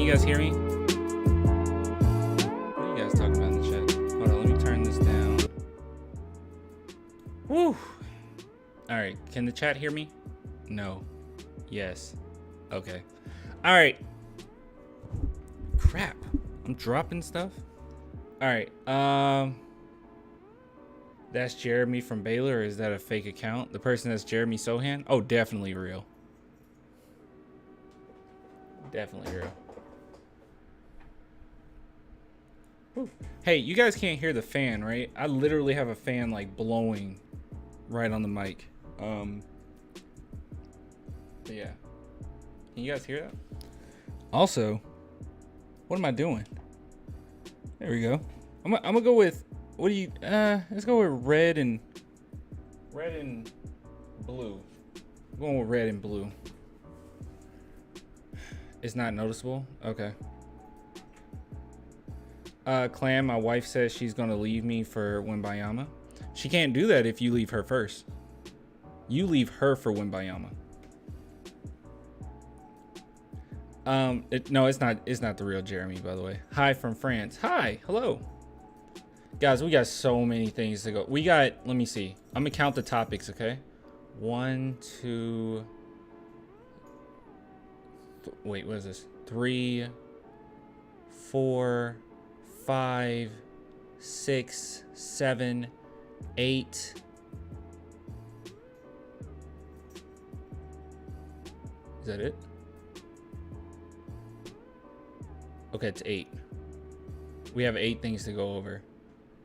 you guys hear me? What are you guys talking about in the chat? Hold on, let me turn this down. Woo! Alright, can the chat hear me? No. Yes. Okay. Alright. Crap. I'm dropping stuff. Alright. That's Jeremy from Baylor, or is that a fake account? The person that's Jeremy Sohan? Oh, definitely real. Definitely real. Whew. Hey, you guys can't hear the fan, right? I literally have a fan like blowing right on the mic. But yeah. Can you guys hear that? Also, what am I doing? There we go. I'm gonna go with, what do you, let's go with red and blue. I'm going with red and blue. It's not noticeable? Okay. Clam, my wife says she's gonna leave me for Wimbayama. She can't do that if you leave her first. You leave her for Wimbayama. No, it's not the real Jeremy, by the way. Hi from France. Hi, hello. Guys, we got so many things to go. We got, let me see. I'm gonna count the topics, okay? 1, 2, wait, what is this? 3, 4, 5, 6, 7, 8. Is that it? Okay, it's 8. We have 8 things to go over.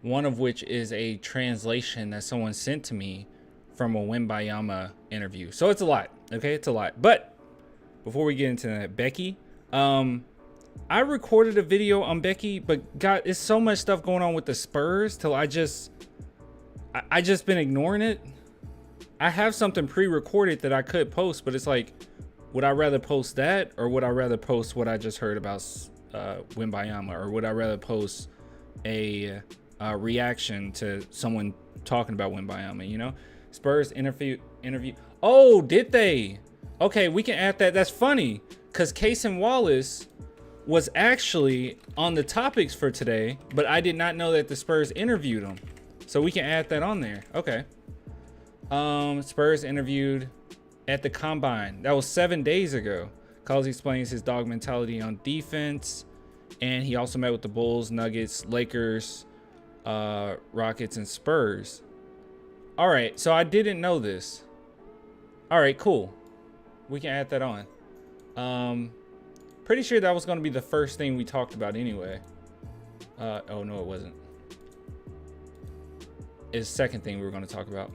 One of which is a translation that someone sent to me from a Wimbayama interview. So it's a lot, okay? It's a lot. But before we get into that, Becky, I recorded a video on Becky, but God, it's so much stuff going on with the Spurs till I just been ignoring it. I have something pre-recorded that I could post, but it's like, would I rather post that, or would I rather post what I just heard about Wimbayama, or would I rather post a reaction to someone talking about Wimbayama? You know, Spurs interview. Oh, did they? Okay, we can add that. That's funny, because Casey Wallace was actually on the topics for today, but I did not know that the Spurs interviewed him, so we can add that on there. Okay. Spurs interviewed at the Combine. That was 7 days ago. Collins explains his dog mentality on defense, and he also met with the Bulls, Nuggets, Lakers, Rockets, and Spurs. All right, so I didn't know this. All right, cool. We can add that on. Pretty sure that was going to be the first thing we talked about anyway. Oh no, it wasn't. It's the second thing we were going to talk about.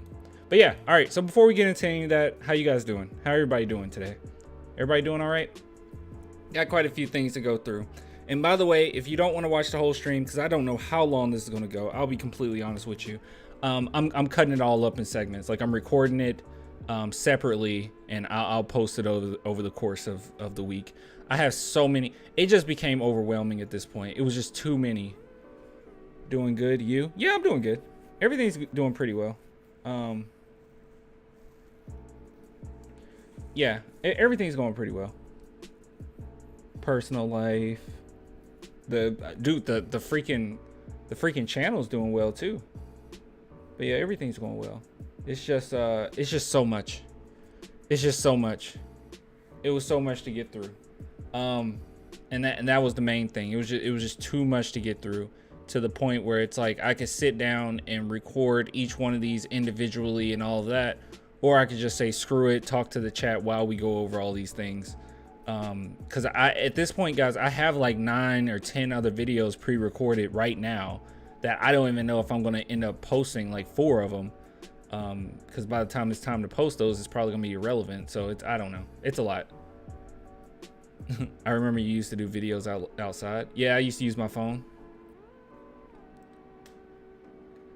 But yeah, all right. So before we get into any of that, how you guys doing? How everybody doing today? Everybody doing all right? Got quite a few things to go through. And by the way, if you don't want to watch the whole stream, because I don't know how long this is going to go, I'll be completely honest with you. I'm cutting it all up in segments. Like, I'm recording it separately, and I'll post it over the course of the week. I have so many. It just became overwhelming at this point. It was just too many. Doing good? You? Yeah, I'm doing good. Everything's doing pretty well. Yeah, everything's going pretty well. Personal life, the freaking channel's doing well too. But yeah, everything's going well. It's just so much. It's just so much. It was so much to get through. And that was the main thing. It was just too much to get through, to the point where it's like I could sit down and record each one of these individually and all of that, or I could just say screw it, talk to the chat while we go over all these things. Because at this point, guys, I have like 9 or 10 other videos pre-recorded right now that I don't even know if I'm going to end up posting, like 4 of them. Because by the time it's time to post those, it's probably going to be irrelevant. So I don't know. It's a lot. I remember you used to do videos outside. Yeah, I used to use my phone.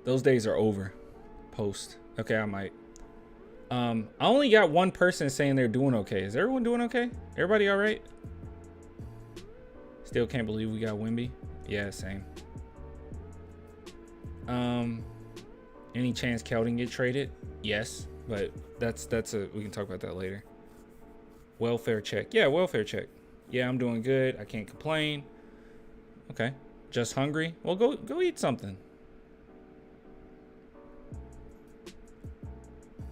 Those days are over. Post. Okay, I might. I only got one person saying they're doing okay. Is everyone doing okay? Everybody all right? Still can't believe we got Wimby. Yeah, same. Any chance Keldon get traded? Yes, but that's we can talk about that later. Welfare check. Yeah, welfare check. Yeah, I'm doing good. I can't complain. Okay. Just hungry? Well, go eat something.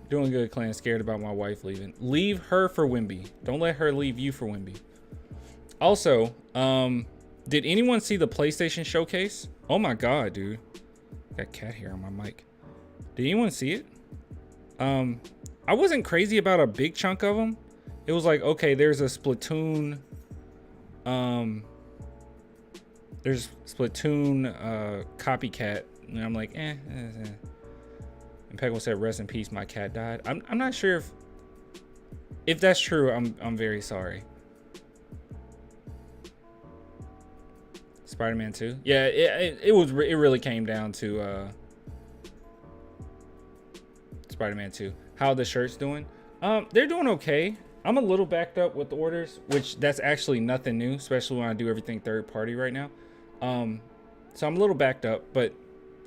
Doing good, Clan. Scared about my wife leaving. Leave her for Wimby. Don't let her leave you for Wimby. Also, did anyone see the PlayStation showcase? Oh my god, dude. Got cat hair on my mic. Did anyone see it? I wasn't crazy about a big chunk of them. It was like, okay, there's a Splatoon. There's Splatoon copycat. And I'm like, Impeccable said, rest in peace, my cat died. I'm not sure if that's true. I'm very sorry. Spider-Man 2. Yeah, it really came down to Spider-Man 2. How the shirts doing? They're doing okay. I'm a little backed up with the orders, which that's actually nothing new, especially when I do everything third party right now. So I'm a little backed up, but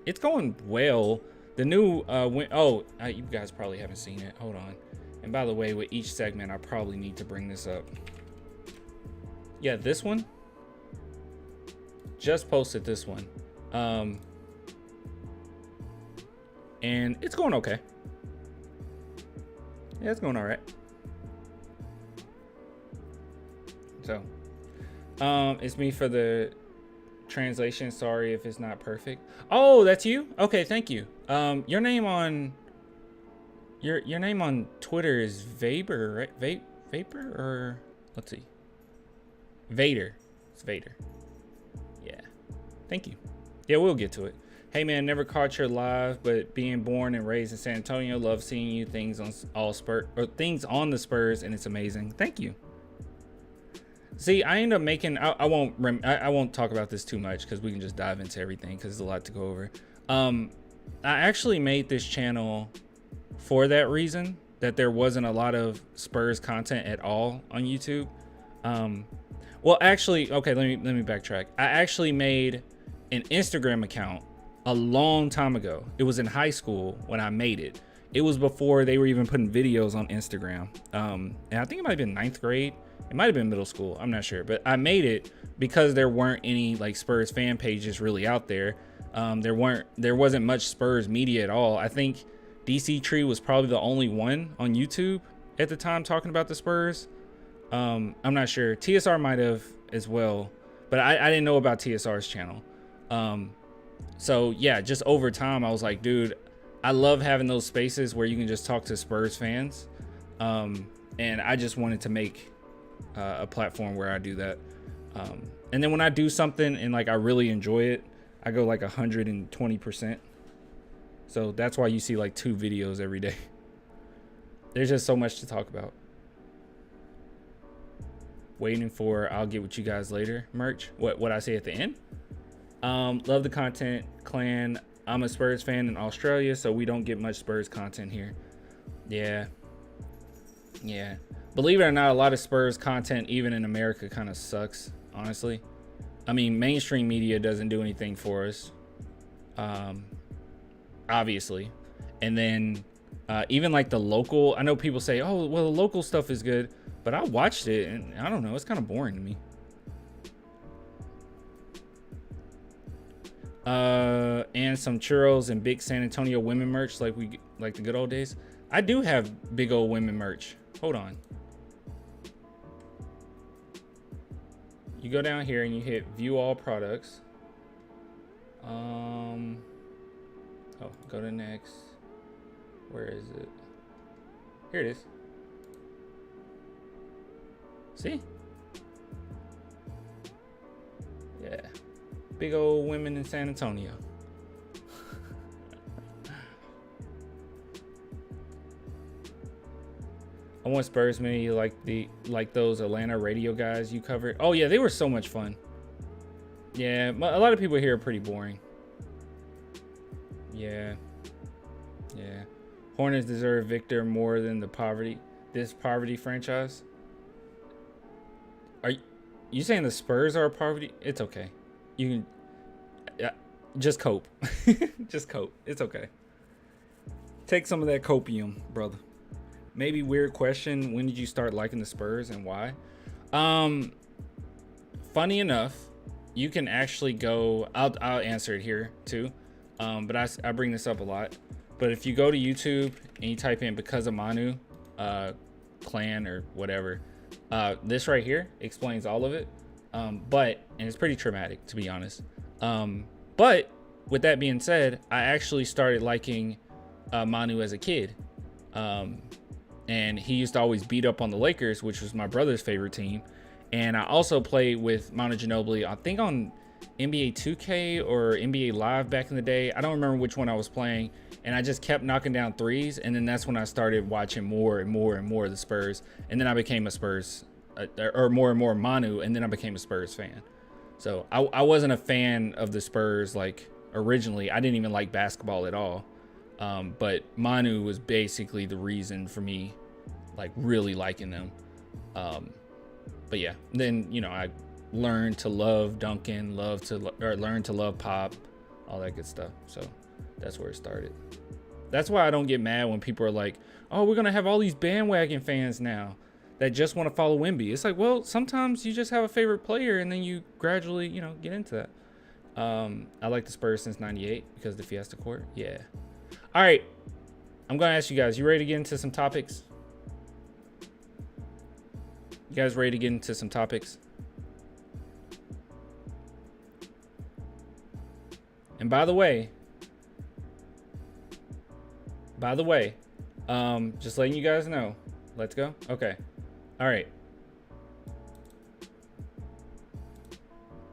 it's going well. The new you guys probably haven't seen it. Hold on. And by the way, with each segment, I probably need to bring this up. Yeah, this one. Just posted this one. And it's going okay. Yeah, it's going all right. So, it's me for the translation. Sorry if it's not perfect. Oh, that's you? Okay, thank you. Your name on your name on Twitter is Vaber, right? Vapor or let's see. Vader. It's Vader. Yeah. Thank you. Yeah, we'll get to it. Hey man, never caught your live, but being born and raised in San Antonio, love seeing you things on things on the Spurs, and it's amazing. Thank you. See, I end up making. I won't talk about this too much because we can just dive into everything because there's a lot to go over. I actually made this channel for that reason, that there wasn't a lot of Spurs content at all on YouTube. Well, actually, okay, let me backtrack. I actually made an Instagram account a long time ago. It was in high school when I made it. It was before they were even putting videos on Instagram. And I think it might have been 9th grade. It might have been middle school. I'm not sure. But I made it because there weren't any like Spurs fan pages really out there. There wasn't much Spurs media at all. I think DC Tree was probably the only one on YouTube at the time talking about the Spurs. I'm not sure. TSR might have as well. But I didn't know about TSR's channel. So yeah, just over time, I was like, dude, I love having those spaces where you can just talk to Spurs fans. And I just wanted to make a platform where I do that. And then when I do something and like I really enjoy it, I go like 120%. So that's why you see like 2 videos every day. There's just so much to talk about. Waiting for I'll get with you guys later merch. What I say at the end? Love the content, Clan. I'm a Spurs fan in Australia, so we don't get much Spurs content here. Yeah. Believe it or not, a lot of Spurs content, even in America, kind of sucks, honestly. I mean, mainstream media doesn't do anything for us, obviously. And then even like the local, I know people say, oh, well, the local stuff is good, but I watched it, and I don't know, it's kind of boring to me. And some churros and big San Antonio women merch like the good old days. I do have big old women merch. Hold on. You go down here and you hit view all products. Oh, go to next. Where is it? Here it is. See? Yeah. Big old women in San Antonio. I want Spurs many like those Atlanta radio guys you covered. Oh yeah, they were so much fun. Yeah, a lot of people here are pretty boring. Yeah. Hornets deserve Victor more than this poverty franchise. Are you saying the Spurs are a poverty? It's okay. You can just cope. Just cope. It's okay. Take some of that copium, brother. Maybe weird question. When did you start liking the Spurs and why? funny enough, you can actually go, I'll answer it here too. But I bring this up a lot. But if you go to YouTube and you type in because of Manu, clan or whatever, this right here explains all of it. And it's pretty traumatic, to be honest. But with that being said, I actually started liking Manu as a kid. And he used to always beat up on the Lakers, which was my brother's favorite team. And I also played with Manu Ginobili, I think on NBA 2K or NBA Live back in the day. I don't remember which one I was playing. And I just kept knocking down threes. And then that's when I started watching more and more and more of the Spurs. And then I became a Spurs, or more and more Manu. And then I became a Spurs fan. So I wasn't a fan of the Spurs like originally. I didn't even like basketball at all. But Manu was basically the reason for me like really liking them. But yeah, then, you know, I learned to love Duncan, learned to love Pop, all that good stuff. So that's where it started. That's why I don't get mad when people are like, oh, we're going to have all these bandwagon fans now that just want to follow Wemby. It's like, well, sometimes you just have a favorite player and then you gradually, you know, get into that. I like the Spurs since 98 because of the Fiesta Court. Yeah. All right. I'm going to ask you guys, you ready to get into some topics? You guys ready to get into some topics? And by the way, just letting you guys know. Let's go. Okay. All right.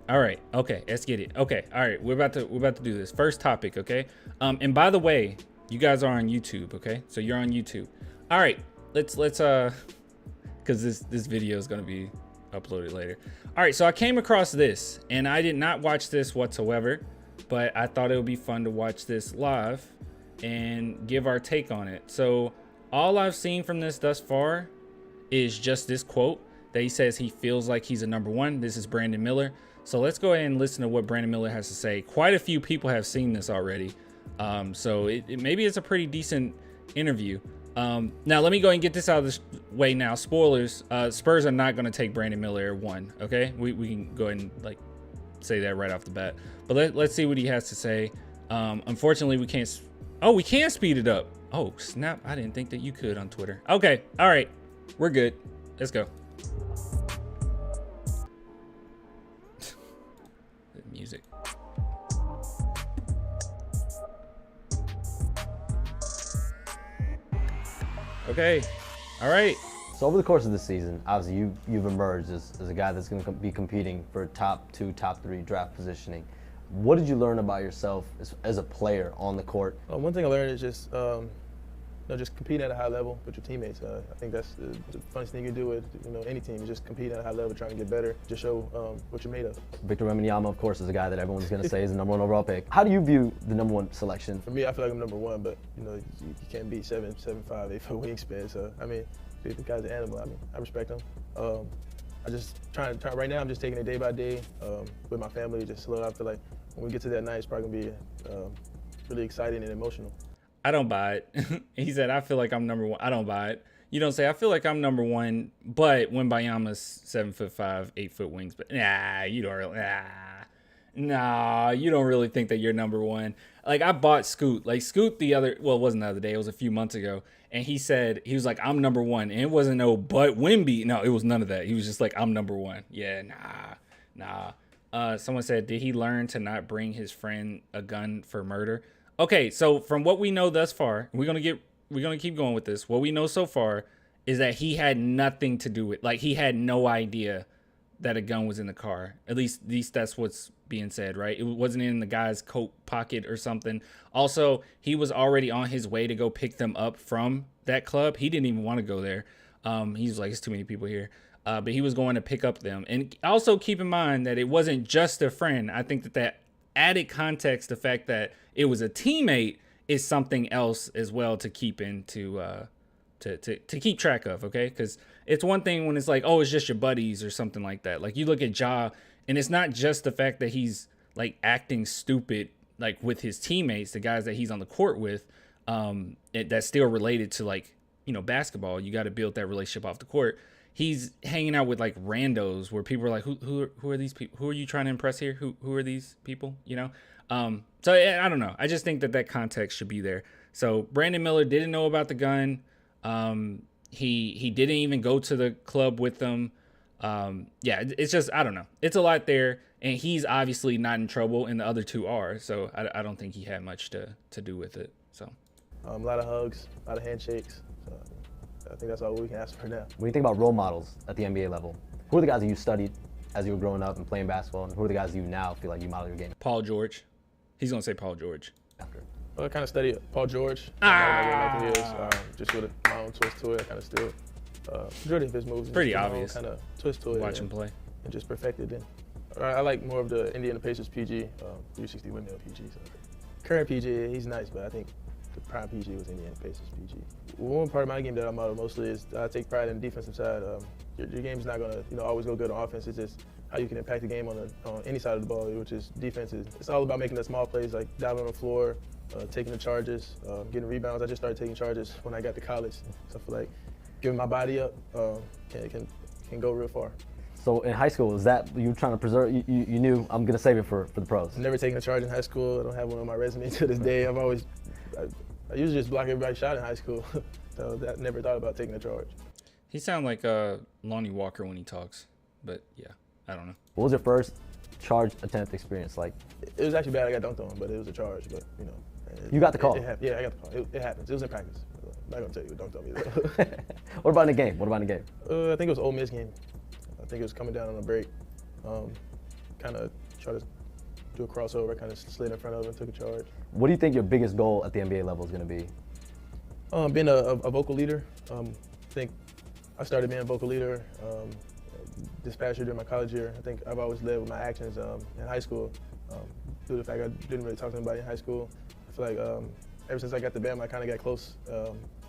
All right. Okay. Let's get it. Okay. All right. We're about to do this. First topic. Okay. And by the way, you guys are on YouTube. Okay. So you're on YouTube. All right. Let's because this video is going to be uploaded later. All right. So I came across this and I did not watch this whatsoever, but I thought it would be fun to watch this live and give our take on it. So all I've seen from this thus far is just this quote that he says he feels like he's a number one. This is Brandon Miller. So let's go ahead and listen to what Brandon Miller has to say. Quite a few people have seen this already. So maybe it's a pretty decent interview. Now let me go ahead and get this out of the way now. Spoilers, Spurs are not going to take Brandon Miller at 1. Okay. We can go ahead and like say that right off the bat, but let's see what he has to say. Unfortunately we can't. Oh, we can speed it up. Oh, snap. I didn't think that you could on Twitter. Okay. All right. We're good. Let's go. Music. Okay. All right. So over the course of the season, obviously you've emerged as a guy that's going to be competing for top 2, top 3 draft positioning. What did you learn about yourself as a player on the court? One thing I learned is just just competing at a high level with your teammates. I think that's the funniest thing you can do with any team is just compete at a high level, trying to get better, just show what you're made of. Victor Wembanyama, of course, is a guy that everyone's going to say is the #1 overall pick. How do you view the #1 selection? For me, I feel like I'm #1, but you can't beat 7'5", 8-foot wingspan. So I mean, the guy's an animal. I mean, I respect him. I just trying right now. I'm just taking it day by day with my family. Just slow. I feel like when we get to that night, it's probably gonna be really exciting and emotional. I don't buy it. He said, I feel like I'm #1. I don't buy it. You don't say, I feel like I'm #1, but when Bayama's 7'5", 8-foot wings, but nah, you don't really, you don't really think that you're #1. Like I bought Scoot, it wasn't the other day, it was a few months ago. And he said, he was like, I'm #1. And it wasn't no, but Wemby. No, it was none of that. He was just like, I'm #1. Yeah, nah. Someone said, did he learn to not bring his friend a gun for murder? Okay, so from what we know thus far, we're gonna keep going with this. What we know so far is that he had nothing to do with, like he had no idea that a gun was in the car. At least that's what's being said, right? It wasn't in the guy's coat pocket or something. Also, he was already on his way to go pick them up from that club. He didn't even want to go there. He was like, it's too many people here. But he was going to pick up them. And also keep in mind that it wasn't just a friend. I think that added context, the fact that it was a teammate, is something else as well to keep into to keep track of, okay? Because it's one thing when it's like, oh, it's just your buddies or something like that. Like you look at Ja, and it's not just the fact that he's like acting stupid like with his teammates, the guys that he's on the court with, that's still related to like basketball, you got to build that relationship off the court. He's hanging out with like randos where people are like, who are these people? Who are you trying to impress here? Who are these people? So I don't know. I just think that context should be there. So Brandon Miller didn't know about the gun. He didn't even go to the club with them. It's just, I don't know. It's a lot there, and he's obviously not in trouble, and the other two are. So I don't think he had much to do with it. So A lot of hugs, a lot of handshakes. So I think that's all we can ask for now. When you think about role models at the NBA level, who are the guys that you studied as you were growing up and playing basketball, and who are the guys you now feel like you model your game Paul George. He's going to say Paul George. after? Well, I kind of studied Paul George. Just with my own twist to it. I kind of still majority of his moves. Pretty obvious. Kind of twist to it. Watch him play. And just perfected it. I like more of the Indiana Pacers PG, 360 windmill PG. So. Current PG, he's nice, but I think the prime PG was Indiana Pacers PG. One part of my game that I model mostly is I take pride in the defensive side. Your game's not gonna always go good on offense. It's just how you can impact the game on any side of the ball, which is defense. It's all about making the small plays like diving on the floor, taking the charges, getting rebounds. I just started taking charges when I got to college. So I feel like giving my body up can go real far. So in high school, is that you trying to preserve? You knew I'm gonna save it for the pros. I've never taken a charge in high school. I don't have one on my resume to this day. I usually just block everybody's shot in high school. So I never thought about taking a charge. He sounds like Lonnie Walker when he talks, but yeah, I don't know. What was your first charge attempt experience like? It was actually bad. I got dunked on, but it was a charge. But You got the call. I got the call. It happens. It was in practice. I'm not gonna tell you who dunked on me though. What about in the game? I think it was Ole Miss game. I think it was coming down on a break. Kind of tried to do a crossover, kind of slid in front of him, took a charge. What do you think your biggest goal at the NBA level is going to be? Being a vocal leader. I think I started being a vocal leader this past year during my college year. I think I've always led with my actions in high school. Due to the fact I didn't really talk to anybody in high school, I feel like ever since I got to BAM, I kind of got close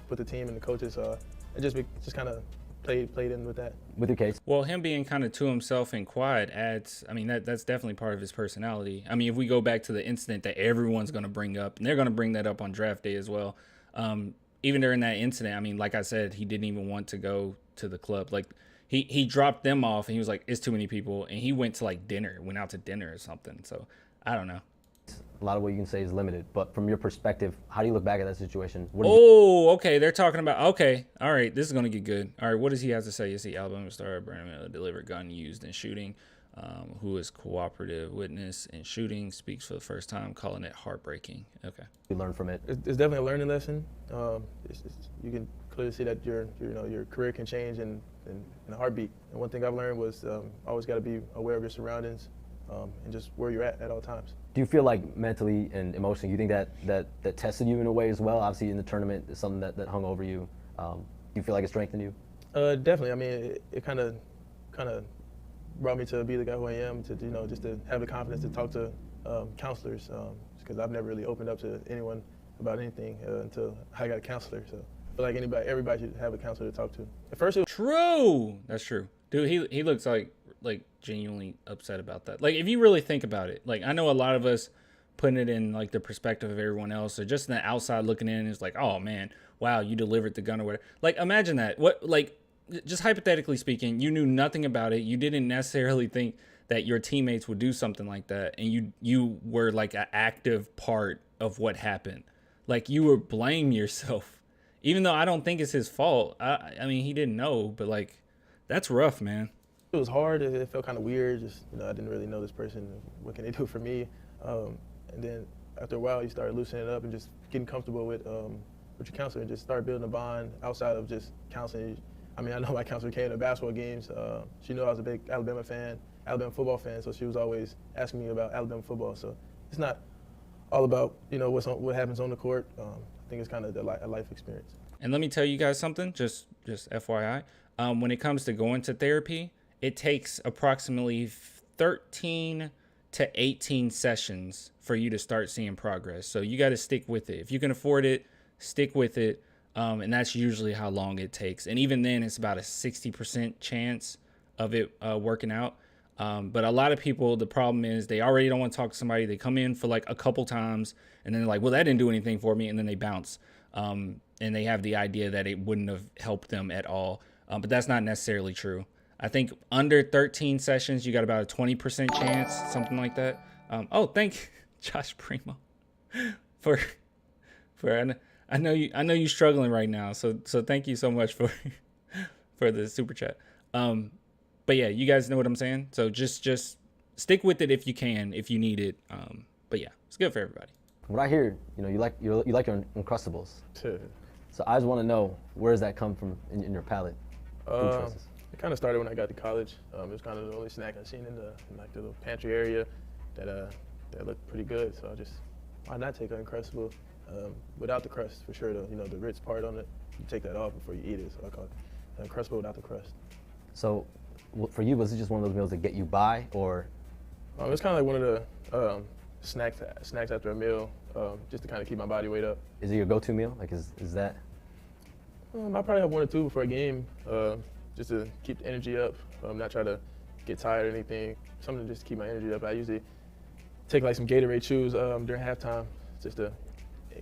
with the team and the coaches. I just kind of played in with that. With your case? Well, him being kind of to himself and quiet adds, that's definitely part of his personality. If we go back to the incident that everyone's going to bring up, and they're going to bring that up on draft day as well. Even during that incident, like I said, he didn't even want to go to the club. Like he dropped them off and he was like, it's too many people. And he went to went out to dinner or something. So I don't know. A lot of what you can say is limited, but from your perspective, how do you look back at that situation? Okay. They're talking about, okay. All right. This is going to get good. All right. What does he have to say? You see, Alabama star Brandon Miller delivered gun used in shooting. Who is cooperative witness in shooting, speaks for the first time, calling it heartbreaking. Okay. You learn from it. It's definitely a learning lesson. You can clearly see that your career can change in a heartbeat. And one thing I've learned was always got to be aware of your surroundings and just where you're at all times. Do you feel like mentally and emotionally, you think that tested you in a way as well? Obviously, in the tournament, it's something that hung over you. Do you feel like it strengthened you? Definitely. It kind of brought me to be the guy who I am. To just to have the confidence to talk to counselors, because I've never really opened up to anyone about anything until I got a counselor. So I feel like everybody should have a counselor to talk to. At first, it was true. That's true, dude. He looks like genuinely upset about that. Like if you really think about it, like I know a lot of us putting it in like the perspective of everyone else, or just in the outside looking in, is like, oh man, wow, you delivered the gun or whatever. Like imagine that. Just hypothetically speaking, you knew nothing about it. You didn't necessarily think that your teammates would do something like that, and you were like an active part of what happened. Like you were blaming yourself, even though I don't think it's his fault. I mean, he didn't know, but like that's rough, man. It was hard. It felt kind of weird. Just I didn't really know this person. What can they do for me? And then after a while, you start loosening it up and just getting comfortable with your counselor and just start building a bond outside of just counseling. I know my counselor came to basketball games. She knew I was a big Alabama football fan, so she was always asking me about Alabama football. So it's not all about what happens on the court. I think it's kind of a life experience. And let me tell you guys something, just FYI. When it comes to going to therapy, it takes approximately 13 to 18 sessions for you to start seeing progress. So you got to stick with it. If you can afford it, stick with it. And that's usually how long it takes. And even then, it's about a 60% chance of it working out. But a lot of people, the problem is they already don't want to talk to somebody. They come in for like a couple times and then they're like, well, that didn't do anything for me. And then they bounce. and they have the idea that it wouldn't have helped them at all. But that's not necessarily true. I think under 13 sessions, you got about a 20% chance, something like that. Thank Josh Primo for I know you're struggling right now, so thank you so much for the super chat. But yeah, you guys know what I'm saying. So just stick with it if you can, if you need it. But yeah, it's good for everybody. What I hear, you like your Uncrustables. So I just want to know, where does that come from in your palate? It kind of started when I got to college. It was kind of the only snack I seen in the little pantry area that looked pretty good. So I just, why not take an Uncrustable without the crust for sure? The Ritz part on it, you take that off before you eat it. So I call it Uncrustable without the crust. So for you, was it just one of those meals that get you by, or? It's kind of like one of the snacks after a meal, just to kind of keep my body weight up. Is it your go-to meal? Like, is that? I probably have 1 or 2 before a game, just to keep the energy up, not try to get tired or anything. Something just to keep my energy up. I usually take like some Gatorade chews during halftime, just to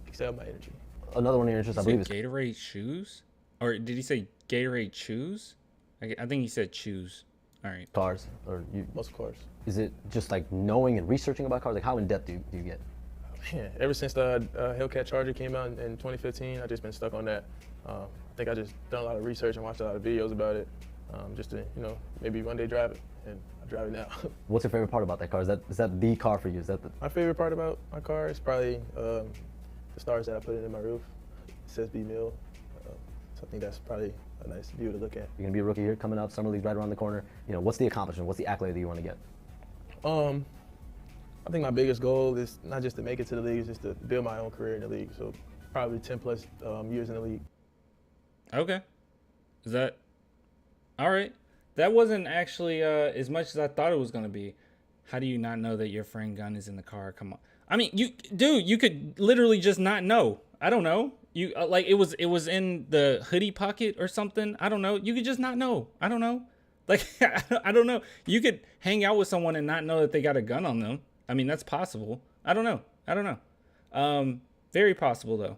excel my energy. Another one of your interests, I believe, is Gatorade chews, or did he say Gatorade chews? I think he said chews. All right. Cars, or Muscle cars. Is it just like knowing and researching about cars? Like, how in depth do you get? Man, ever since the Hellcat Charger came out in 2015, I've just been stuck on that. I think I just done a lot of research and watched a lot of videos about it, just to maybe one day drive it, and I drive it now. What's your favorite part about that car? Is that the car for you? Is that the? My favorite part about my car is probably the stars that I put in my roof. It says B Mill, so I think that's probably a nice view to look at. You're gonna be a rookie here coming up. Summer League's right around the corner. What's the accomplishment? What's the accolade that you want to get? I think my biggest goal is not just to make it to the league, it's just to build my own career in the league. So probably 10 plus years in the league. Okay. Is that all right? That wasn't actually as much as I thought it was going to be. How do you not know that your friend gun is in the car? Come on. I mean, you could literally just not know. I don't know. You like it was in the hoodie pocket or something. I don't know. You could just not know. I don't know. Like I don't know. You could hang out with someone and not know that they got a gun on them. I mean, that's possible. I don't know. Very possible though.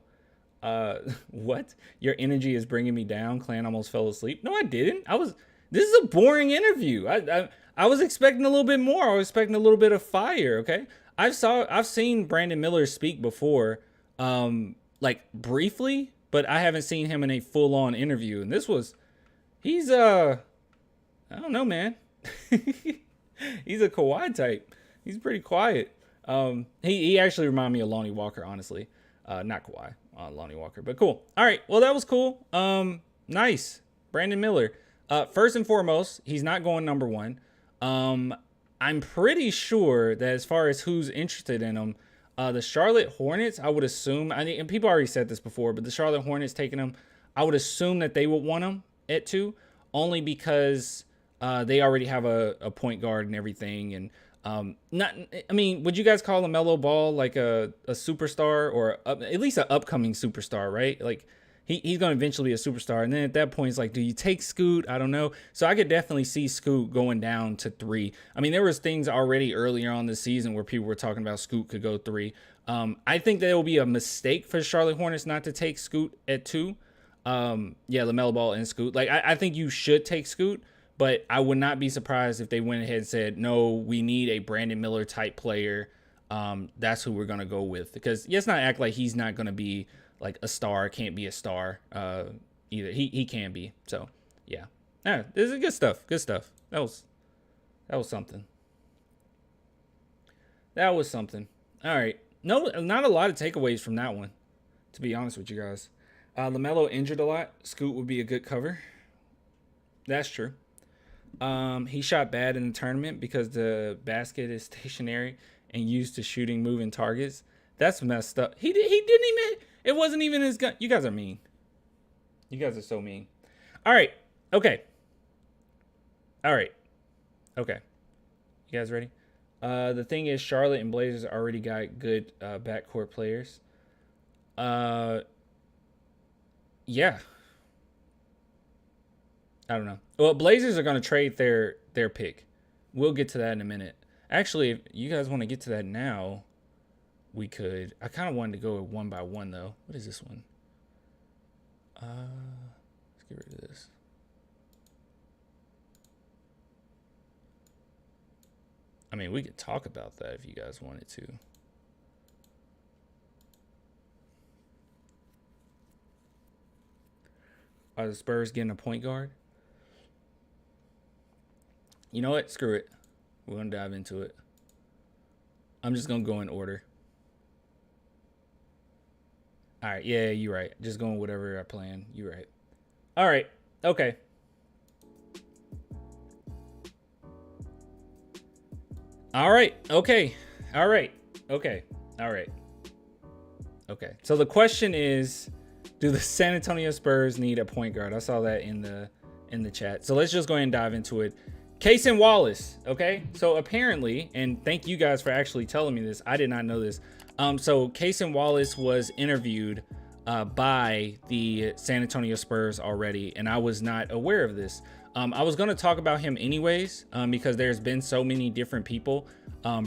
What? Your energy is bringing me down. Clan almost fell asleep. No, I didn't. This is a boring interview. I was expecting a little bit more. I was expecting a little bit of fire. Okay. I've seen Brandon Miller speak before, like briefly, but I haven't seen him in a full on interview. And he's I don't know, man. He's a Kawhi type. He's pretty quiet. He actually reminded me of Lonnie Walker, honestly. Not Kawhi, Lonnie Walker, but cool. All right, well, that was cool. Nice. Brandon Miller. First and foremost, he's not going number 1. I'm pretty sure that as far as who's interested in him, the Charlotte Hornets, I would assume, and people already said this before, but the Charlotte Hornets taking him, I would assume that they would want him at 2, only because they already have a point guard and everything, and would you guys call LaMelo Ball like a superstar, or at least an upcoming superstar, right? Like he's going to eventually be a superstar. And then at that point, it's like, do you take Scoot? I don't know. So I could definitely see Scoot going down to 3. I mean, there was things already earlier on this season where people were talking about Scoot could go 3. I think that it will be a mistake for the Charlotte Hornets not to take Scoot at 2. LaMelo Ball and Scoot. Like, I think you should take Scoot. But I would not be surprised if they went ahead and said, no, we need a Brandon Miller type player. That's who we're going to go with. Because let's not act like he's not going to be like a star, can't be a star either. He can be. So, yeah. This is good stuff. Good stuff. That was something. That was something. All right. No, not a lot of takeaways from that one, to be honest with you guys. LaMelo injured a lot. Scoot would be a good cover. That's true. He shot bad in the tournament because the basket is stationary and used to shooting moving targets. That's messed up. He didn't even, it wasn't even his gun. You guys are mean. You guys are so mean. All right. Okay. You guys ready? The thing is, Charlotte and Blazers already got good backcourt players. Yeah. I don't know. Well, Blazers are going to trade their pick. We'll get to that in a minute. Actually, if you guys want to get to that now, we could. I kind of wanted to go one by one, though. What is this one? Let's get rid of this. I mean, we could talk about that if you guys wanted to. Are the Spurs getting a point guard? You know what? Screw it. We're going to dive into it. I'm just going to go in order. All right. Yeah, you're right. Just going whatever I plan. You're right. All right. Okay. All right. Okay. All right. Okay. All right. Okay. So the question is, do the San Antonio Spurs need a point guard? I saw that in the chat. So let's just go ahead and dive into it. Cason Wallace. Okay. So apparently, and thank you guys for actually telling me this. I did not know this. So Cason Wallace was interviewed by the San Antonio Spurs already, and I was not aware of this. I was going to talk about him anyways, because there's been so many different people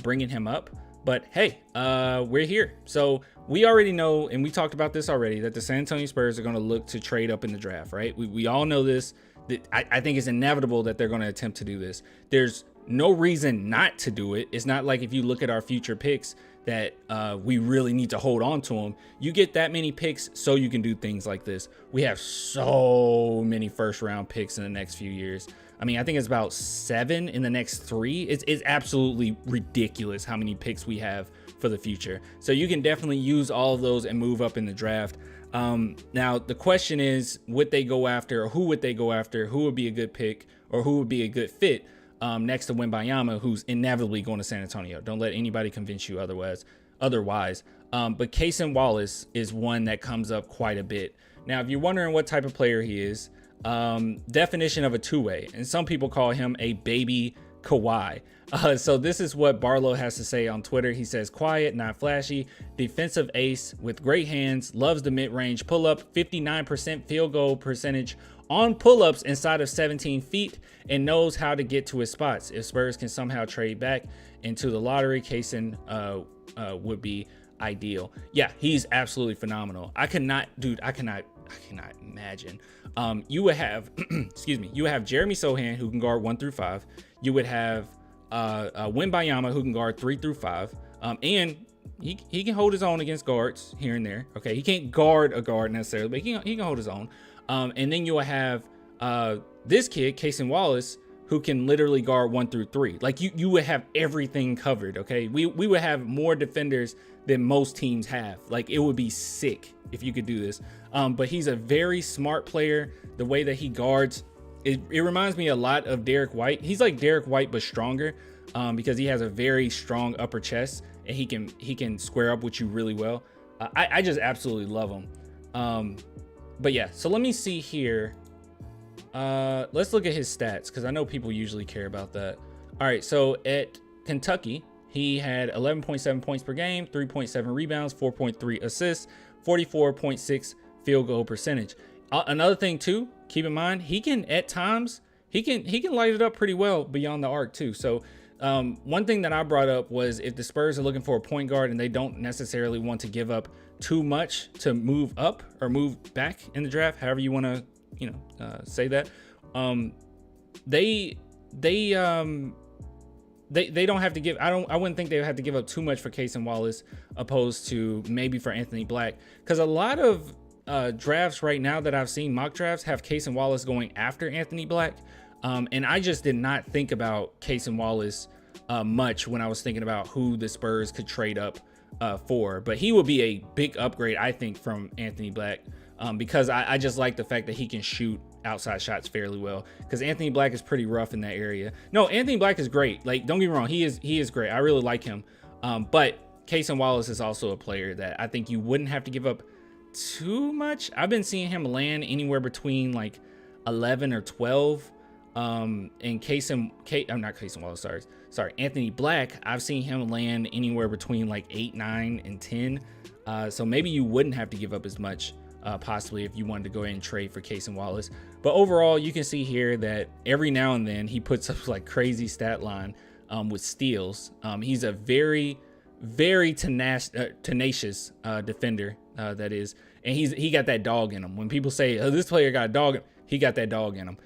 bringing him up. But hey, we're here. So we already know, and we talked about this already, that the San Antonio Spurs are going to look to trade up in the draft, right? We all know this. I think it's inevitable that they're going to attempt to do this. There's no reason not to do it. It's not like if you look at our future picks that we really need to hold on to them. You get that many picks so you can do things like this. We have so many first round picks in the next few years. I mean, I think it's about 7 in the next 3. It's absolutely ridiculous how many picks we have for the future. So you can definitely use all of those and move up in the draft. Now, the question is, would they go after, or who would they go after? Who would be a good pick, or who would be a good fit next to Wembanyama, who's inevitably going to San Antonio? Don't let anybody convince you otherwise. But Cason Wallace is one that comes up quite a bit. Now, if you're wondering what type of player he is, definition of a two-way, and some people call him a baby Kawhi. So this is what Barlow has to say on Twitter. He says, quiet, not flashy, defensive ace with great hands, loves the mid-range pull-up, 59% field goal percentage on pull-ups inside of 17 feet, and knows how to get to his spots. If Spurs can somehow trade back into the lottery, Cason would be ideal. Yeah, he's absolutely phenomenal. I cannot imagine. You would have, excuse me, you would have Jeremy Sohan, who can guard 1 through 5. You would have Wembanyama, who can guard 3 through 5. And he can hold his own against guards here and there. Okay, he can't guard a guard necessarily, but he can hold his own. And then you will have this kid, Cason Wallace, who can literally guard 1 through 3. Like you would have everything covered. Okay, we would have more defenders than most teams have. Like, it would be sick if you could do this. But he's a very smart player. The way that he guards, it reminds me a lot of Derek White. He's like Derek White but stronger, because he has a very strong upper chest, and he can square up with you really well. I just absolutely love him. But yeah, so let me see here. Let's look at his stats, because I know people usually care about that. All right, so at Kentucky, he had 11.7 points per game, 3.7 rebounds, 4.3 assists, 44.6 field goal percentage. Another thing too, keep in mind, he can at times he can light it up pretty well beyond the arc too. So one thing that I brought up was, if the Spurs are looking for a point guard and they don't necessarily want to give up too much to move up or move back in the draft, however you want to say that, they don't have to give. I wouldn't think they would have to give up too much for Cason Wallace, opposed to maybe for Anthony Black, because a lot of drafts right now that I've seen, mock drafts, have Cason Wallace going after Anthony Black, and I just did not think about Cason Wallace much when I was thinking about who the Spurs could trade up for. But he would be a big upgrade, I think, from Anthony Black, because I just like the fact that he can shoot outside shots fairly well, because Anthony Black is pretty rough in that area. No, Anthony Black is great. Like, don't get me wrong, he is great. I really like him. But Cason Wallace is also a player that I think you wouldn't have to give up too much. I've been seeing him land anywhere between like 11 or 12. And Anthony Black, I've seen him land anywhere between like 8, 9, and 10. So maybe you wouldn't have to give up as much, possibly, if you wanted to go ahead and trade for Cason Wallace. But overall, you can see here that every now and then he puts up like crazy stat line with steals. He's a very, very tenacious defender, that is. and he got that dog in him. When people say, oh, this player got a dog, he got that dog in him.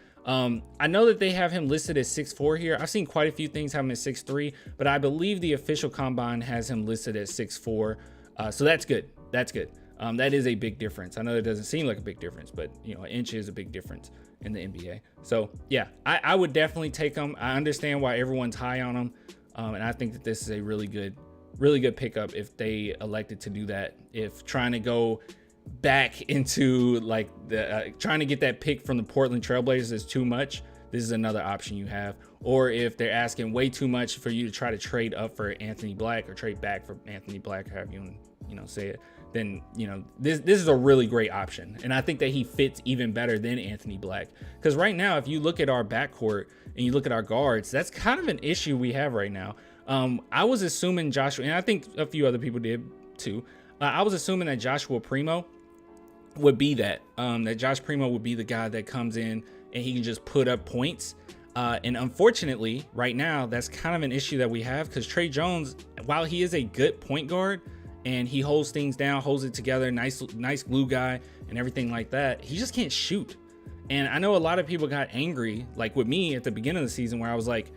I know that they have him listed as 6'4" here. I've seen quite a few things have him at 6'3", but I believe the official combine has him listed at 6'4". So that's good. That's good. That is a big difference. I know it doesn't seem like a big difference, but you know, an inch is a big difference in the NBA. So yeah, I would definitely take him. I understand why everyone's high on him. And I think that this is a really good pickup if they elected to do that. If trying to go back into like the trying to get that pick from the Portland Trailblazers is too much, this is another option you have. Or if they're asking way too much for you to try to trade up for Anthony Black or trade back for Anthony Black, however you say it, then this is a really great option. And I think that he fits even better than Anthony Black, because right now if you look at our backcourt and you look at our guards, that's kind of an issue we have right now. I was assuming Joshua, and I think a few other people did too, I was assuming that Joshua Primo would be that Josh Primo would be the guy that comes in and he can just put up points. And unfortunately, right now, that's kind of an issue that we have, because Trey Jones, while he is a good point guard and he holds things down, holds it together, nice glue guy and everything like that, he just can't shoot. And I know a lot of people got angry, like with me at the beginning of the season, where I was like,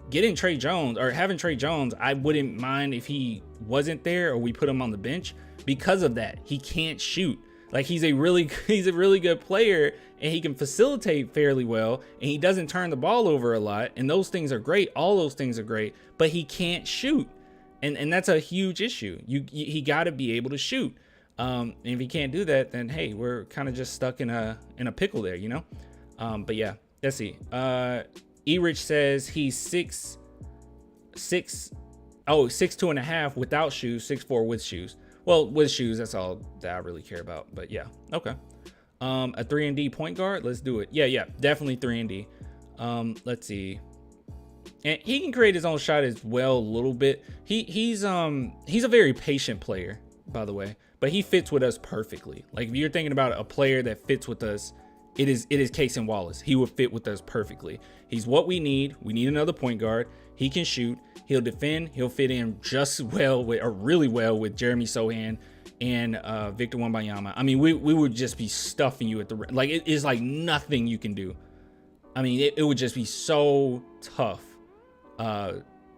getting Trey Jones or having Trey Jones, I wouldn't mind if he wasn't there or we put him on the bench, because of that. He can't shoot. Like he's a really good player and he can facilitate fairly well and he doesn't turn the ball over a lot, and those things are great. All those things are great, but he can't shoot. And that's a huge issue. He got to be able to shoot. And if he can't do that, then hey, we're kind of just stuck in a pickle there, But yeah, let's see. E-Rich says he's 6'2.5" without shoes, 6'4" with shoes. Well, with shoes, that's all that I really care about. But yeah, okay. A 3-and-D point guard, let's do it. Yeah, definitely 3-and-D. Let's see. And he can create his own shot as well a little bit. He's a very patient player, by the way, but he fits with us perfectly. Like if you're thinking about a player that fits with us, it is Casey Wallace. He would fit with us perfectly. He's what we need. We need another point guard. He can shoot. He'll defend. He'll fit in just well with, or really well with, Jeremy Sohan and Victor Wembanyama. I mean, we would just be stuffing you at the rim. Like it is like nothing you can do. I mean, it would just be so tough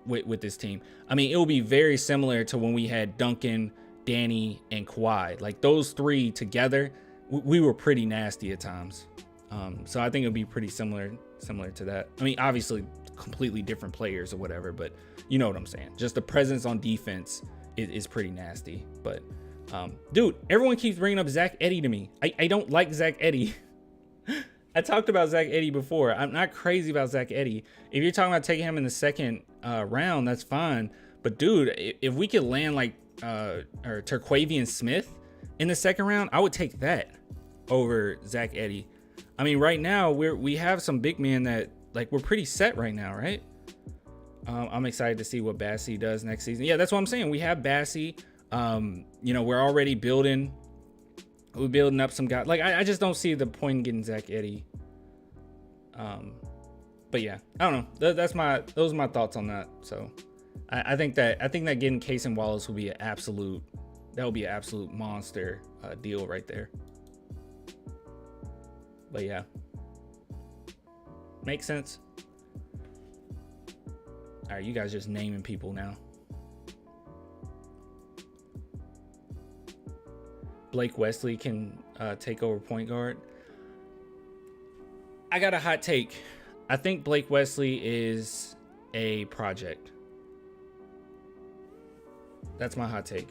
with this team. I mean, it would be very similar to when we had Duncan, Danny, and Kawhi. Like those three together, we were pretty nasty at times. So I think it'll be pretty similar to that. I mean, obviously completely different players or whatever, but you know what I'm saying. Just the presence on defense is pretty nasty. But dude, everyone keeps bringing up Zach Edey to me. I don't like Zach Edey. I talked about Zach Edey before. I'm not crazy about Zach Edey. If you're talking about taking him in the second round, that's fine. But dude, if we could land like or Terquavian Smith in the second round, I would take that over Zach Edey. I mean, right now we have some big men that like we're pretty set right now, right? I'm excited to see what Bassey does next season. Yeah, that's what I'm saying. We have Bassey. We're already building. We're building up some guys. Like I just don't see the point in getting Zach Edey. But yeah, I don't know. Those are my thoughts on that. So I think that getting Casey Wallace will be an absolute monster deal right there. But yeah, makes sense. All right, you guys just naming people now. Blake Wesley can take over point guard. I got a hot take. I think Blake Wesley is a project. That's my hot take.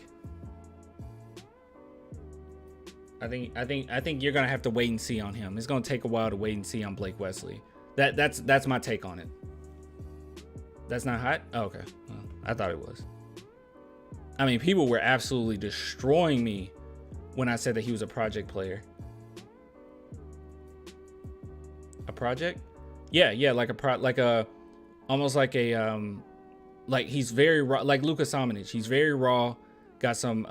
I think you're gonna have to wait and see on him. It's gonna take a while to wait and see on Blake Wesley. That's my take on it. That's not hot? Oh, okay. Well, I thought it was. I mean, people were absolutely destroying me when I said that he was a project player. A project? Yeah, almost like a like he's very raw, like Luka Samanic. He's very raw, got some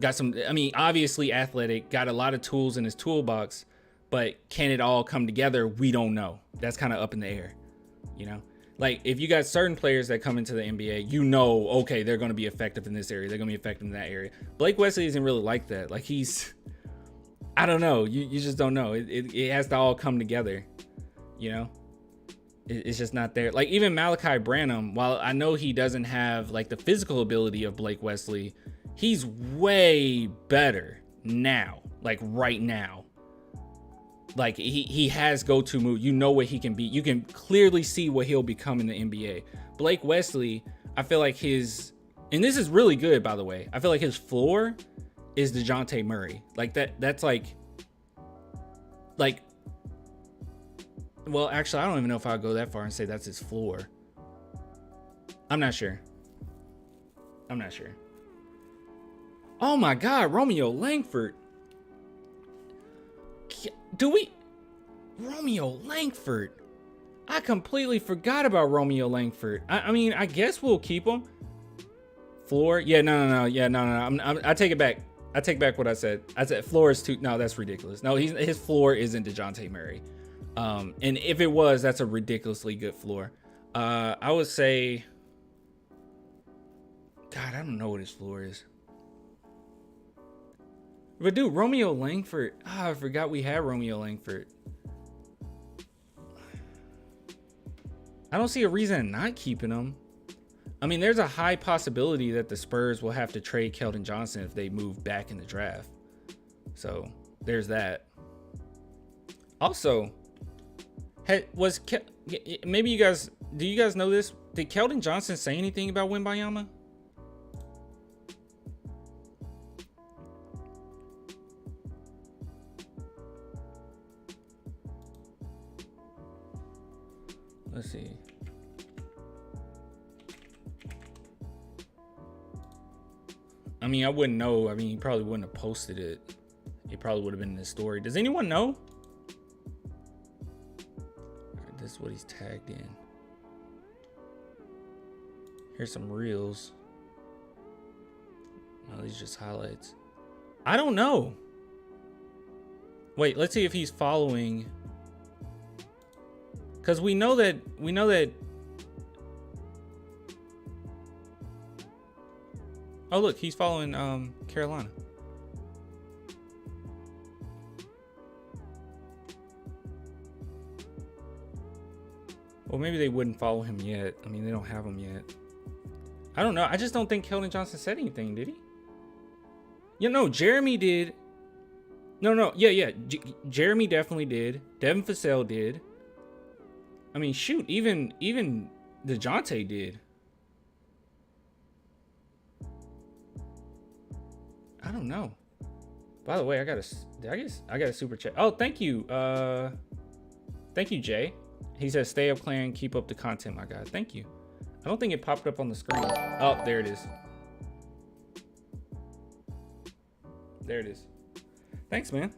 I mean, obviously athletic, got a lot of tools in his toolbox, but can it all come together? We don't know. That's kind of up in the air, Like, if you got certain players that come into the NBA, you know, okay, they're going to be effective in this area. They're going to be effective in that area. Blake Wesley isn't really like that. Like, I don't know. You just don't know. It has to all come together, you know? It's just not there. Like, even Malachi Branham, while I know he doesn't have, like, the physical ability of Blake Wesley, he's way better now. Like, right now. Like, he has go-to move. You know what he can be. You can clearly see what he'll become in the NBA. Blake Wesley, I feel like his, and this is really good, by the way, I feel like his floor is DeJounte Murray. Like, that's like, well, actually, I don't even know if I'll go that far and say that's his floor. I'm not sure. Oh my God, Romeo Langford. Romeo Langford. I completely forgot about Romeo Langford. I mean, I guess we'll keep him. Floor? Yeah, no. Yeah, no. I take it back. I take back what I said. I said floor is too. No, that's ridiculous. No, his floor isn't DeJounte Murray. And if it was, that's a ridiculously good floor. I would say, God, I don't know what his floor is. But dude, Romeo Langford. I forgot we had Romeo Langford. I don't see a reason not keeping him. I mean, there's a high possibility that the Spurs will have to trade Keldon Johnson if they move back in the draft. So there's that. Also, maybe you guys, do you guys know this? Did Keldon Johnson say anything about Wembanyama? Let's see. I mean, I wouldn't know. I mean, he probably wouldn't have posted it. It probably would have been in his story. Does anyone know? All right, this is what he's tagged in. Here's some reels. No, these are just highlights. I don't know. Wait, let's see if he's following. Because we know that oh look, he's following Carolina. Well, maybe they wouldn't follow him yet. I mean, they don't have him yet. I don't know. I just don't think Keldon Johnson said anything, did he? You know, Jeremy did. No. Yeah. Jeremy definitely did. Devin Vassell did. I mean, shoot, even DeJounte did. I don't know. By the way, I got a super chat. Oh, thank you. Thank you, Jay. He says, "Stay up, clan. Keep up the content, my guy." Thank you. I don't think it popped up on the screen. Oh, there it is. There it is. Thanks, man.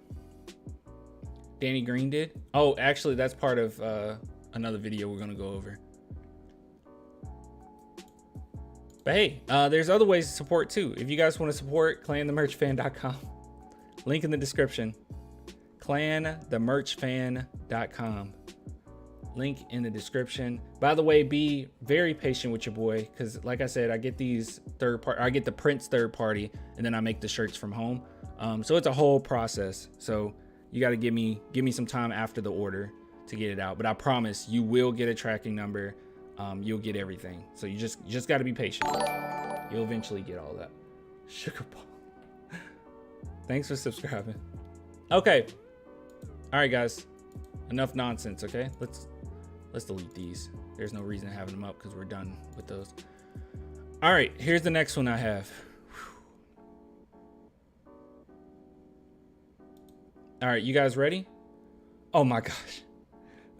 Danny Green did. Oh, actually, that's part of another video we're gonna go over. But hey, there's other ways to support too. If you guys want to support, clanthemerchfan.com. Link in the description. clanthemerchfan.com. Link in the description. By the way, be very patient with your boy, because like I said, I get these I get the prints third party, and then I make the shirts from home. So it's a whole process. So you got to give me some time after the order to get it out. But I promise you will get a tracking number. You'll get everything. So you just got to be patient. You'll eventually get all that. Sugar ball. Thanks for subscribing. Okay. All right, guys. Enough nonsense. Okay. Let's delete these. There's no reason having them up because we're done with those. All right. Here's the next one I have. All right. You guys ready? Oh my gosh.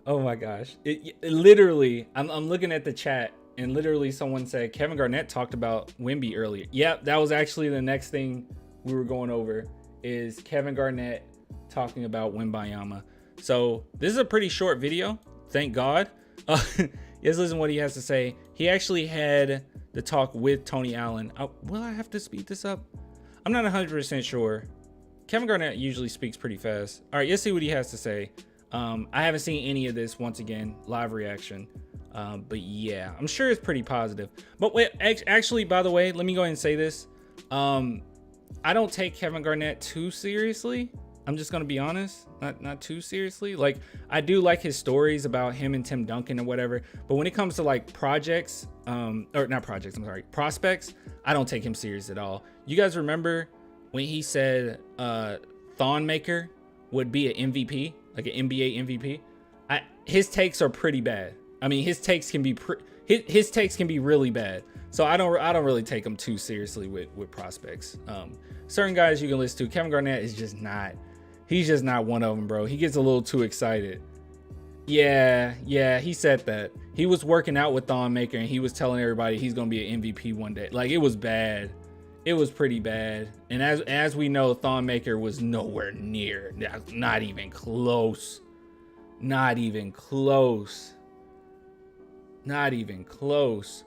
Oh my gosh. It literally, I'm looking at the chat and literally someone said Kevin Garnett talked about Wemby earlier. Yep, that was actually the next thing we were going over, is Kevin Garnett talking about Wembanyama. So this is a pretty short video, thank God. Let's listen to what he has to say. He actually had the talk with Tony Allen. Will I have to speed this up? I'm not 100% sure. Kevin Garnett usually speaks pretty fast. All right, let's see what he has to say. I haven't seen any of this, once again, live reaction. But yeah, I'm sure it's pretty positive. But wait, actually, by the way, let me go ahead and say this. I don't take Kevin Garnett too seriously. I'm just gonna be honest, not too seriously. Like, I do like his stories about him and Tim Duncan or whatever. But when it comes to like projects, or not projects, I'm sorry, prospects, I don't take him serious at all. You guys remember when he said Thonmaker would be an MVP, like an NBA MVP? His takes are pretty bad. I mean, his takes can be his takes can be really bad. So I don't really take him too seriously with prospects. Certain guys you can listen to. Kevin Garnett is just not. He's just not one of them, bro. He gets a little too excited. Yeah, he said that. He was working out with Thonmaker and he was telling everybody he's gonna be an MVP one day. Like, it was bad. It was pretty bad. And as we know, Thonmaker was nowhere near. Not even close. Not even close. Not even close.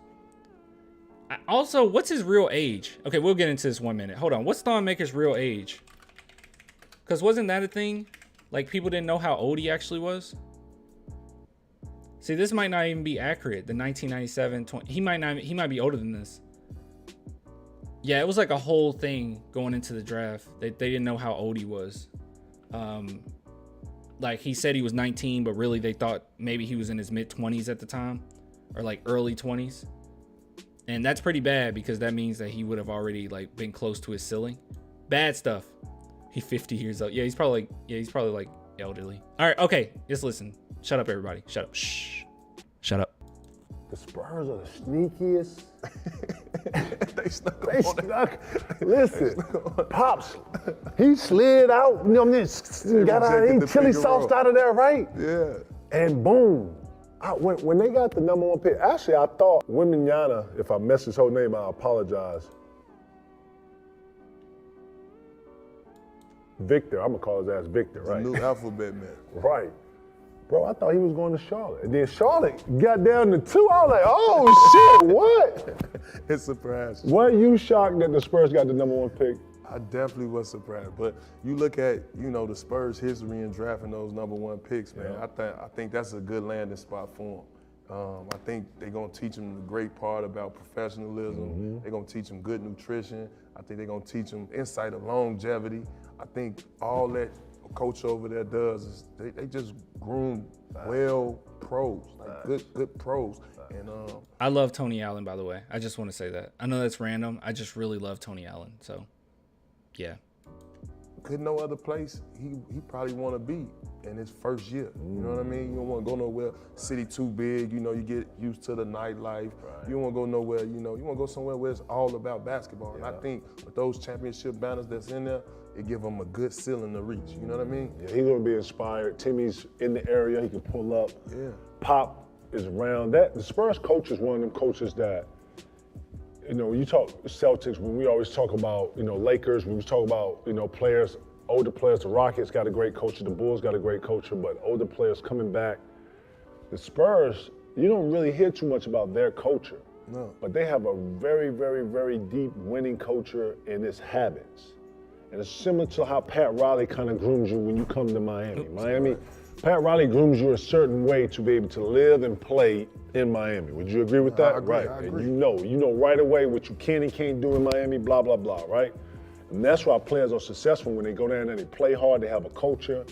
Also, what's his real age? Okay, we'll get into this 1 minute. Hold on. What's Thonmaker's real age? Because wasn't that a thing? Like, people didn't know how old he actually was? See, this might not even be accurate. The 1997, 20, he might be older than this. Yeah, it was like a whole thing going into the draft. They didn't know how old he was. Like, he said he was 19, but really they thought maybe he was in his mid-20s at the time, or like early 20s. And that's pretty bad because that means that he would have already like been close to his ceiling. Bad stuff. He's 50 years old. Yeah, he's probably like elderly. All right, okay, just listen. Shut up, everybody. Shut up. Shh. Shut up. The Spurs are the sneakiest. They snuck. Listen, Pops, he slid out, you know what I mean? Got out, he chili sauced out of there, right? Yeah. And boom. When they got the #1 pick, actually I thought Wimignana, if I messed his whole name, I apologize. Victor, I'm gonna call his ass Victor, right? The new alphabet man. Right. Bro, I thought he was going to Charlotte. And then Charlotte got down to 2. I was like, oh shit, what? It surprised you. Weren't you shocked that the Spurs got the #1 pick? I definitely was surprised. But you look at, the Spurs' history in drafting those #1 picks, man. Yeah. I think that's a good landing spot for them. I think they're gonna teach them the great part about professionalism. Mm-hmm. They're gonna teach them good nutrition. I think they're gonna teach them insight of longevity. I think all that coach over there does is they just groom pros, like good pros. And I love Tony Allen, by the way. I just want to say that. I know that's random. I just really love Tony Allen. So, yeah. could no other place he probably want to be in his first year. You know what I mean? You don't want to go nowhere, city too big, you get used to the nightlife. Right. You don't want to go nowhere, you want to go somewhere where it's all about basketball. Yeah. And I think with those championship banners that's in there, it give him a good ceiling to reach. You know what I mean? Yeah, he's gonna be inspired. Timmy's in the area, he can pull up. Yeah. Pop is around. The Spurs coach is one of them coaches that, when you talk Celtics, when we always talk about, Lakers, when we talk about, players, older players, the Rockets got a great coach, the Bulls got a great coach, but older players coming back. The Spurs, you don't really hear too much about their culture. No. But they have a very, very, very deep winning culture and its habits. And it's similar to how Pat Riley kind of grooms you when you come to Miami. Pat Riley grooms you a certain way to be able to live and play in Miami. Would you agree with that? I agree, right. I agree. And you know right away what you can and can't do in Miami, blah, blah, blah, right? And that's why players are successful when they go down there, they play hard, they have a culture.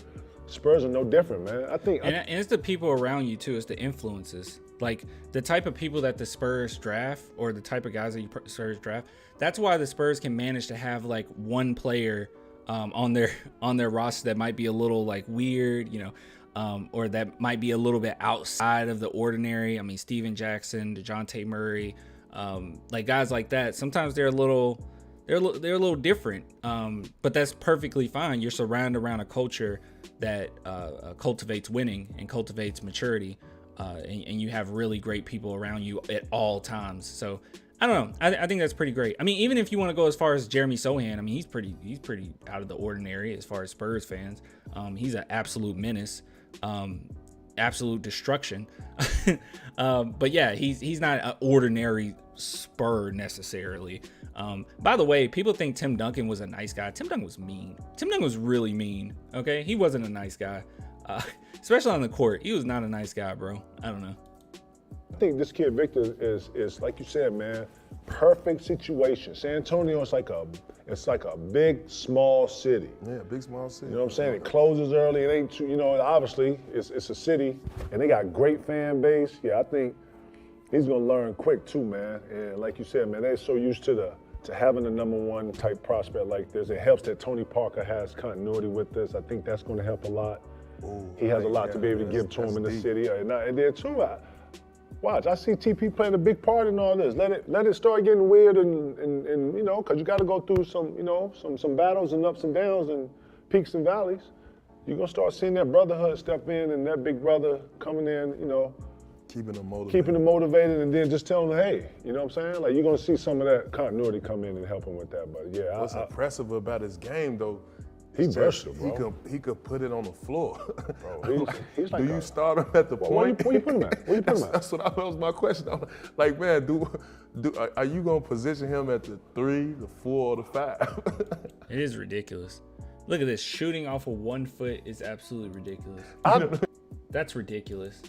Spurs are no different, man. And it's the people around you too, it's the influences. Like the type of people that the Spurs draft or the type of guys that Spurs draft, that's why the Spurs can manage to have like one player on their roster that might be a little like weird, or that might be a little bit outside of the ordinary. I mean, Steven Jackson, DeJounte Murray, like guys like that. Sometimes they're a little different, but that's perfectly fine. You're surrounded around a culture that cultivates winning and cultivates maturity, and you have really great people around you at all times. So I don't know. I think that's pretty great. I mean, even if you want to go as far as Jeremy Sohan, I mean, he's pretty out of the ordinary as far as Spurs fans. He's an absolute menace, absolute destruction. But yeah, he's not an ordinary Spur necessarily. By the way, people think Tim Duncan was a nice guy. Tim Duncan was mean. Tim Duncan was really mean. Okay, he wasn't a nice guy, especially on the court. He was not a nice guy, bro. I don't know. I think this kid Victor is like you said, man, perfect situation. San Antonio is like a big, small city. Yeah, big, small city. You know what I'm saying? It closes early. It ain't too, you know, obviously it's a city and they got great fan base. Yeah, I think he's gonna learn quick too, man. And like you said, man, they're so used to having a #1 type prospect like this. It helps that Tony Parker has continuity with this. I think that's gonna help a lot. Ooh, He has a lot to be able to give to him in the city. And then too, watch, I see TP playing a big part in all this. Let it start getting weird and you know, because you got to go through some, you know, some battles and ups and downs and peaks and valleys. You're going to start seeing that brotherhood step in and that big brother coming in, you know, keeping them motivated and then just telling them, hey, you know what I'm saying? Like, you're going to see some of that continuity come in and help him with that. But yeah, what's impressive about his game though, he's versatile, bro. He could put it on the floor. Bro, he's like do you start him at the point? Where you put him at? Where you put him at? That was my question. I'm like, man, are you gonna position him at the 3, the 4, or the 5? It is ridiculous. Look at this. Shooting off of 1 foot is absolutely ridiculous. That's ridiculous.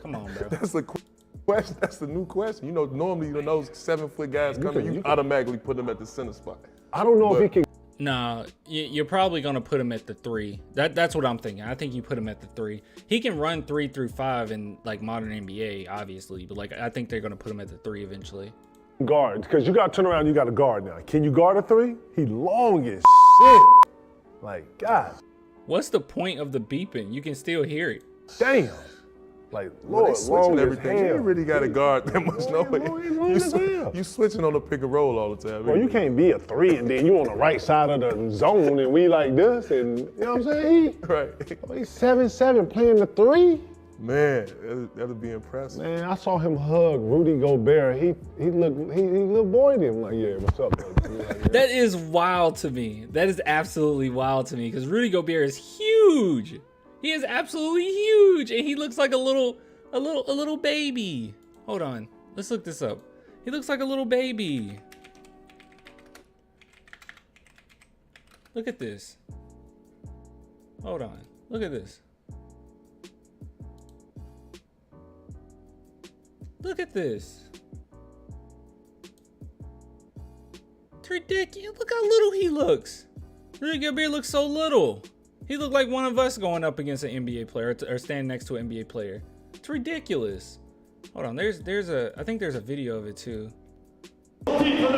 Come on, bro. That's the question. That's the new question. You know, normally when those 7-foot guys come in, you automatically put them at the center spot. I don't know if he can. No, you're probably going to put him at the 3. That's what I'm thinking. I think you put him at the 3. He can run 3 through 5 in like modern NBA, obviously, but like I think they're going to put him at the 3 eventually. Guard, because you got to turn around, you got to guard now. Can you guard a 3? He long as shit. Like, God. What's the point of the beeping? You can still hear it. Damn. Like, Lord, switching everything. You really got to guard that much. You switching on the pick and roll all the time. Bro, you can't be a 3 and then you on the right side of the zone and we like this and, you know what I'm saying? Right. He's 7'7" playing the 3? Man, that'll be impressive. Man, I saw him hug Rudy Gobert. He little boyed him like, yeah, what's up, bro? Like, yeah. That is wild to me. That is absolutely wild to me because Rudy Gobert is huge. He is absolutely huge, and he looks like a little baby. Hold on, let's look this up. He looks like a little baby. Look at this. Hold on, look at this. Look at this. It's ridiculous. Look how little he looks. Rudy Gobert looks so little. He looked like one of us going up against an NBA player or standing next to an NBA player. It's ridiculous. Hold on, I think there's a video of it too. Okay,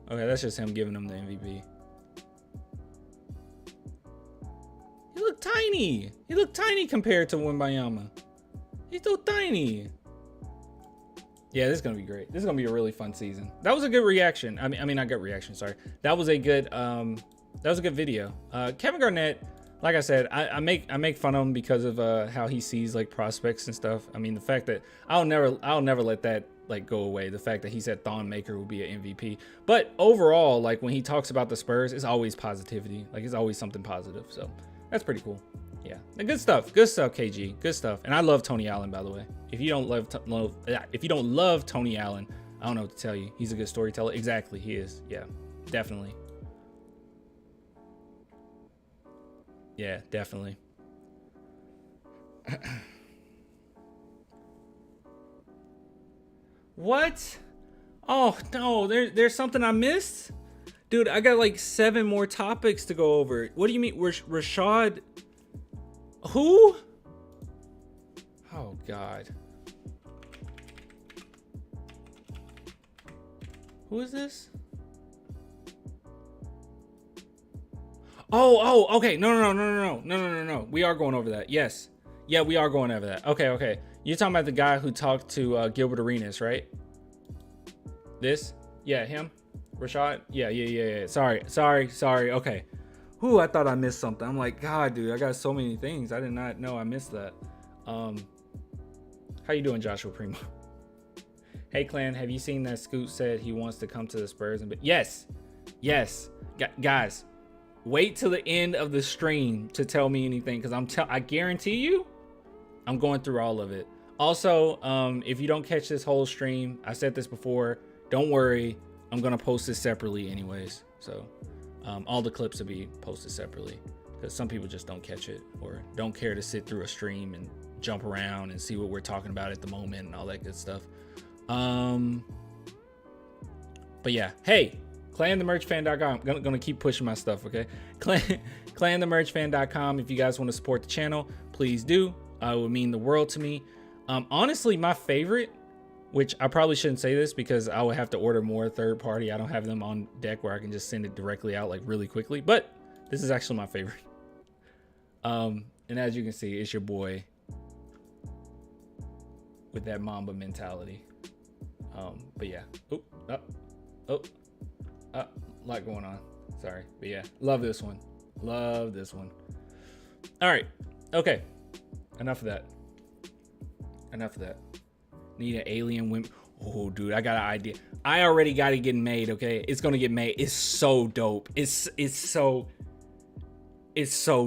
that's just him giving him the MVP. He looked tiny. He looked tiny compared to Wembanyama. He's so tiny. Yeah, this is gonna be great. This is gonna be a really fun season. That was a good reaction. I mean, not good reaction. Sorry. That was a good video. Kevin Garnett, like I said, I make fun of him because of how he sees like prospects and stuff. I mean, the fact that I'll never let that like go away. The fact that he said Thon Maker will be an MVP. But overall, like when he talks about the Spurs, it's always positivity. Like it's always something positive. So that's pretty cool. Yeah, good stuff, KG, good stuff. And I love Tony Allen, by the way. If you don't love Tony Allen, I don't know what to tell you. He's a good storyteller. Exactly, he is. Yeah, definitely. Yeah, definitely. What? Oh no, there's something I missed, dude. I got like 7 more topics to go over. What do you mean, Rashad? Who? Oh God. Who is this? Oh, okay. No. We are going over that. Yes. Yeah, we are going over that. Okay. You're talking about the guy who talked to Gilbert Arenas, right? This? Yeah, him? Rashad? Yeah. Sorry. Okay. Whew, I thought I missed something. I'm like, God, dude, I got so many things. I did not know I missed that. How you doing, Joshua Primo? Hey, Clan, have you seen that Scoot said he wants to come to the Spurs? Yes. Guys, wait till the end of the stream to tell me anything, because I guarantee you, I'm going through all of it. Also, if you don't catch this whole stream, I said this before, don't worry, I'm gonna post this separately anyways. So all the clips will be posted separately because some people just don't catch it or don't care to sit through a stream and jump around and see what we're talking about at the moment and all that good stuff. But yeah, hey, clanthemerchfan.com. Gonna keep pushing my stuff, okay? Clanthemerchfan.com. If you guys want to support the channel, please do. It would mean the world to me. Honestly, my favorite, which I probably shouldn't say this because I would have to order more third party. I don't have them on deck where I can just send it directly out like really quickly, but this is actually my favorite. And as you can see, it's your boy with that Mamba mentality. But yeah, a lot going on. Sorry, but yeah, love this one. Love this one. All right, okay, enough of that. Need an alien women. Oh, dude, I got an idea. I already got it getting made. Okay, it's gonna get made. It's so dope. It's so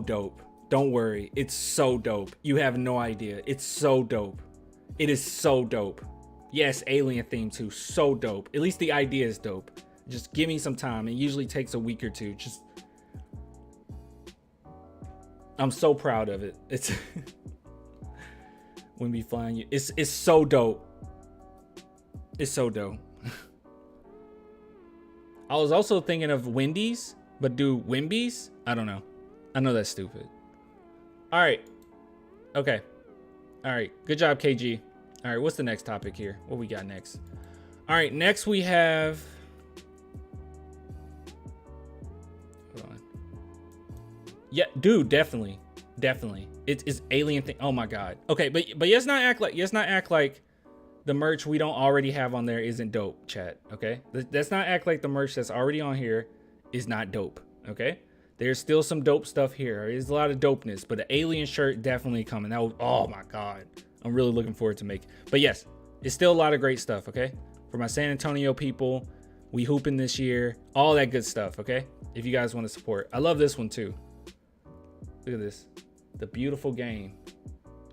dope. Don't worry, it's so dope. You have no idea. It's so dope. It is so dope. Yes, alien theme too. So dope. At least the idea is dope. Just give me some time. It usually takes a week or two. Just, I'm so proud of it. It's when we flying you. It's so dope. It's so dope. I was also thinking of Wendy's, but do Wimbies? I don't know. I know that's stupid. All right. Okay. All right. Good job, KG. All right. What's the next topic here? What we got next? All right. Next we have. Hold on. Yeah, dude. Definitely. It's alien thing. Oh my god. Okay, but let's not act like the merch we don't already have on there isn't dope, chat. Okay, let's not act like the merch that's already on here is not dope. Okay, there's still some dope stuff here. There's a lot of dopeness, but the alien shirt definitely coming. That was, oh my god, I'm really looking forward to make. But yes, it's still a lot of great stuff. Okay, for my San Antonio people, we hooping this year, all that good stuff. Okay, if you guys want to support, I love this one too. Look at this. The beautiful game.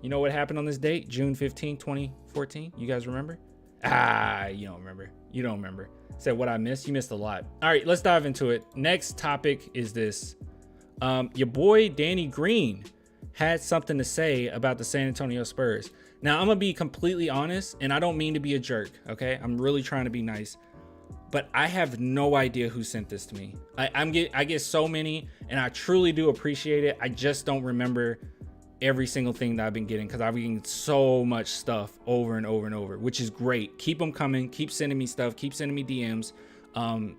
You know what happened on this date? June 15, 2014. You guys remember? You don't remember. You don't remember. Said what I missed. You missed a lot. All right, let's dive into it. Next topic is this. Your boy Danny Green had something to say about the San Antonio Spurs. Now, I'm going to be completely honest, and I don't mean to be a jerk, okay? I'm really trying to be nice. But I have no idea who sent this to me. I get so many, and I truly do appreciate it. I just don't remember every single thing that I've been getting because I've been getting so much stuff over and over and over, which is great. Keep them coming. Keep sending me stuff. Keep sending me DMs.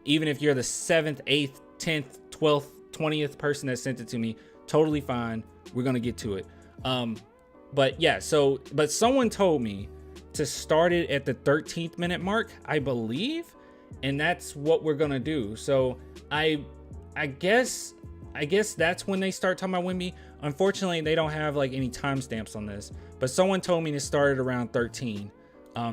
Even if you're the 7th, 8th, 10th, 12th, 20th person that sent it to me, totally fine. We're going to get to it. But yeah, but someone told me to start it at the 13th minute mark, I believe. And that's what we're gonna do. So I guess that's when they start talking about Wimby. Unfortunately, they don't have like any timestamps on this, but someone told me to start it around 13.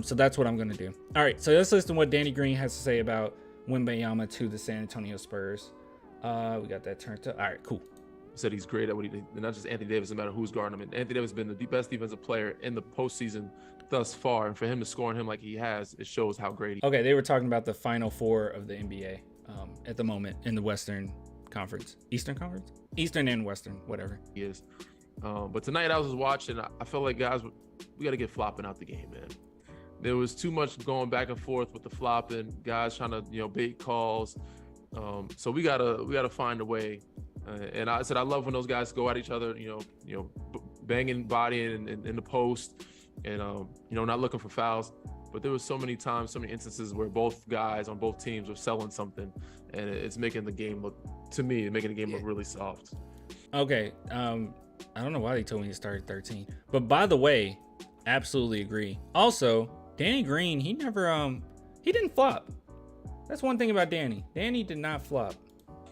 So that's what I'm gonna do. All right, so let's listen to what Danny Green has to say about Wembanyama to the San Antonio Spurs. We got that turned up. All right, cool. Said he's great at what he did. And not just Anthony Davis, no matter who's guarding him. And Anthony Davis has been the best defensive player in the postseason thus far. And for him to score on him like he has, it shows how great he is. Okay, they were talking about the Final Four of the NBA at the moment in the Western Conference. Eastern Conference? Eastern and Western, whatever. He is. But tonight I was just watching. I felt like, guys, we got to get flopping out the game, man. There was too much going back and forth with the flopping, guys trying to, bait calls. So we gotta find a way. And I said I love when those guys go at each other, banging body in the post, and not looking for fouls. But there was so many times, so many instances where both guys on both teams were selling something, and it's making the game look really soft. Okay, I don't know why they told me to start at 13, but by the way, absolutely agree. Also, Danny Green, he didn't flop. That's one thing about Danny. Danny did not flop.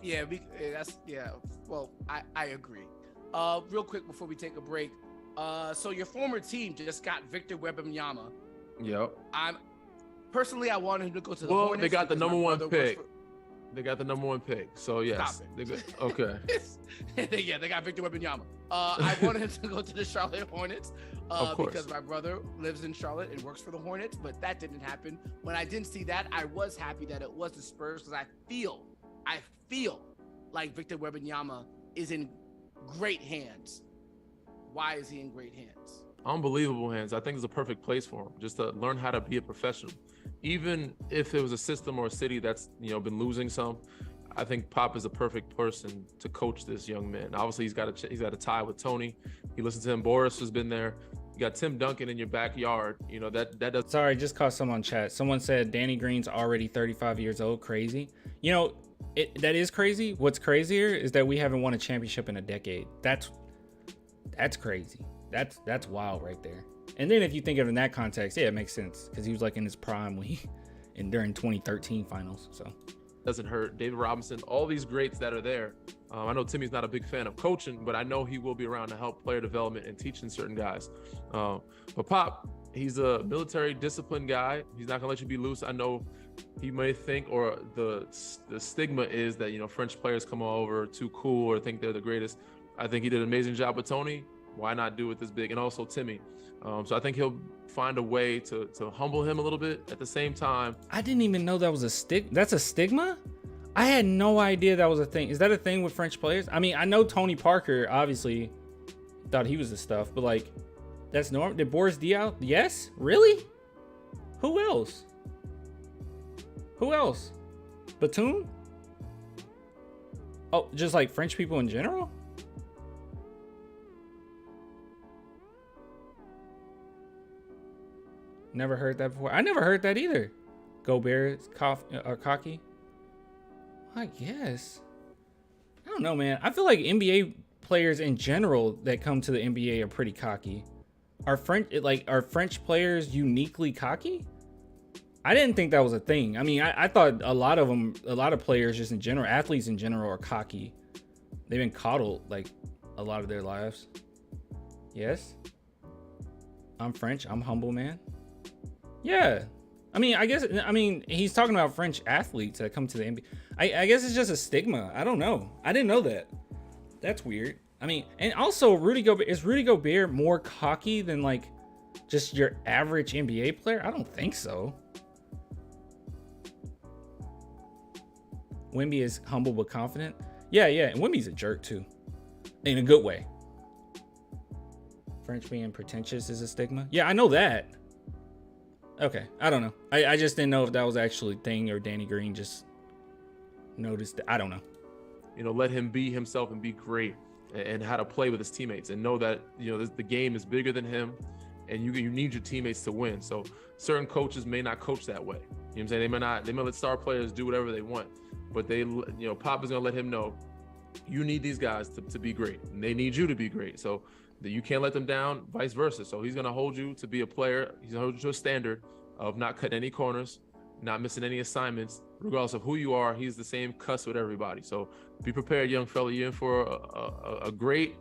Yeah, well, I agree. Real quick before we take a break. So your former team just got Victor Wembanyama. Yep. I wanted him to go to the Hornets. They got the number one pick. They got the number one pick. So yes. Okay. They got Victor Wembanyama. I wanted him to go to the Charlotte Hornets because my brother lives in Charlotte and works for the Hornets, but that didn't happen. When I didn't see that, I was happy that it was the Spurs because I feel like Victor Wembanyama is in great hands. Why is he in great hands? Unbelievable hands. I think it's a perfect place for him, just to learn how to be a professional. Even if it was a system or a city that's been losing some, I think Pop is a perfect person to coach this young man. Obviously, he's got a tie with Tony. You listen to him. Boris has been there. You got Tim Duncan in your backyard. That does. Sorry, just caught someone on chat. Someone said Danny Green's already 35 years old. Crazy. That is crazy. What's crazier is that we haven't won a championship in a decade. That's crazy. That's wild right there. And then if you think of it in that context, yeah, it makes sense because he was like in his prime during 2013 finals. So doesn't hurt. David Robinson, all these greats that are there. I know Timmy's not a big fan of coaching, but I know he will be around to help player development and teaching certain guys. But Pop, he's a military disciplined guy. He's not gonna let you be loose. I know he may think, or the stigma is that French players come over too cool or think they're the greatest. I think he did an amazing job with Tony. Why not do it this big? And also Timmy. So I think he'll find a way to humble him a little bit at the same time. I didn't even know that was that's a stigma? I had no idea that was a thing. Is that a thing with French players? I mean, I know Tony Parker obviously thought he was the stuff, but like, that's normal. Did Boris Diaw? Yes? Really? Who else? Batum? Oh, just like French people in general? Never heard that before. I never heard that either. Gobert is cocky. I guess. I don't know, man. I feel like NBA players in general that come to the NBA are pretty cocky. Are French players uniquely cocky? I didn't think that was a thing. I mean, I thought a lot of players just in general, athletes in general, are cocky. They've been coddled like a lot of their lives. Yes. I'm French. I'm humble, man. Yeah. I mean, he's talking about French athletes that come to the NBA. I guess it's just a stigma. I don't know. I didn't know that. That's weird. I mean, and also is Rudy Gobert more cocky than like just your average NBA player? I don't think so. Wemby is humble but confident. Yeah. And Wemby's a jerk too. In a good way. French being pretentious is a stigma. Yeah, I know that. Okay, I don't know. I just didn't know if that was actually a thing or Danny Green just noticed it. I don't know. Let him be himself and be great, and how to play with his teammates, and know that the game is bigger than him, and you need your teammates to win. So certain coaches may not coach that way. You know what I'm saying? They may let star players do whatever they want, but Pop is gonna let him know you need these guys to be great, and they need you to be great. So that you can't let them down, vice versa. So he's going to hold you to be a player. He's going to hold you to a standard of not cutting any corners, not missing any assignments, regardless of who you are. He's the same cuss with everybody. So be prepared, young fella. You're in for a great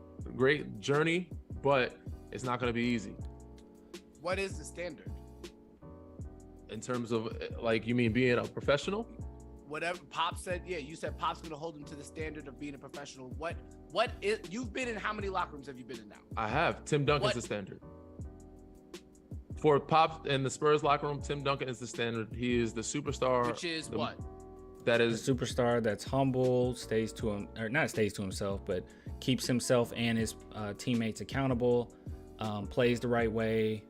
journey, but it's not going to be easy. What is the standard? In terms of, like, you mean being a professional? Whatever Pop said, yeah, you said Pop's gonna hold him to the standard of being a professional. What is, you've been in, how many locker rooms have you been in now? I have. Tim Duncan's the standard. For Pop in the Spurs locker room, Tim Duncan is the standard. He is the superstar. Which is what? That is the superstar that's humble, stays to him, or not stays to himself, but keeps himself and his teammates accountable, plays the right way,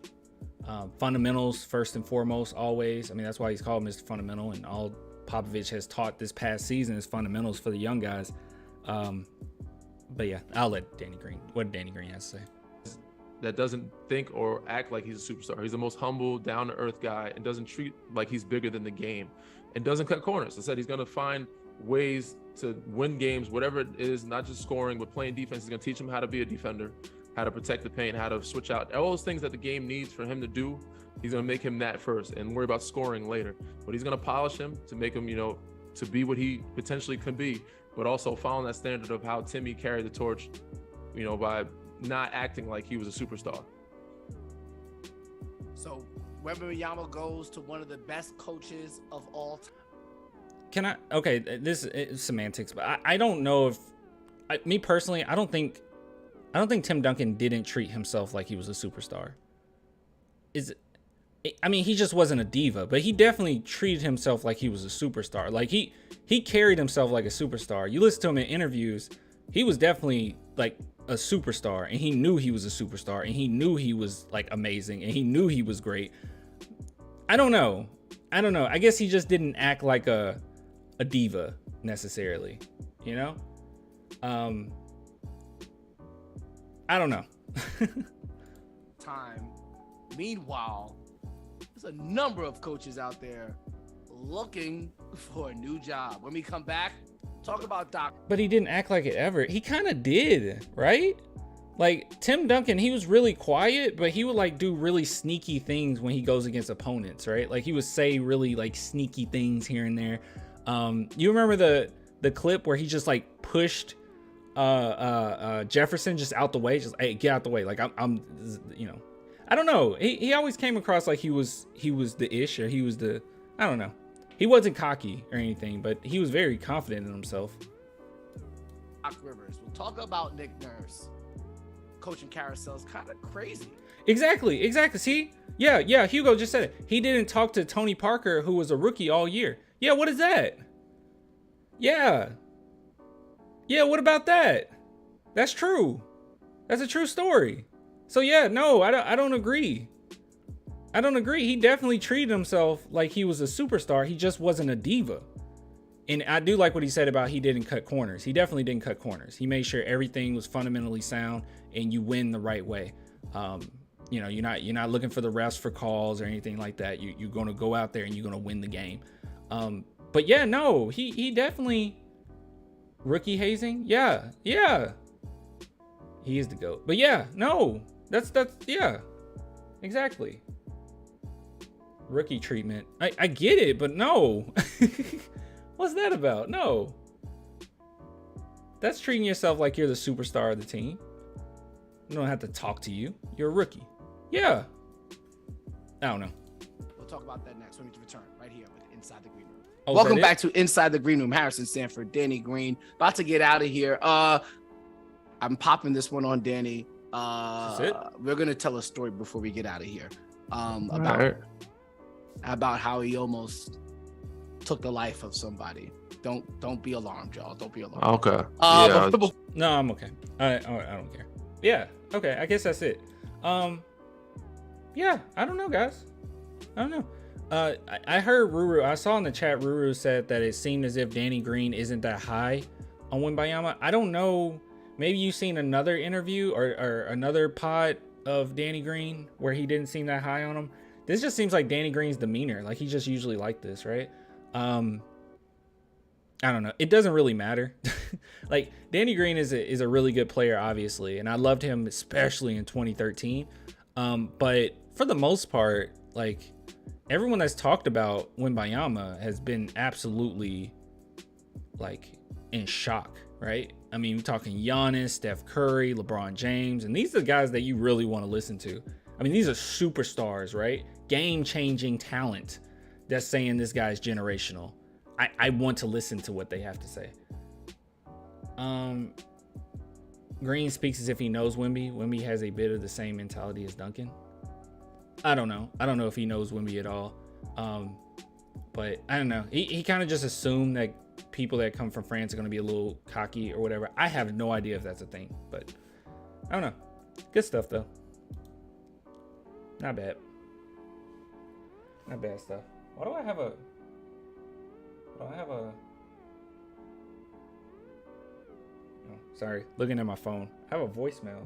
fundamentals first and foremost, always. I mean, that's why he's called Mr. Fundamental, and all Popovich has taught this past season is fundamentals for the young guys. But yeah, I'll let Danny Green. What Danny Green has to say. That doesn't think or act like he's a superstar. He's the most humble, down-to-earth guy, and doesn't treat like he's bigger than the game, and doesn't cut corners. I said he's going to find ways to win games, whatever it is, not just scoring, but playing defense. He's going to teach him how to be a defender, how to protect the paint, how to switch out. All those things that the game needs for him to do, he's going to make him that first and worry about scoring later. But he's going to polish him to make him, to be what he potentially could be, but also following that standard of how Timmy carried the torch, by not acting like he was a superstar. So Wembanyama goes to one of the best coaches of all time. Can I? Okay, this is semantics, but I don't know if, me personally, I don't think Tim Duncan didn't treat himself like he was a superstar. I mean, he just wasn't a diva, but he definitely treated himself like he was a superstar. Like he carried himself like a superstar. You listen to him in interviews, he was definitely like a superstar, and he knew he was a superstar, and he knew he was like amazing, and he knew he was great. I don't know. I guess he just didn't act like a diva necessarily, you know? I don't know. Time. Meanwhile, there's a number of coaches out there looking for a new job. When we come back, talk about Doc. But he didn't act like it ever. He kind of did, right? Like Tim Duncan, he was really quiet, but he would like do really sneaky things when he goes against opponents, right? Like he would say really like sneaky things here and there. You remember the clip where he just like pushed Jefferson just out the way, just hey, get out the way. Like I'm you know, I don't know. He always came across like he was the ish, or he was the, I don't know. He wasn't cocky or anything, but he was very confident in himself. Doc Rivers. We'll talk about Nick Nurse. Coaching carousel is kind of crazy. Exactly. See? Yeah, Hugo just said it. He didn't talk to Tony Parker, who was a rookie all year. Yeah, what is that? Yeah, what about that? That's true. That's a true story. So yeah, no, I don't agree. He definitely treated himself like he was a superstar. He just wasn't a diva. And I do like what he said about he didn't cut corners. He definitely didn't cut corners. He made sure everything was fundamentally sound and you win the right way. You know, you're not looking for the refs for calls or anything like that. You're going to go out there and you're going to win the game. But yeah, no, he definitely rookie hazing. Yeah. He is the GOAT. But yeah, no, that's yeah, exactly. Rookie treatment. I get it, but no. What's that about? No. That's treating yourself like you're the superstar of the team. We don't have to talk to you. You're a rookie. Yeah. I don't know. We'll talk about that next when we return right here with Inside the Green Room. Oh, welcome back to Inside the Green Room. Harrison Sanford, Danny Green. About to get out of here. I'm popping this one on Danny. That's it? We're gonna tell a story before we get out of here. About how he almost took the life of somebody. Don't be alarmed, y'all. Don't be alarmed. Okay. No, I'm okay. I don't care. Yeah. Okay. I guess that's it. Yeah. I don't know, guys. I don't know. I heard Ruru. I saw in the chat Ruru said that it seemed as if Danny Green isn't that high on Wembanyama. I don't know. Maybe you've seen another interview or another pod of Danny Green where he didn't seem that high on him. This just seems like Danny Green's demeanor. Like he's just usually like this, right? I don't know. It doesn't really matter. Like Danny Green is a really good player, obviously, and I loved him especially in 2013. But for the most part, like everyone that's talked about Wembanyama has been absolutely like in shock, right? I mean, we're talking Giannis, Steph Curry, LeBron James, and these are the guys that you really want to listen to. I mean, these are superstars, right? Game-changing talent that's saying this guy's generational. I want to listen to what they have to say. Green speaks as if he knows Wemby. Wemby has a bit of the same mentality as Duncan. I don't know. I don't know if he knows Wemby at all. But I don't know. He kind of just assumed that people that come from France are going to be a little cocky or whatever. I have no idea if that's a thing, but I don't know. Good stuff though. Not bad. Not bad stuff. Why do I have a... Oh, sorry, looking at my phone. I have a voicemail.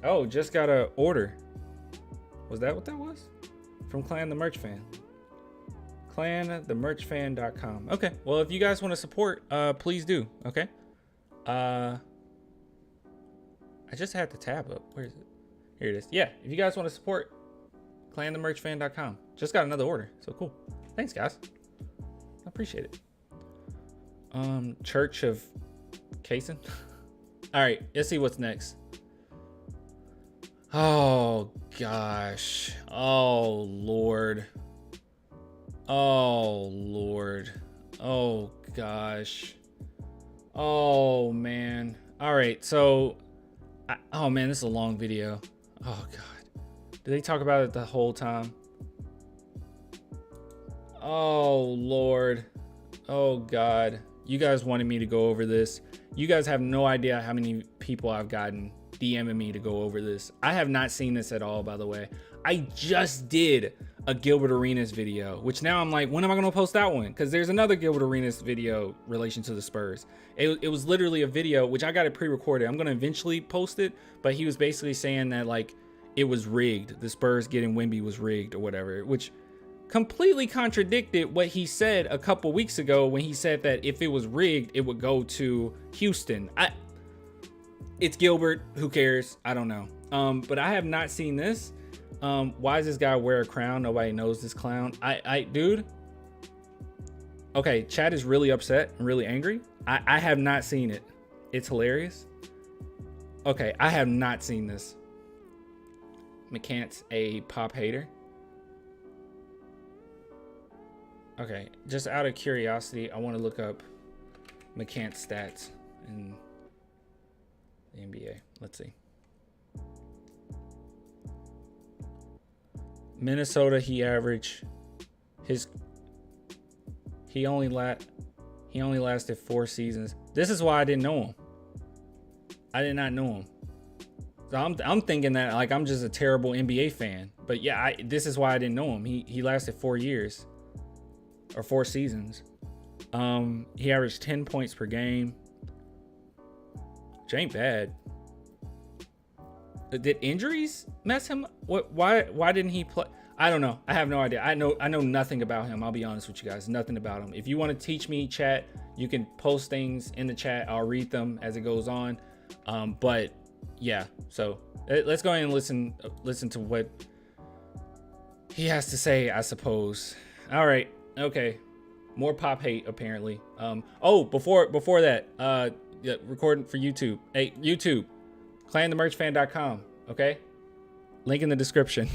Oh, just got an order. Was that what that was? From Clan the Merch Fan. ClanTheMerchFan.com. Okay, well, if you guys want to support, please do, okay? I just had the tab up. Where is it? Here it is. Yeah, if you guys want to support, ClanTheMerchFan.com. Just got another order, so cool. Thanks, guys. I appreciate it. Church of Kaysen. All right, let's see what's next. Oh gosh. Oh Lord. Oh Lord. Oh gosh. Oh man. All right, so oh man, this is a long video. Oh god. Did they talk about it the whole time? Oh Lord. Oh god. You guys wanted me to go over this. You guys have no idea how many people I've gotten DMing me to go over this. I have not seen this at all, by the way. I just did a Gilbert Arenas video, which now I'm like, when am I going to post that one? Because there's another Gilbert Arenas video relation to the Spurs. It was literally a video, which I got it pre-recorded. I'm going to eventually post it, but he was basically saying that like it was rigged. The Spurs getting Wemby was rigged or whatever, which completely contradicted what he said a couple weeks ago when he said that if it was rigged, it would go to Houston. It's Gilbert. Who cares? I don't know. But I have not seen this. Why does this guy wear a crown? Nobody knows this clown. Dude. Okay, Chad is really upset and really angry. I have not seen it. It's hilarious. Okay, I have not seen this. McCant's a pop hater. Okay, just out of curiosity, I want to look up McCant's stats in the NBA. Let's see. Minnesota, he only lasted 4 seasons. This is why I didn't know him. I did not know him. So I'm thinking that like I'm just a terrible NBA fan. But yeah, this is why I didn't know him. He lasted 4 years or 4 seasons. He averaged 10 points per game, which ain't bad. Did injuries mess him? What? Why didn't he play? I don't know. I have no idea. I know nothing about him. I'll be honest with you guys. Nothing about him. If you want to teach me, chat, you can post things in the chat. I'll read them as it goes on. But yeah. So let's go ahead and listen to what he has to say, I suppose. All right. Okay. More pop hate apparently. Before that, recording for YouTube. Hey, YouTube. ClanTheMerchFan.com, okay? Link in the description.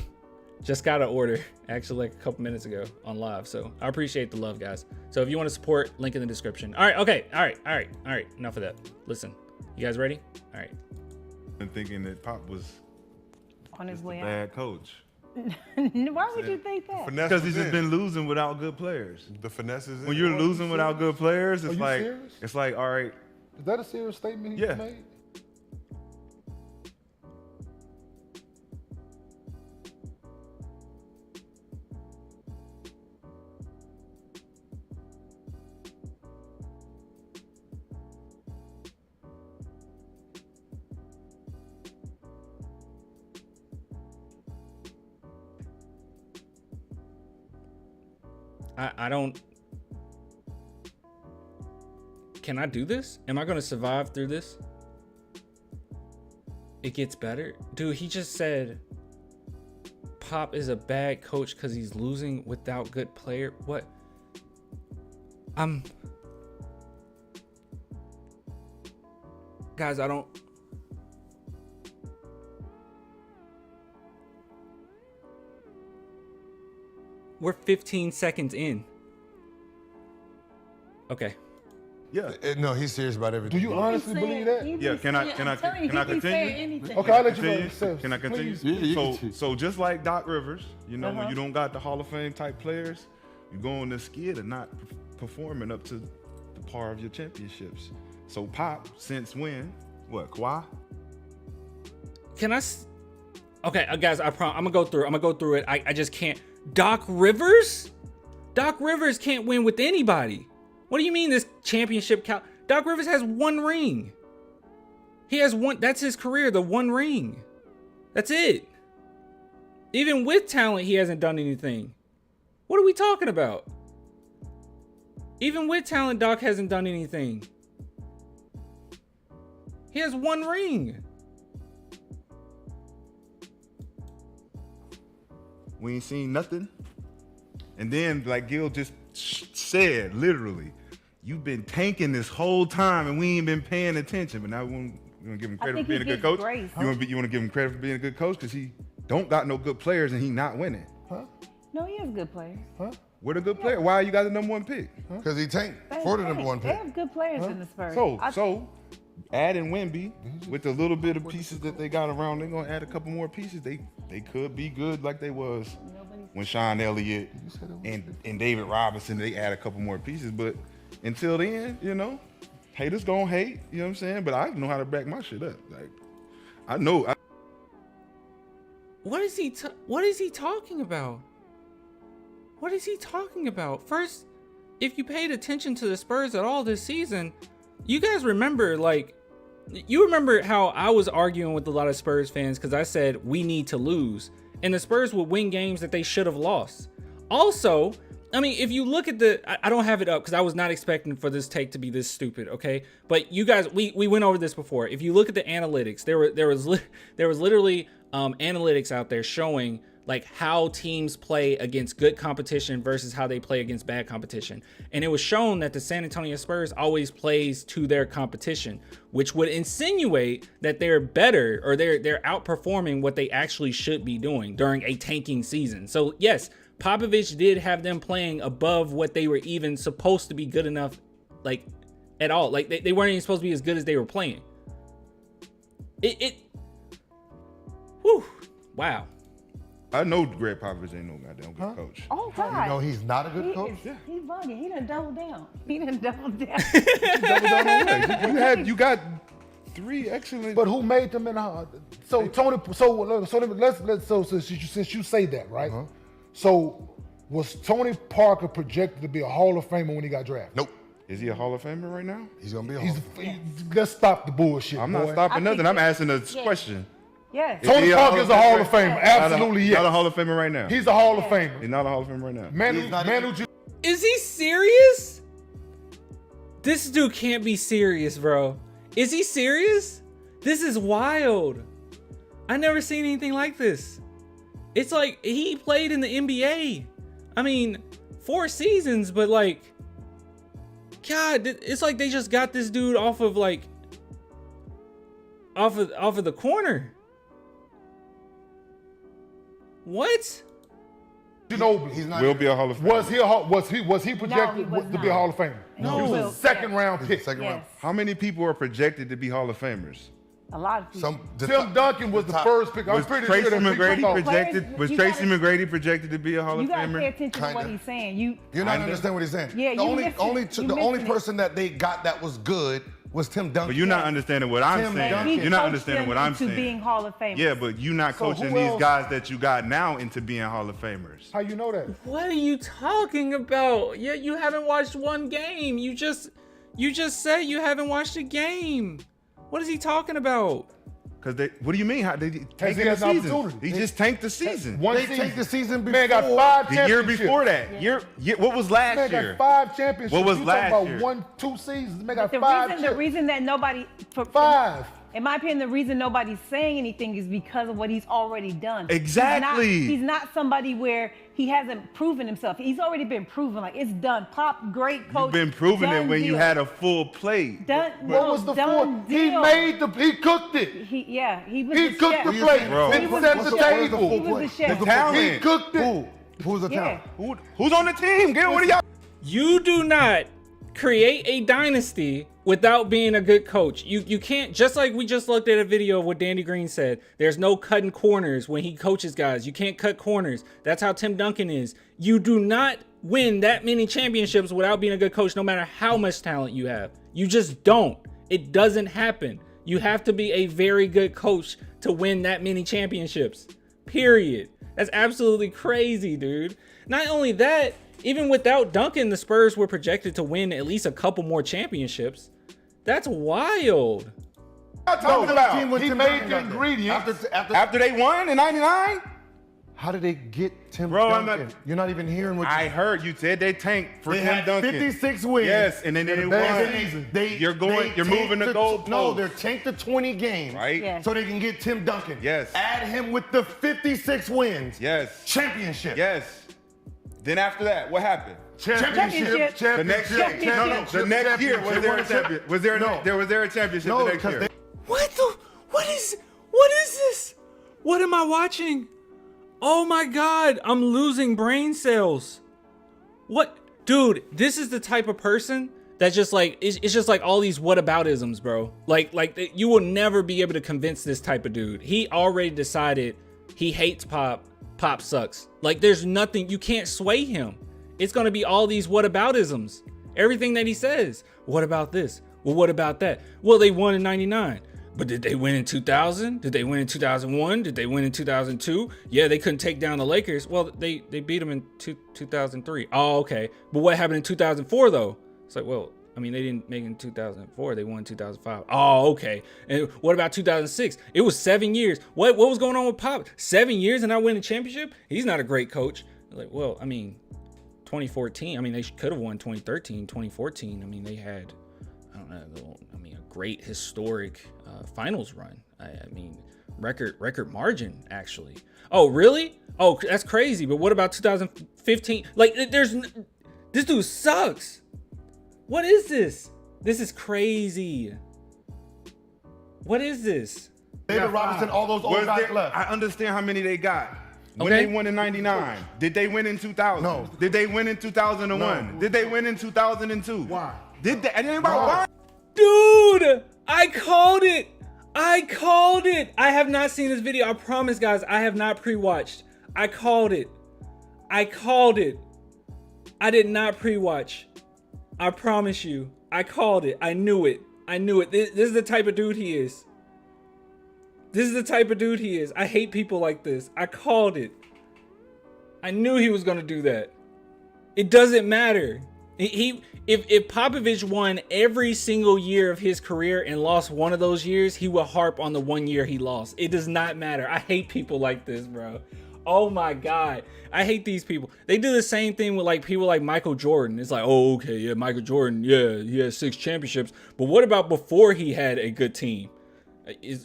Just got an order, actually, like a couple minutes ago on live. So I appreciate the love, guys. So if you want to support, link in the description. All right, okay. All right. Enough of that. Listen, you guys ready? All right. I'm thinking that Pop was on his way a bad coach. Why would you think that? Because he's just been losing without good players. The finesse is when you're losing without good players, it's like serious? It's like, all right. Is that a serious statement he made? I don't. Can I do this? Am I going to survive through this? It gets better. Dude, he just said Pop is a bad coach because he's losing without good player. What? Guys, I don't. We're 15 seconds in. Okay. Yeah. No, he's serious about everything. Do you honestly believe that? Yeah. Can I continue? Okay, I'll let you go. Can I continue? So just like Doc Rivers, you know, when you don't got the Hall of Fame type players, you go on this skid of not performing up to the par of your championships. So Pop, since when? What, Kawhi? Can I? Okay, guys, I'm gonna go through it. I just can't. Doc Rivers? Doc Rivers can't win with anybody. What do you mean this championship count? Doc Rivers has 1 ring. He has 1. That's his career, the 1 ring. That's it. Even with talent, he hasn't done anything. What are we talking about? Even with talent, Doc hasn't done anything. He has 1 ring. We ain't seen nothing. And then, like Gil just said, literally, you've been tanking this whole time and we ain't been paying attention. But now we want to give him credit for being a good coach. You want to give him credit for being a good coach because he don't got no good players and he not winning. Huh? No, he has good players. Huh? What a good player. Why you got the #1 pick? Because he tanked for the #1 pick. They have good players in the Spurs. So adding Wemby with the little bit of pieces that they got around, they're gonna add a couple more pieces. They could be good like they was when Sean Elliott and David Robinson. They add a couple more pieces, but until then, haters gonna hate. You know what I'm saying? But I know how to back my shit up. Like, I know. What is he talking about? What is he talking about? First, if you paid attention to the Spurs at all this season, you guys remember, you remember how I was arguing with a lot of Spurs fans because I said we need to lose, and the Spurs would win games that they should have lost. Also, I mean, if you look at I don't have it up because I was not expecting for this take to be this stupid, okay? But you guys, we went over this before. If you look at the analytics, there was literally analytics out there showing like how teams play against good competition versus how they play against bad competition. And it was shown that the San Antonio Spurs always plays to their competition, which would insinuate that they're better or they're outperforming what they actually should be doing during a tanking season. So yes, Popovich did have them playing above what they were even supposed to be good enough, like at all. Like they weren't even supposed to be as good as they were playing. Whew, wow. I know Greg Popovich ain't no goddamn good coach. Oh God! You know he's not a good coach. He's bugging. He done doubled down. He done doubled down. You got 3 excellent. But who made them in the? So Tony. So since you say that, right? So was Tony Parker projected to be a Hall of Famer when he got drafted? Nope. Is he a Hall of Famer right now? He's gonna be a Hall of Famer. Let's stop the bullshit. I'm not stopping nothing. I'm asking a question. Yes. Tony Parker is a Hall of Famer. Absolutely, yes. Not a Hall of Famer right now. He's a Hall of Famer. He's not a Hall of Famer right now. Is he serious? This dude can't be serious, bro. Is he serious? This is wild. I never seen anything like this. It's like he played in the NBA. I mean, 4 seasons, but like, God, it's like they just got this dude off of the corner. What? Ginobili. Will be a Hall of Famer. Was he projected to be a Hall of Famer? No. He was a second round pick. Yes. How many people are projected to be Hall of Famers? A lot of people. Tim Duncan was the first pick. Was Tracy McGrady projected to be a Hall of You gotta pay Famer? attention to what he's saying. You're not understanding what he's saying. Yeah, the only person that they got that was good was Tim Duncan. But you're not understanding what I'm saying. You're not understanding what I'm saying. Being Hall of Famers. Yeah, but you're not coaching these guys that you got now into being Hall of Famers. How you know that? What are you talking about? Yeah, you haven't watched one game. You just said you haven't watched a game. What is he talking about? Because what do you mean? How they tank the season? He just tanked the season. They tanked the season before. Man got 5 championships. The year before that. What was last year? Man got 5 championships. What was last year? 1-2 seasons. Man got 5 championships. The reason that nobody... 5. In my opinion, the reason nobody's saying anything is because of what he's already done. Exactly. He's not somebody where he hasn't proven himself. He's already been proven. Like, it's done. Pop, great coach. You've been proving it when you had a full plate. What was the full? He cooked it. He was He cooked the plate. He set the table. He was the chef. The talent. He cooked it. Who's the talent? Who's on the team? What are y'all? You do not create a dynasty without being a good coach. You can't, just like we just looked at a video of what Danny Green said, there's no cutting corners when he coaches guys. You can't cut corners. That's how Tim Duncan is. You do not win that many championships without being a good coach, no matter how much talent you have. You just don't. It doesn't happen. You have to be a very good coach to win that many championships. Period. That's absolutely crazy, dude. Not only that, even without Duncan, the Spurs were projected to win at least a couple more championships. That's wild. He made the ingredients. After they won in '99? How did they get Tim Duncan? You're not even hearing what I heard. You said they tanked for They Tim had Duncan. 56 wins. Yes, and then they won. You're moving the goalpost. No, they're tanked to 20 games. Right? Yes. So they can get Tim Duncan. Yes. Add him with the 56 wins. Yes. Championship. Yes. Then after that, what happened? Championship. The next year. The next year, was there a championship? Was there a championship the next year? What is this? What am I watching? Oh my God, I'm losing brain cells. What? Dude, this is the type of person that just like, it's just like all these whataboutisms, bro. Like you will never be able to convince this type of dude. He already decided he hates Pop. Pop sucks. Like there's nothing, you can't sway him. It's gonna be all these whataboutisms. Everything that he says. What about this? Well, what about that? Well, they won in 99. But did they win in 2000? Did they win in 2001? Did they win in 2002? Yeah, they couldn't take down the Lakers. Well, they beat them in 2003. Oh, okay. But what happened in 2004, though? It's like, well, I mean, they didn't make it in 2004. They won in 2005. Oh, okay. And what about 2006? It was 7 years. What was going on with Pop? 7 years and not winning a championship? He's not a great coach. Like, well, I mean, 2014. I mean, they could have won 2013, 2014. I mean, they had, I don't know, a great historic finals run. I mean, record margin, actually. Oh, really? Oh, that's crazy. But what about 2015? Like, this dude sucks. What is this? This is crazy. What is this? David Robinson, all those old guys left. I understand how many they got. When Okay. they won in 99, did they win in 2000? No. Did they win in 2001? No. Did they win in 2002? Why? Did they? Anybody? Why? Dude, I called it. I called it. I have not seen this video. I promise, guys, I have not pre-watched. I called it. I called it. I did not pre-watch. I promise you. I called it. I knew it. I knew it. This is the type of dude he is. This is the type of dude he is. I hate people like this. I called it. I knew he was going to do that. It doesn't matter. If Popovich won every single year of his career and lost one of those years, he will harp on the 1 year he lost. It does not matter. I hate people like this, bro. Oh my God. I hate these people. They do the same thing with like people like Michael Jordan. It's like, oh, okay, yeah, Michael Jordan, yeah, he has 6 championships. But what about before he had a good team?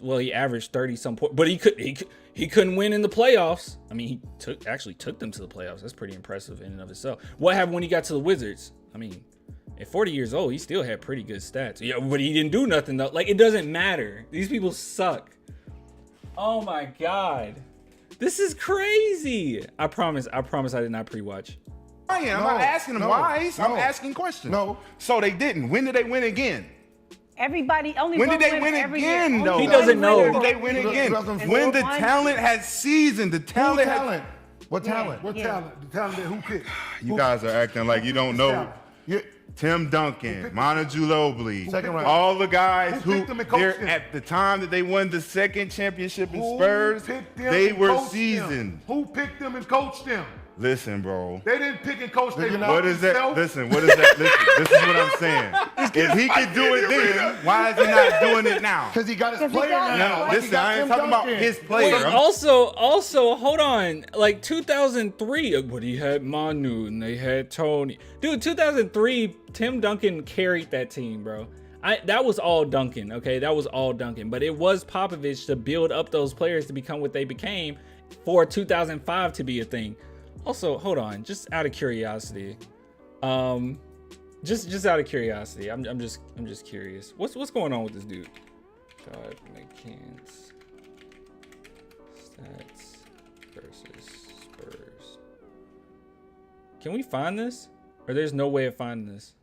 Well, he averaged 30-some points, but he couldn't win in the playoffs. I mean, he actually took them to the playoffs. That's pretty impressive in and of itself. What happened when he got to the Wizards? I mean, at 40 years old, he still had pretty good stats. Yeah, but he didn't do nothing though. Like, it doesn't matter. These people suck. Oh my God. This is crazy. I promise I did not pre-watch. I'm not asking them why. I'm asking questions. No. So they didn't. When did they win again? Everybody only. When one did they winner win every again, year. though? Only He doesn't one know. winner. When did they win again? 2004. When the One. talent had seasoned. The Who talent talent? had... What talent? Yeah. What talent? The talent that who picked? You guys are acting like you don't know. Yeah. Tim Duncan, Manu Ginobili, Second round. all the guys Who who picked them and coached they're them? at the time that they won the second championship in Who Spurs, picked them they and were coached them? seasoned. Who picked them and coached them? Listen, bro. They didn't pick and coach them. What is that? Listen, what is that? Listen, this is what I'm saying. If he could do it then, why is he not doing it now? Because he got his 'Cause he player got now. it. Like he Listen, got I ain't Tim talking about Duncan. his player. Wait, also, hold on. Like 2003, but he had Manu and they had Tony. Dude, 2003, Tim Duncan carried that team, bro. That was all Duncan, okay? That was all Duncan. But it was Popovich to build up those players to become what they became for 2005 to be a thing. Also, hold on, just out of curiosity. Just out of curiosity. I'm just curious. What's going on with this dude? God, McCann's stats versus Spurs. Can we find this? Or there's no way of finding this?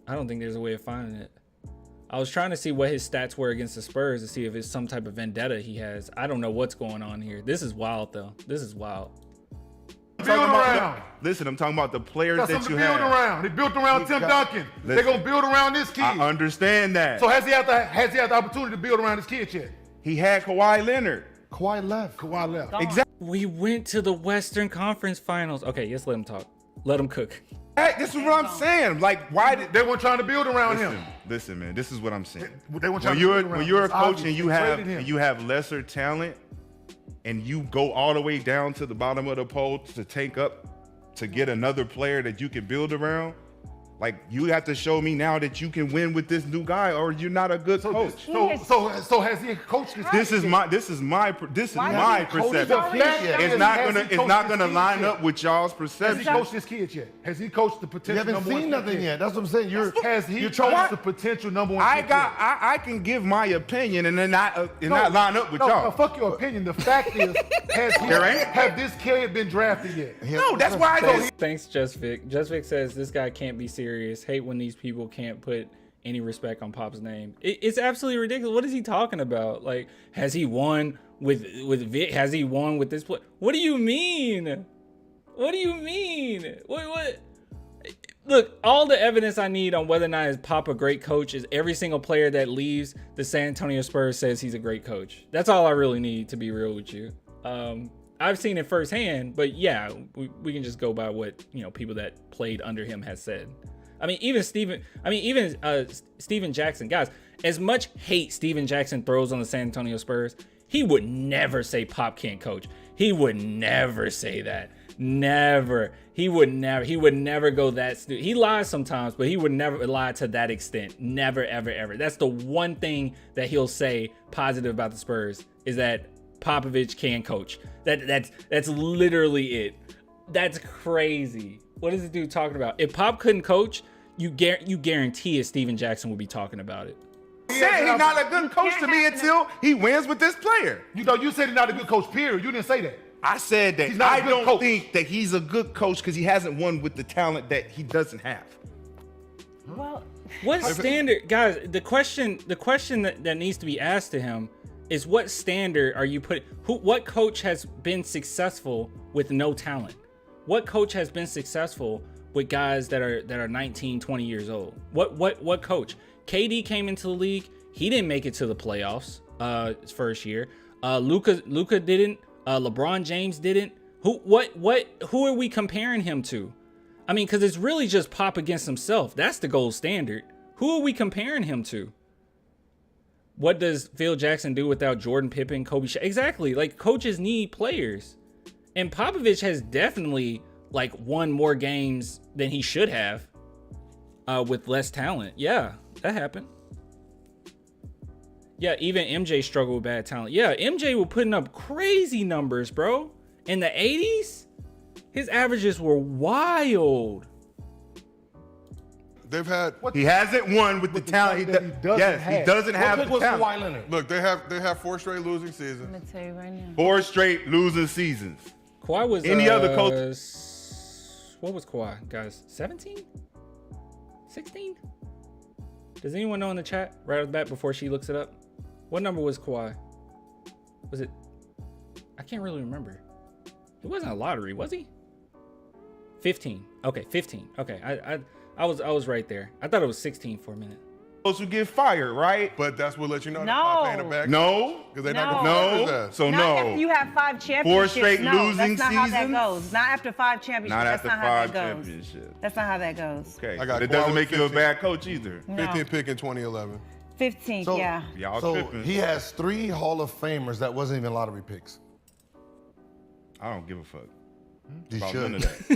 I don't think there's a way of finding it. I was trying to see what his stats were against the Spurs to see if it's some type of vendetta he has. I don't know what's going on here. This is wild, though. This is wild. Build around. Listen, I'm talking about the players Got that something you to build have. around. They built around Tim Duncan. They're Listen. gonna build around this kid. I understand that. So has he had the opportunity to build around this kid yet? He had Kawhi Leonard. Kawhi left. Exactly. We went to the Western Conference Finals. Okay, just let him talk. Let him cook. This is what I'm saying. Like, why did They weren't trying to build around him. Listen, man. This is what I'm saying. They weren't trying When to build around when him. you're a It's coach obvious. and They traded him. you have lesser talent, and you go all the way down to the bottom of the pole to take up to get another player that you can build around. Like, you have to show me now that you can win with this new guy, or you're not a good coach. So has he coached this? This is my perception. It's not gonna line up with y'all's Has he perception. coached this kid yet? Has he coached the potential? You haven't seen nothing yet. That's what I'm saying. Has he you're coached trying the potential number one? I pick got yet? I can give my opinion and then not line up with y'all. No, fuck your opinion. The fact is, have this kid been drafted yet? No, that's why I don't. Thanks, Justvic. Justvic says this guy can't be serious. Hate when these people can't put any respect on Pop's name. It's absolutely ridiculous. What is he talking about? Like, has he won with Vic? Has he won with this play? What do you mean? What do you mean? What? Look, all the evidence I need on whether or not is Pop a great coach is every single player that leaves the San Antonio Spurs says he's a great coach. That's all I really need, to be real with you. I've seen it firsthand, but yeah, we can just go by what, you know, people that played under him has said. I mean, even Steven Jackson, guys, as much hate Steven Jackson throws on the San Antonio Spurs, he would never say Pop can't coach. He would never say that. Never. He would never go that stupid. He lies sometimes, but he would never lie to that extent. Never, ever, ever. That's the one thing that he'll say positive about the Spurs is that Popovich can coach. That's literally it. That's crazy. What is this dude talking about? If Pop couldn't coach, you guarantee Steven Jackson would be talking about it. He said he's not a good coach to me until he wins with this player. You know, you said he's not a good coach, period. You didn't say that. I said that I don't think that he's a good coach because he hasn't won with the talent that he doesn't have. Well, what standard, guys? The question that needs to be asked to him is, what standard are you putting? What coach has been successful with no talent? What coach has been successful with guys that are 19, 20 years old? What coach? KD came into the league. He didn't make it to the playoffs his first year. Luka didn't. LeBron James didn't. Who are we comparing him to? I mean, because it's really just Pop against himself. That's the gold standard. Who are we comparing him to? What does Phil Jackson do without Jordan, Pippen, Kobe? Exactly. Like, coaches need players. And Popovich has definitely like won more games than he should have with less talent. Yeah, that happened. Yeah, even MJ struggled with bad talent. Yeah, MJ was putting up crazy numbers, bro. In the 80s, his averages were wild. They've had. He hasn't won with the talent. He doesn't have the talent. Look, they have 4 straight losing seasons. I'm gonna tell you right now. 4 straight losing seasons. Kawhi was any other coach? What was Kawhi, guys? 17? 16? Does anyone know in the chat right off the bat before she looks it up? What number was Kawhi? Was it? I can't really remember. He wasn't a lottery, was he? 15. Okay, 15. Okay, I was right there. I thought it was 16 for a minute. Supposed to get fired, right? But that's what let you know No. they're not paying it back. No, because they're No. not going to fire his ass. So Not no. after you have 5 championships. 4 straight no, losing that's not how that seasons? goes. Not after 5 championships. Not that's after not 5 how that goes. championships. That's not how that goes. Okay, I got it Kawhi doesn't with make you a 15. bad coach either. No. 15 pick in 2011. 15, So- yeah. Y'all So tripping. he has 3 Hall of Famers that wasn't even lottery picks. I don't give a fuck You about should. none of that.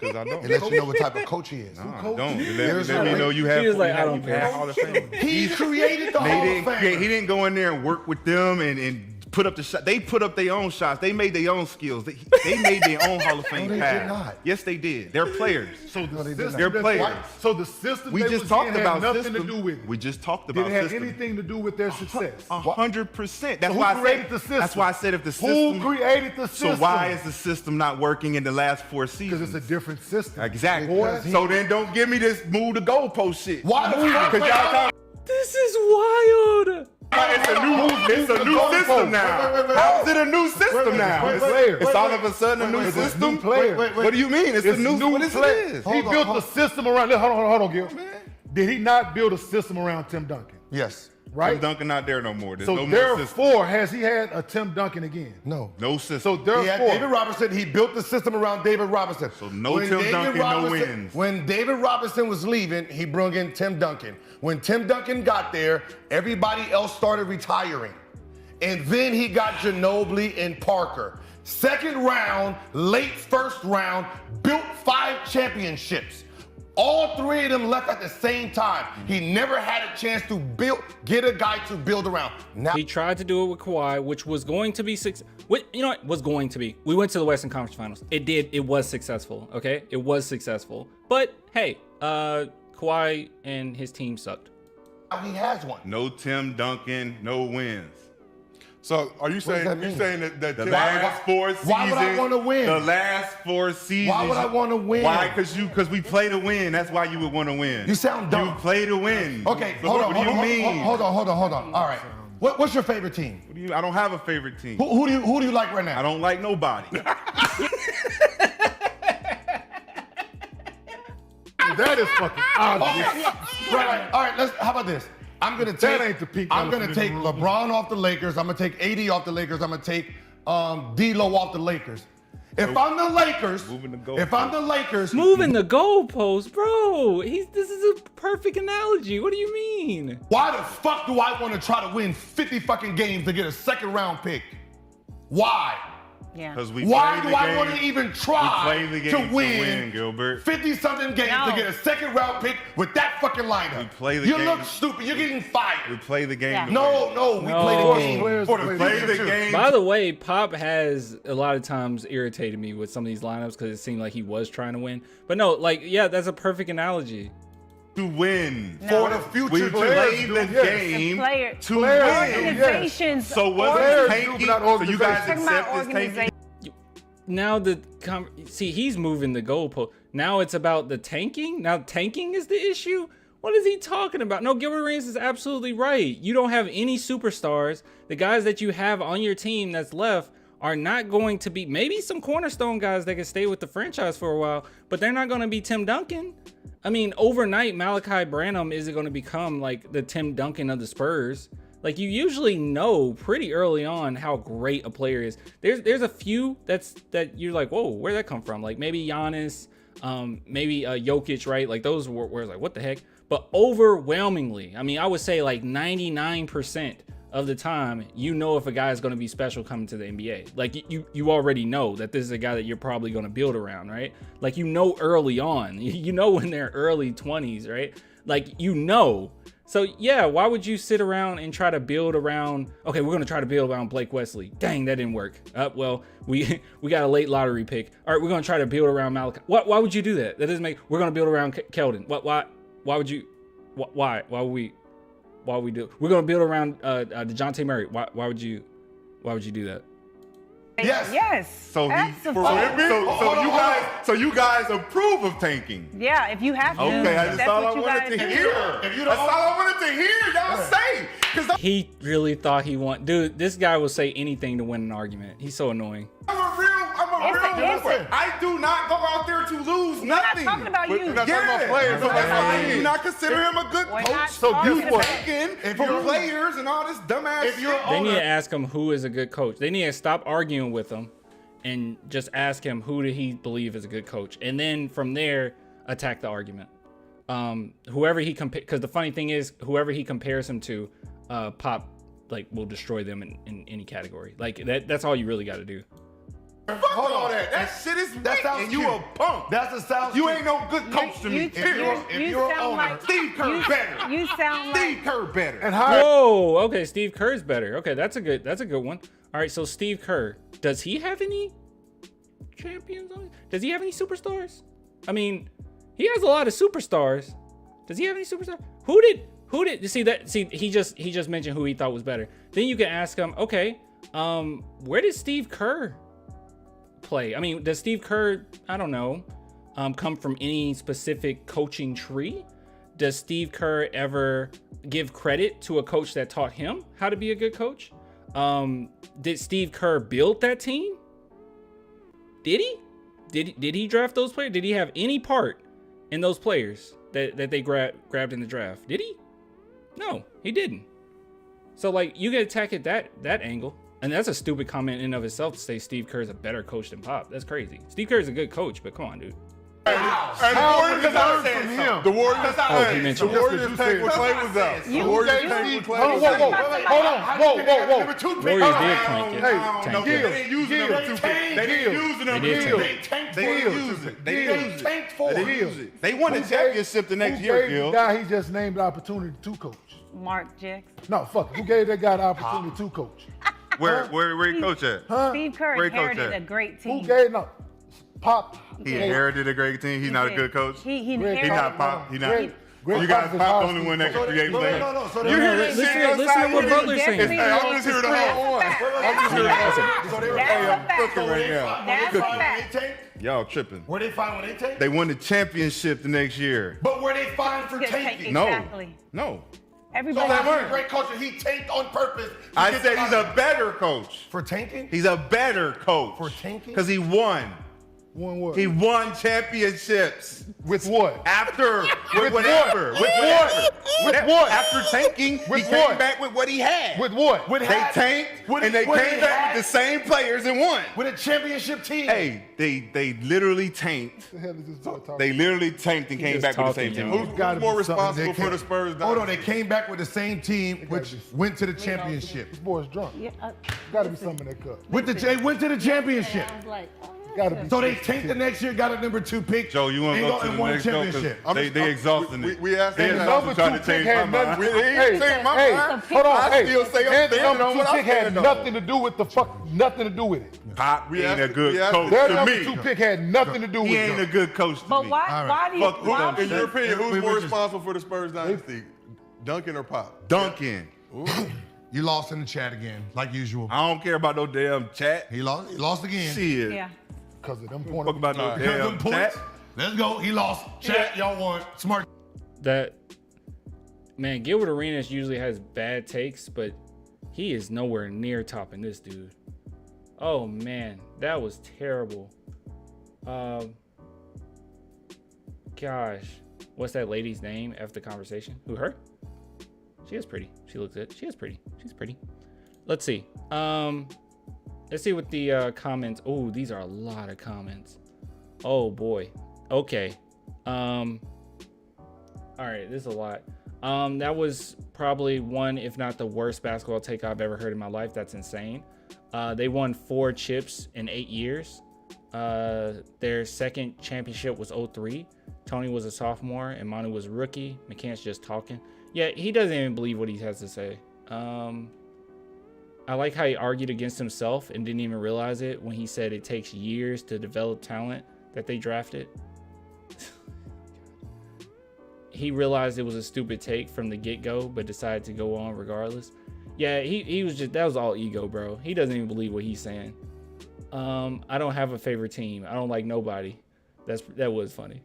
Because I don't. It lets you know what type of coach he is. No, I don't. It There's let me no- know you He have. was like, you I have- don't you have care. Hall of Fame. He created the They Hall of didn't create, Fame. he didn't go in there and work with them and put up the shot. They put up their own shots. They made their own skills. They made their own Hall of Fame they did pass. not. Yes, they did. They're players. So the they did system not. They're that's players. right. So the system We they just was talked in had about nothing system. to do with it. We just talked Did about it have system. anything to do with their success? 100%. That's So why who I created said. the system? That's why I said if the system. Who created the system? So why is the system not working in the last 4 seasons? Because it's a different system. Exactly. Boy, So then don't give me this move the goalpost shit. Why the fuck? Because y'all talking. This is wild. It's a new system now. How is it a new system now? It's all of a sudden a new It's a system. new player. What do you mean? It's a new. What is it? He built a system around. Hold on, Gil. Did he not build a system around Tim Duncan? Yes. Right. Tim Duncan not there no more. There's So no more system. therefore, has he had a Tim Duncan again? No. No system. So He had therefore, David Robinson. He built the system around David Robinson. So no Tim Duncan, no wins. When David Robinson was leaving, he brought in Tim Duncan. When Tim Duncan got there, everybody else started retiring. And then he got Ginobili and Parker. Second round, late first round, built 5 championships. All 3 of them left at the same time. He never had a chance to get a guy to build around. Now He tried to do it with Kawhi, which was going to be you know what? Was going to be. We went to the Western Conference Finals. It did. It was successful. Okay, it was successful. But hey, Kawhi and his team sucked. he has one. No Tim Duncan, no wins. So are you saying that The Tim last 4 seasons. Why would I wanna win? The last 4 seasons. Why would I want to win? Why? Because we play to win. That's why you would want to win. You sound dumb. You play to win. Okay, But hold on. What do you mean? Hold on. All right. What's your favorite team? I don't have a favorite team. Who do you like right now? I don't like nobody. That is fucking obvious. Right. All right. How about this? I'm gonna take. That ain't the pink I'm gonna elephant in take the room. LeBron off the Lakers. I'm gonna take AD off the Lakers. I'm gonna take D'Lo off the Lakers. If I'm the Lakers, moving the goalpost, bro. This is a perfect analogy. What do you mean? Why the fuck do I want to try to win 50 fucking games to get a second round pick? Why? Yeah. Why do I want to even try to win Gilbert? 50-something games to get a second round pick with that fucking lineup? You look stupid. You're getting fired. We play the game. Yeah. No, we play the game for the future. By the way, Pop has a lot of times irritated me with some of these lineups because it seemed like he was trying to win. But no, like, yeah, that's a perfect analogy. To win. For the future. We play the game to win. Organizations. So was it tanking? So you guys Talking about accept this tanking? Now see, he's moving the goalpost. Now it's about the tanking. Now tanking is the issue. What is he talking about? No, Gilbert Arenas is absolutely right. You don't have any superstars. The guys that you have on your team that's left are not going to be, maybe some cornerstone guys that can stay with the franchise for a while, but they're not going to be Tim Duncan. I mean, overnight, Malachi Branham isn't going to become like the Tim Duncan of the Spurs. Like, you usually know pretty early on how great a player is. There's a few that you're like, whoa, where'd that come from? Like maybe Giannis, maybe Jokic, right? Like those were like, what the heck? But overwhelmingly, I mean, I would say like 99% of the time, you know if a guy is going to be special coming to the NBA. Like you already know that this is a guy that you're probably going to build around, right? Like, you know, early on, you know, when they're early 20s, right? Like, you know. So yeah, why would you sit around and try to build around, okay, we're going to try to build around Blake Wesley. Dang, that didn't work. Well, we got a late lottery pick. All right, we're going to try to build around Malachi. Why would you do that? That doesn't make, we're going to build around Keldon. Why would you, why would we do, we're going to build around DeJounte Murray. Why would you do that? Yes. So you guys approve of tanking? Yeah, if you have to. Okay, that's all I wanted to hear. That's all I wanted to hear. Y'all say. He really thought he won. Dude, this guy will say anything to win an argument. He's so annoying. I'm a real I do not go out there to lose nothing. We're not talking about you. We're not talking about players. So that's why I do not consider him a good coach. So you taking for players and all this dumbass shit. They need to ask him who is a good coach. They need to stop arguing with him and just ask him who did he believe is a good coach. And then from there, attack the argument. Whoever he because the funny thing is, whoever he compares him to, Pop like will destroy them in any category. Like that's all you really got to do. Hold on, that shit is weak, and you a punk. That's a sound. You ain't no good coach to me. If you're an owner, like, Steve Kerr better. You sound like Steve Kerr better. And how? Whoa, okay, Steve Kerr's better. Okay, that's a good one. All right, so Steve Kerr, does he have any champions on? Does he have any superstars? I mean, he has a lot of superstars. Does he have any superstars? Who did he just mentioned who he thought was better. Then you can ask him, okay, where did Steve Kerr play? I mean, does Steve Kerr, I don't know, come from any specific coaching tree? Does Steve Kerr ever give credit to a coach that taught him how to be a good coach? Did Steve Kerr build that team? Did he? Did he draft those players? Did he have any part in those players that they grabbed in the draft? Did he? No, he didn't. So like, you can attack it that angle. And that's a stupid comment in and of itself to say Steve Kerr is a better coach than Pop. That's crazy. Steve Kerr is a good coach, but come on, dude. The Warriors tank when Clay was out. The Warriors tank when Clay was out. Warriors did tank it. They didn't use it number 2 pick. They didn't use it number 2 pick. They didn't use it. They won the championship the next year, Gil. The guy he just named the opportunity to coach. Mark Jackson. No, fuck. Who gave that guy the opportunity to coach? Where he coach at? Steve Kerr inherited a great team. Who gave Pop? He inherited a great team. He's not a good coach. He inherited. He's not Pop. He's not. You guys Pop the only one that can create players. No. You hear that? Listen to what Butler's saying. I'm just here to hold on. That's cooking right now. That's a fact. Y'all tripping. Were they fined when they tanked? They won the championship the next year. But were they fined for tanking? Exactly. No. Everybody. So that was a great coach and he tanked on purpose. I said he's a better coach. For tanking? He's a better coach. For tanking? Because he won. Won what? He won championships. With what? After, With whatever. what? With what? With what? After tanking, With he what? came back with what he had. With what? With They hat- tanked, with- and they with came he back had- with the same players and won. with a championship team. Hey, they literally tanked. What the hell is this boy talking? They literally tanked and came just back with the same talking, team. y'all. Who's gotta more be something responsible they for the can't- Spurs? Hold on, they dynasty? came back with the same team, which went to the championship. This boy's drunk. Yeah, Got to be something in that cup. They went to the championship. I was like, oh, Got to be. So they tanked the next year, got a number 2 pick. Joe, you want to and go to and the won next a go? 'Cause championship. They exhausting it. We asked They him The that. exhausting number trying 2 to pick change had my nothing. mind. We ain't changed my Hey, mind. hold on. I Hey, still say I'm and the standing number on 2 what I'm pick had standing on. nothing to do with the nothing to do with it. Pop We ain't a asked- good we asked- coach Their to number me. 2 pick had nothing to do with He ain't a it. good coach to but me. why do you? Fuck the Why dumb would In your you? opinion, who's we more just- responsible for the Spurs dynasty, Duncan or Pop? Duncan. You lost in the chat again, like usual. I don't care about no damn chat. He lost again. Shit. Yeah. Because of them Fuck points. about no Because of damn points. chat. Let's go. He lost. Chat, y'all won. Smart. That man, Gilbert Arenas usually has bad takes, but he is nowhere near topping this dude. Oh man, that was terrible. Gosh, what's that lady's name after the conversation? Who, her? She is pretty. She looks good. She is pretty. She's pretty. Let's see. Let's see what the comments. Oh, these are a lot of comments. Oh boy. Okay. All right, this is a lot. That was probably one, if not the worst basketball take I've ever heard in my life. That's insane. They won 4 chips in 8 years. Their second championship was 03. Tony was a sophomore and Manu was a rookie. McCann's just talking. Yeah, he doesn't even believe what he has to say. I like how he argued against himself and didn't even realize it when he said it takes years to develop talent that they drafted. He realized it was a stupid take from the get-go, but decided to go on regardless. Yeah, he was just, that was all ego, bro. He doesn't even believe what he's saying. I don't have a favorite team. I don't like nobody. That was funny.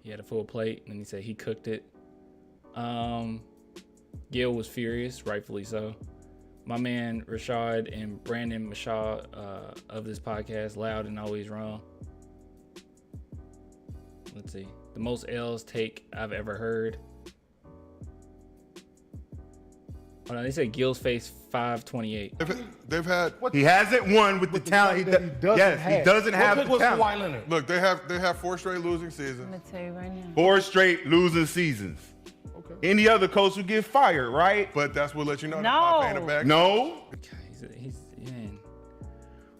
He had a full plate, and he said he cooked it. Gil was furious, rightfully so. My man Rashad and Brandon Mashaw of this podcast, Loud and Always Wrong. Let's see. The most L's take I've ever heard. Oh no, they said Gil's face 528. They've had. He hasn't won with the talent. He doesn't have the talent. Kawhi Leonard? Look, they have 4 straight losing seasons. I'm gonna tell you right now. 4 straight losing seasons. Okay. Any other coach would get fired, right? But that's what let you know. No. They're not paying it back. No. He's man.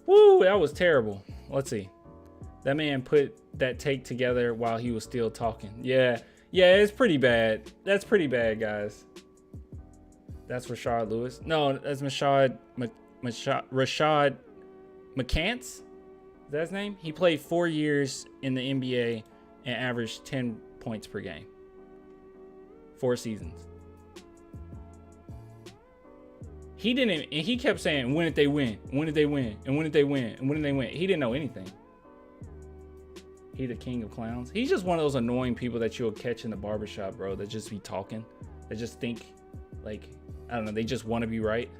Woo, that was terrible. Let's see. That man put that take together while he was still talking. Yeah, it's pretty bad. That's pretty bad, guys. That's Rashad Lewis. No, that's Rashad McCants. Is that his name? He played 4 years in the NBA and averaged 10 points per game. 4 seasons. He didn't, and he kept saying, when did they win? When did they win? And when did they win? And when did they win? He didn't know anything. He the king of clowns. He's just one of those annoying people that you'll catch in the barbershop, bro, that just be talking. That just think, like, I don't know, they just want to be right.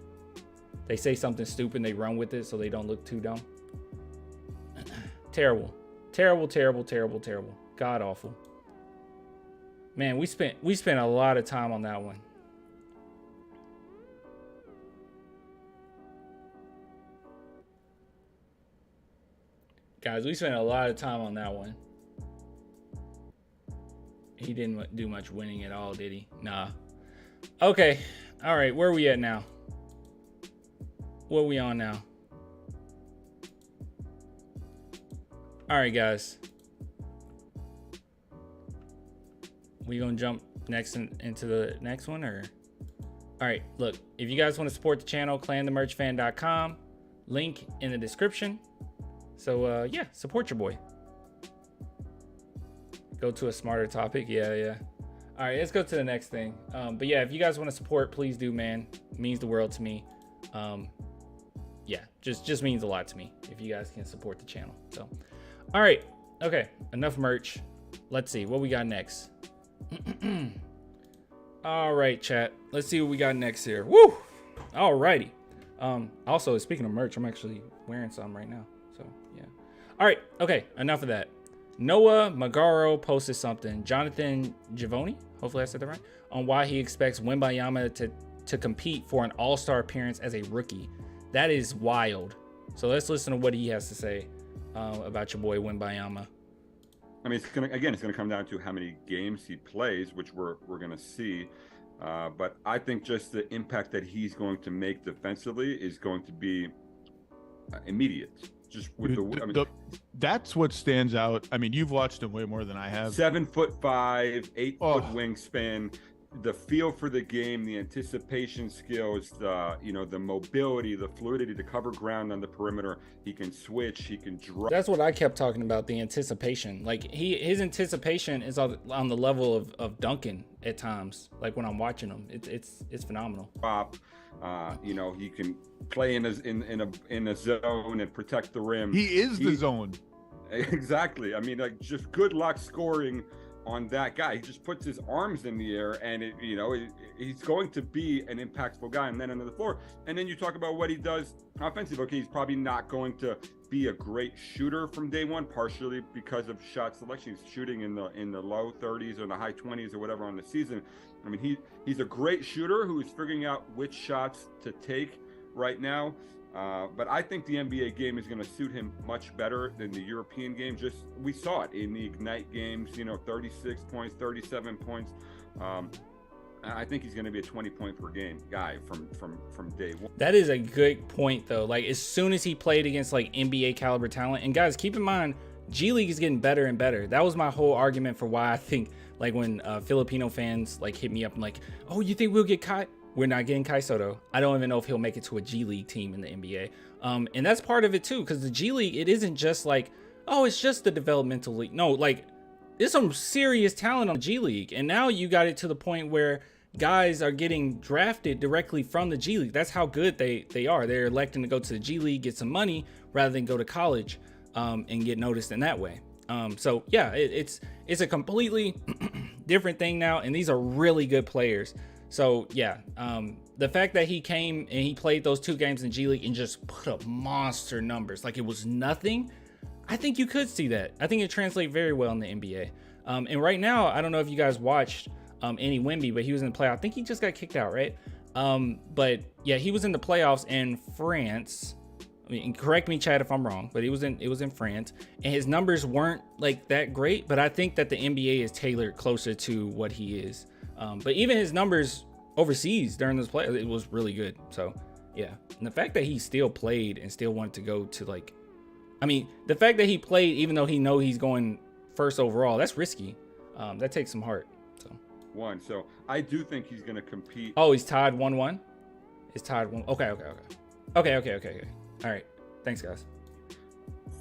They say something stupid and they run with it so they don't look too dumb. Terrible. Terrible, terrible, terrible, terrible. God awful. Man, we spent a lot of time on that one. Guys, we spent a lot of time on that one. He didn't do much winning at all, did he? Nah. Okay. All right, where are we at now? What are we on now? All right, guys. We gonna jump next into the next one, or? All right, look, if you guys want to support the channel, clanthemerchfan.com, link in the description. So yeah, support your boy. Go to a smarter topic. Yeah. All right, let's go to the next thing. But yeah, if you guys want to support, please do, man. It means the world to me. Yeah, just means a lot to me if you guys can support the channel. So, all right, okay, enough merch. Let's see what we got next. All right, chat. Let's see what we got next here. Woo! All righty. Also, speaking of merch, I'm actually wearing some right now. So yeah. All right. Okay. Enough of that. Noah Magaro posted something. Jonathan Givoni, hopefully I said that right, on why he expects Wembanyama to compete for an All-Star appearance as a rookie. That is wild. So let's listen to what he has to say about your boy Wembanyama. I mean, it's gonna come down to how many games he plays, which we're gonna see. But I think just the impact that he's going to make defensively is going to be immediate. Just with that's what stands out. I mean, you've watched him way more than I have. 7'5", 8-foot wingspan, the feel for the game, the anticipation skills, the mobility, the fluidity to cover ground on the perimeter. He can switch, he can drop. That's what I kept talking about, the anticipation. Like his anticipation is on the level of Duncan at times. Like when I'm watching him, it's phenomenal. He can play in a zone and protect the rim. He is the zone. Exactly. I mean, like, just good luck scoring on that guy. He just puts his arms in the air, and he's going to be an impactful guy on that end of the floor. And then you talk about what he does offensively. Okay, he's probably not going to be a great shooter from day one, partially because of shot selection. He's shooting in the low 30s or the high 20s or whatever on the season. I mean, he's a great shooter who is figuring out which shots to take right now. But I think the NBA game is going to suit him much better than the European game. We saw it in the Ignite games, 36 points, 37 points. I think he's going to be a 20-point per game guy from day one. That is a good point, though. Like, as soon as he played against like NBA caliber talent, and guys, keep in mind, G League is getting better and better. That was my whole argument for why I think, like, when Filipino fans like hit me up and like, oh, you think we'll get Kai? We're not getting Kai Soto. I don't even know if he'll make it to a G League team in the NBA. And that's part of it too, because the G League, it isn't just like, oh, it's just the developmental league. No, like, there's some serious talent on the G League. And now you got it to the point where guys are getting drafted directly from the G League. That's how good they are. They're electing to go to the G League, get some money, rather than go to college and get noticed in that way. So yeah, it's a completely different thing now. And these are really good players. So yeah, the fact that he came and he played those 2 games in G League and just put up monster numbers, like it was nothing, I think you could see that. I think it translates very well in the NBA. And right now, I don't know if you guys watched any Wemby, but he was in the playoffs. I think he just got kicked out, right? But yeah, he was in the playoffs in France. I mean, correct me, Chad, if I'm wrong, but it was in France, and his numbers weren't like that great. But I think that the NBA is tailored closer to what he is. But even his numbers overseas during this play, it was really good. So yeah, and the fact that he still played and still wanted to go to, like, I mean, the fact that he played even though he know he's going first overall, that's risky. That takes some heart. So I do think he's going to compete. Oh, he's tied 1-1. It's tied 1. Okay. All right. Thanks, guys.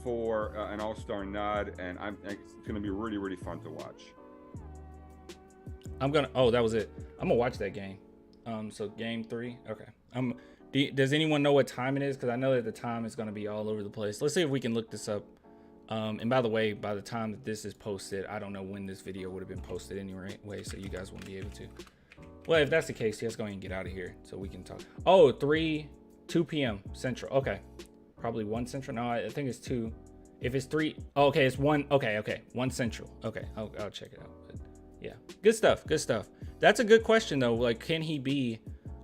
For an All-Star nod, and it's going to be really, really fun to watch. Oh, that was it. I'm gonna watch that game. So game 3. Okay. Does anyone know what time it is? Because I know that the time is gonna be all over the place. Let's see if we can look this up. And by the way, by the time that this is posted, I don't know when this video would have been posted anyway, so you guys won't be able to. Well, if that's the case, let's go ahead and get out of here so we can talk. Oh, 2 p.m. Central. Okay. Probably 1 Central. No, I think it's 2. If it's 3, oh, okay, it's 1. Okay. 1 Central. Okay, I'll check it out. But yeah, good stuff. That's a good question though. Like, can he be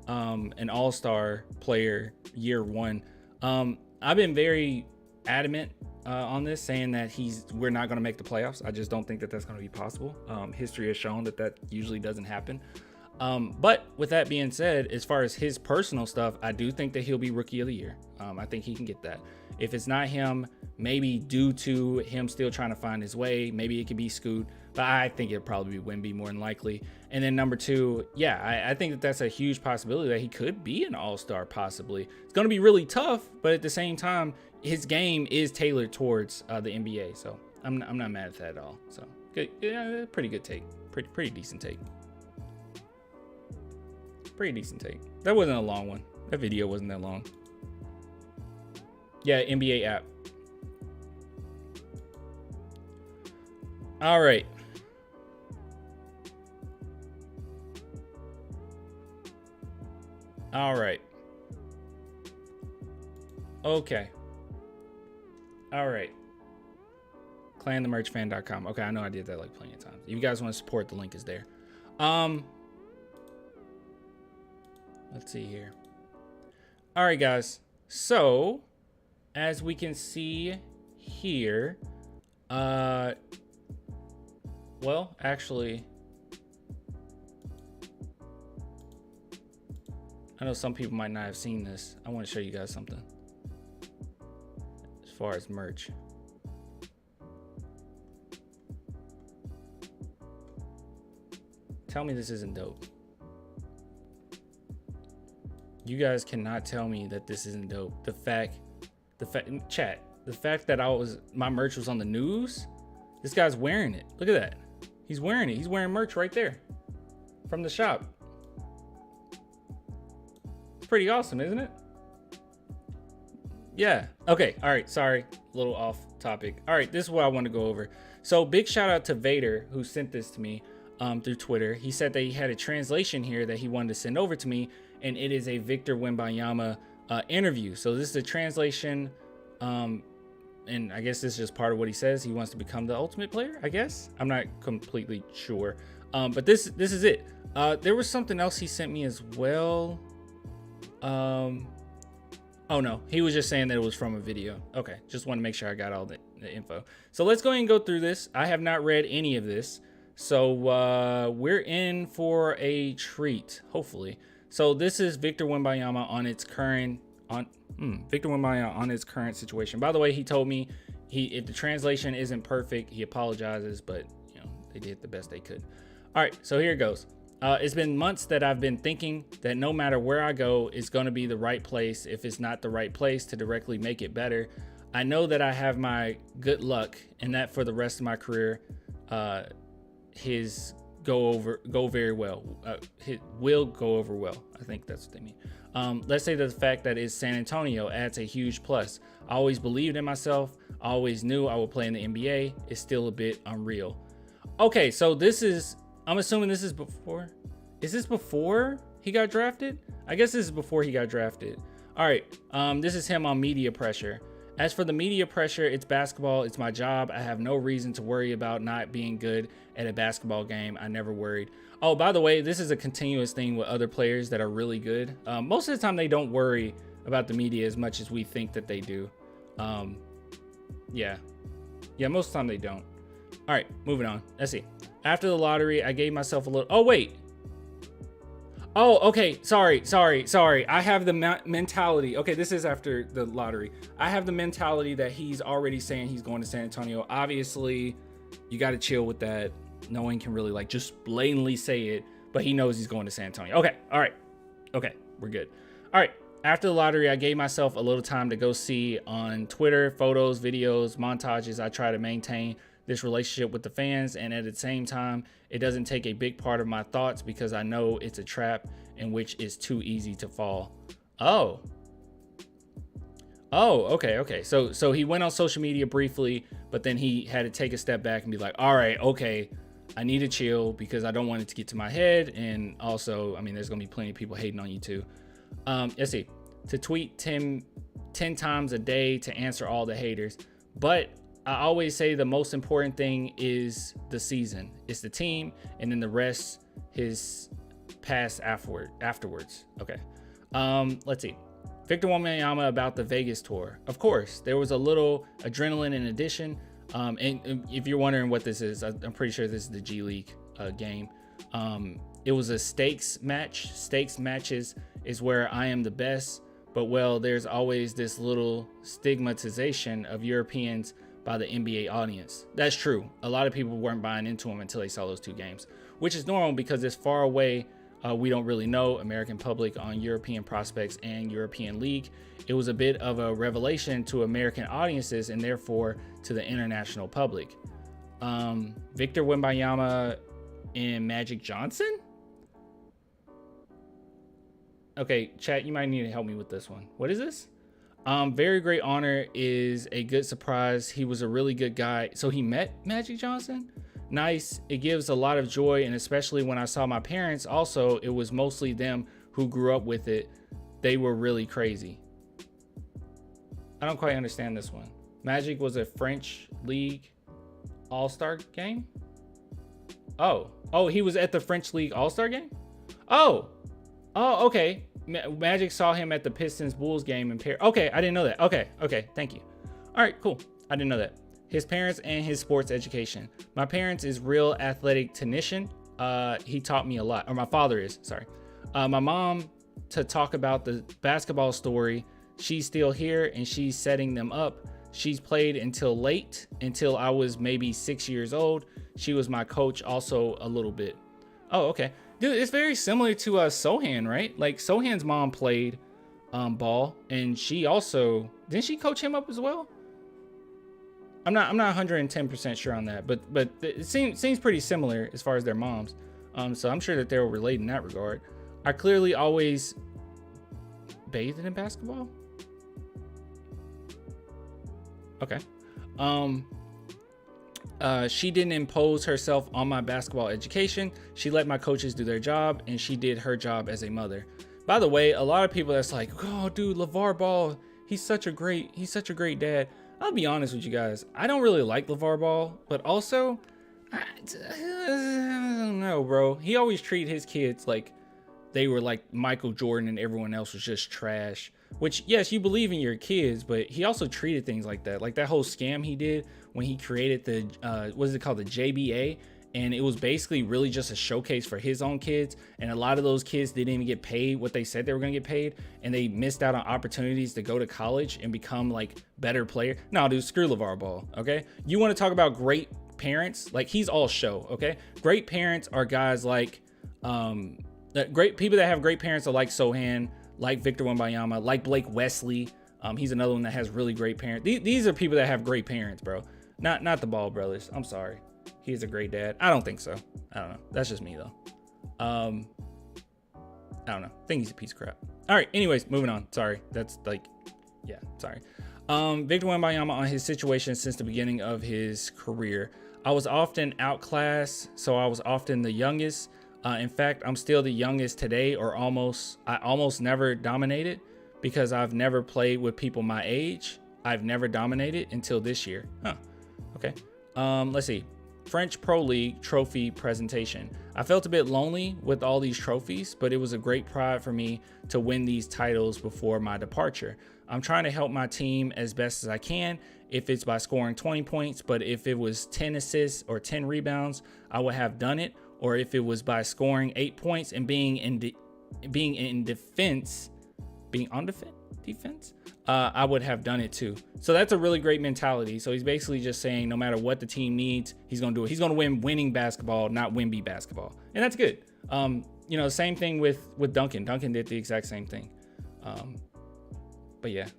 an all-star player year 1? I've been very adamant on this, saying that we're not going to make the playoffs. I just don't think that that's going to be possible. History has shown that usually doesn't happen. But with that being said, as far as his personal stuff, I do think that he'll be Rookie of the Year. I think he can get that. If it's not him, maybe due to him still trying to find his way, maybe it could be Scoot, but I think it'll probably be Wemby more than likely. And then number 2, yeah, I think that's a huge possibility that he could be an all-star possibly. It's going to be really tough, but at the same time, his game is tailored towards the NBA. So I'm not mad at that at all. So good, yeah, pretty good take, pretty decent take. Pretty decent take. That wasn't a long one. That video wasn't that long. Yeah, NBA app. All right. Okay. All right. Clanthemerchfan.com. Okay, I know I did that like plenty of times. If you guys want to support, the link is there. Let's see here. All right, guys. So, as we can see here, well, actually, I know some people might not have seen this. I want to show you guys something as far as merch. Tell me this isn't dope. You guys cannot tell me that this isn't dope. The fact that my merch was on the news, this guy's wearing it. Look at that. He's wearing it. He's wearing merch right there from the shop. It's pretty awesome, isn't it? Yeah. Okay. All right. Sorry. A little off topic. All right. This is what I want to go over. So big shout out to Vader who sent this to me through Twitter. He said that he had a translation here that he wanted to send over to me, and it is a Victor Wembanyama interview. So this is a translation, and I guess this is just part of what he says. He wants to become the ultimate player, I guess. I'm not completely sure, but this is it. There was something else he sent me as well. Oh no, he was just saying that it was from a video. Okay, just want to make sure I got all the info. So let's go ahead and go through this. I have not read any of this, so we're in for a treat, hopefully. So this is Victor Wembanyama on its current situation. By the way, he told me if the translation isn't perfect, he apologizes, but you know, they did the best they could. All right, so here it goes. It's been months that I've been thinking that no matter where I go, it's going to be the right place if it's not the right place to directly make it better. I know that I have my good luck and that for the rest of my career, his go very well. It will go over well. I think that's what they mean. Let's say that the fact that it's San Antonio adds a huge plus. I always believed in myself. I always knew I would play in the NBA. It's still a bit unreal. Okay, so this is, I'm assuming this is before. Is this before he got drafted? I guess this is before he got drafted. All right, this is him on media pressure. As for the media pressure, it's basketball. It's my job. I have no reason to worry about not being good at a basketball game. I never worried. Oh, by the way, this is a continuous thing with other players that are really good. Most of the time, they don't worry about the media as much as we think that they do. Yeah, most of the time they don't. All right, moving on. Let's see. After the lottery, I gave myself a little... Oh, wait. Oh, okay. Sorry. I have the mentality. Okay, this is after the lottery. I have the mentality that he's already saying he's going to San Antonio. Obviously, you got to chill with that. No one can really like just blatantly say it, but he knows he's going to San Antonio. Okay. All right. Okay, we're good. All right. After the lottery, I gave myself a little time to go see on Twitter, photos, videos, montages. I try to maintain this relationship with the fans, and at the same time, it doesn't take a big part of my thoughts because I know it's a trap in which it's too easy to fall. Oh, okay. So he went on social media briefly, but then he had to take a step back and be like, all right, okay, I need to chill because I don't want it to get to my head. And also, I mean, there's gonna be plenty of people hating on you too. Let's see, to tweet 10 times a day to answer all the haters. But I always say the most important thing is the season. It's the team, and then the rest, his past afterwards. Okay. Let's see. Victor Wembanyama about the Vegas tour. Of course, there was a little adrenaline in addition. And if you're wondering what this is, I'm pretty sure this is the G League game. It was a stakes match. Stakes matches is where I am the best, but well, there's always this little stigmatization of Europeans by the NBA audience. That's true. A lot of people weren't buying into him until they saw those two games, which is normal because it's far away. We don't really know American public on European prospects and European league. It was a bit of a revelation to American audiences and therefore to the international public. Victor Wembanyama and Magic Johnson? Okay, chat, you might need to help me with this one. What is this? Very great honor is a good surprise. He was a really good guy. So he met Magic Johnson? Nice. It gives a lot of joy, and especially when I saw my parents also, it was mostly them who grew up with it. They were really crazy. I don't quite understand this one. Magic was a French League All-Star game? Oh, he was at the French League All-Star game? Oh, okay. Magic saw him at the Pistons Bulls game in Paris. Okay, I didn't know that. Okay, thank you. All right, cool. I didn't know that. His parents and his sports education. My parents is real athletic technician. He taught me a lot, or my father is, sorry. My mom to talk about the basketball story. She's still here and she's setting them up. She's played until I was maybe 6 years old. She was my coach also a little bit. Oh, okay. Dude, it's very similar to Sohan, right? Like Sohan's mom played ball and she also, didn't she coach him up as well? I'm not 110% sure on that, but it seems pretty similar as far as their moms. So I'm sure that they'll relate in that regard. I clearly always bathed in basketball. Okay. She didn't impose herself on my basketball education. She let my coaches do their job and she did her job as a mother. By the way, a lot of people that's like, oh dude, LeVar Ball, he's such a great dad. I'll be honest with you guys. I don't really like LeVar Ball, but also, I don't know, bro. He always treated his kids like they were like Michael Jordan and everyone else was just trash. Which, yes, you believe in your kids, but he also treated things like that. Like that whole scam he did when he created the, what is it called? The JBA. And it was basically really just a showcase for his own kids. And a lot of those kids didn't even get paid what they said they were going to get paid. And they missed out on opportunities to go to college and become like better player. No, dude, screw LeVar Ball. Okay. You want to talk about great parents? Like he's all show. Okay. Great parents are guys like, great people that have great parents are like Sohan, like Victor Wembanyama, like Blake Wesley. He's another one that has really great parents. These are people that have great parents, bro. Not the Ball brothers. I'm sorry. He's a great dad. I don't think so. I don't know. That's just me though. I don't know. I think he's a piece of crap. All right. Anyways, moving on. Sorry. That's like, yeah, sorry. Victor Wembanyama on his situation since the beginning of his career. I was often outclassed, so I was often the youngest. In fact, I'm still the youngest today, or I almost never dominated because I've never played with people my age. I've never dominated until this year. Huh. Okay. Let's see. French Pro League trophy presentation. I felt a bit lonely with all these trophies, but it was a great pride for me to win these titles before my departure. I'm trying to help my team as best as I can, if it's by scoring 20 points, but if it was 10 assists or 10 rebounds, I would have done it. Or if it was by scoring 8 points and being on defense, I would have done it too. So that's a really great mentality. So he's basically just saying no matter what the team needs, he's going to do it. He's going to win winning basketball, not Wemby basketball. And that's good. You know, same thing with Duncan. Duncan did the exact same thing. But yeah.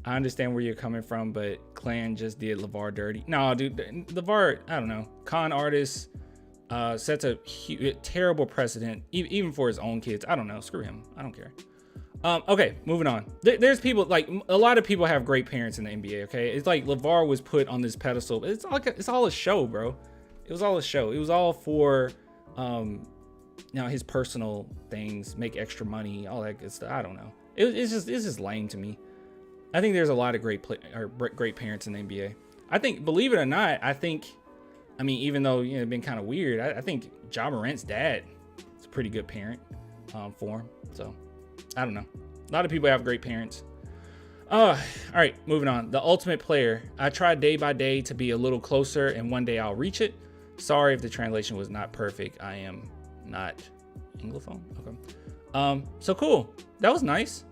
I understand where you're coming from, but Clan just did LeVar dirty. No, dude, LeVar, I don't know. Con artist sets a terrible precedent, even for his own kids. I don't know. Screw him. I don't care. Okay, moving on. There's people, like, a lot of people have great parents in the NBA, okay? It's like LeVar was put on this pedestal. But it's all a show, bro. It was all a show. It was all for, his personal things, make extra money, all that good stuff. I don't know. It's just lame to me. I think there's a lot of great parents in the NBA. I think, believe it or not, even though it's been kind of weird, I think Ja Morant's dad is a pretty good parent for him. So I don't know. A lot of people have great parents. All right, moving on. The ultimate player. I try day by day to be a little closer, and one day I'll reach it. Sorry if the translation was not perfect. I am not Anglophone. Okay. So cool. That was nice.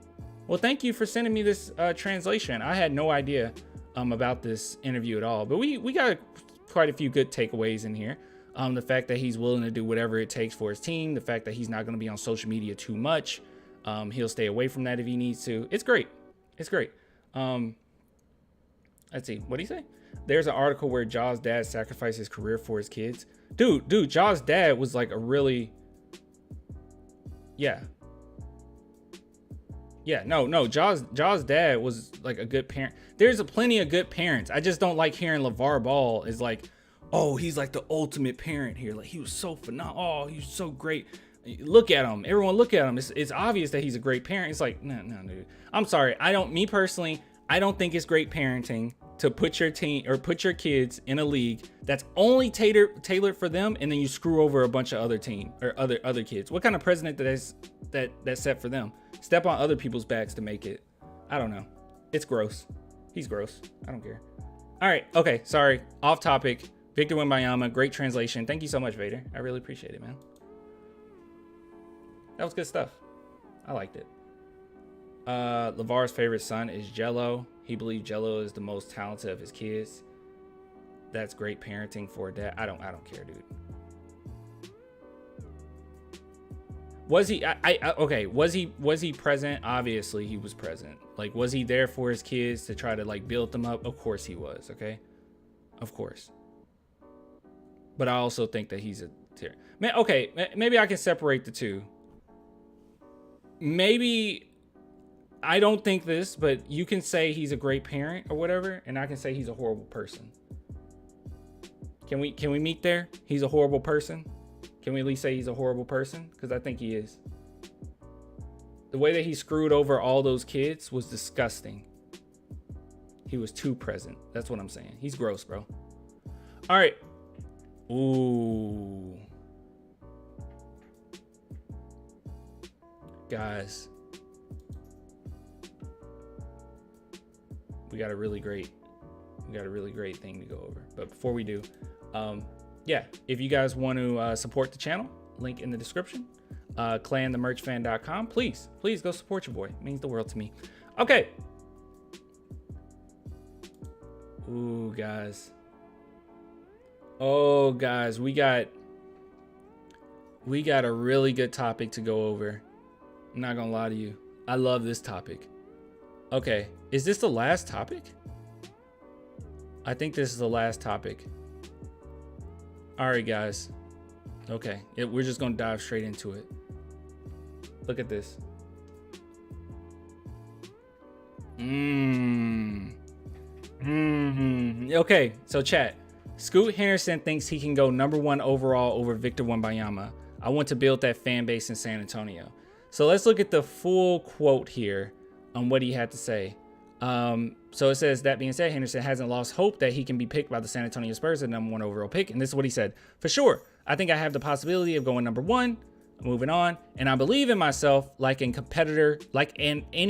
Well, thank you for sending me this translation. I had no idea about this interview at all, but we got quite a few good takeaways in here. The fact that he's willing to do whatever it takes for his team, the fact that he's not going to be on social media too much. He'll stay away from that if he needs to. It's great. It's great. Let's see. What do you say? There's an article where Ja's dad sacrificed his career for his kids. Dude, Ja's dad was like a really, Ja's dad was like a good parent. There's plenty of good parents. I just don't like hearing LeVar Ball is like, oh, he's like the ultimate parent here. Like he was so phenomenal. Oh, he was so great. Look at him. Everyone look at him. It's obvious that he's a great parent. It's like, no, dude. I'm sorry. Me personally, I don't think it's great parenting to put your team or put your kids in a league that's only tailored for them, and then you screw over a bunch of other team or other kids. What kind of president that's set for them? Step on other people's backs to make it. I don't know. It's gross. He's gross. I don't care. All right. Okay. Sorry. Off topic. Victor Wembanyama. Great translation. Thank you so much, Vader. I really appreciate it, man. That was good stuff. I liked it. LeVar's favorite son is Jello. He believes Jello is the most talented of his kids. That's great parenting for a dad. I don't care, dude. Was he okay, was he present? Obviously he was present. Like, was he there for his kids to try to like build them up? Of course he was, okay? Of course. But I also think that he's a tier. Man, okay, maybe I can separate the two. Maybe I don't think this, but you can say he's a great parent or whatever, and I can say he's a horrible person. Can we meet there? He's a horrible person. Can we at least say he's a horrible person? Because I think he is. The way that he screwed over all those kids was disgusting. He was too present. That's what I'm saying. He's gross, bro. All right. Ooh. Guys. We got a really great thing to go over. But before we do, yeah, if you guys want to support the channel, link in the description. Clanthemerchfan.com. Please go support your boy. It means the world to me. Okay. Ooh, guys. Oh, guys, we got a really good topic to go over. I'm not gonna lie to you. I love this topic. Okay, is this the last topic? I think this is the last topic. All right, guys. Okay, we're just gonna dive straight into it. Look at this. Okay, so chat. Scoot Henderson thinks he can go #1 overall over Victor Wembanyama. I want to build that fan base in San Antonio. So let's look at the full quote here on what he had to say. So it says, that being said, Henderson hasn't lost hope that he can be picked by the San Antonio Spurs as the #1 overall pick. And this is what he said. For sure, I think I have the possibility of going #1. Moving on, and I believe in myself like any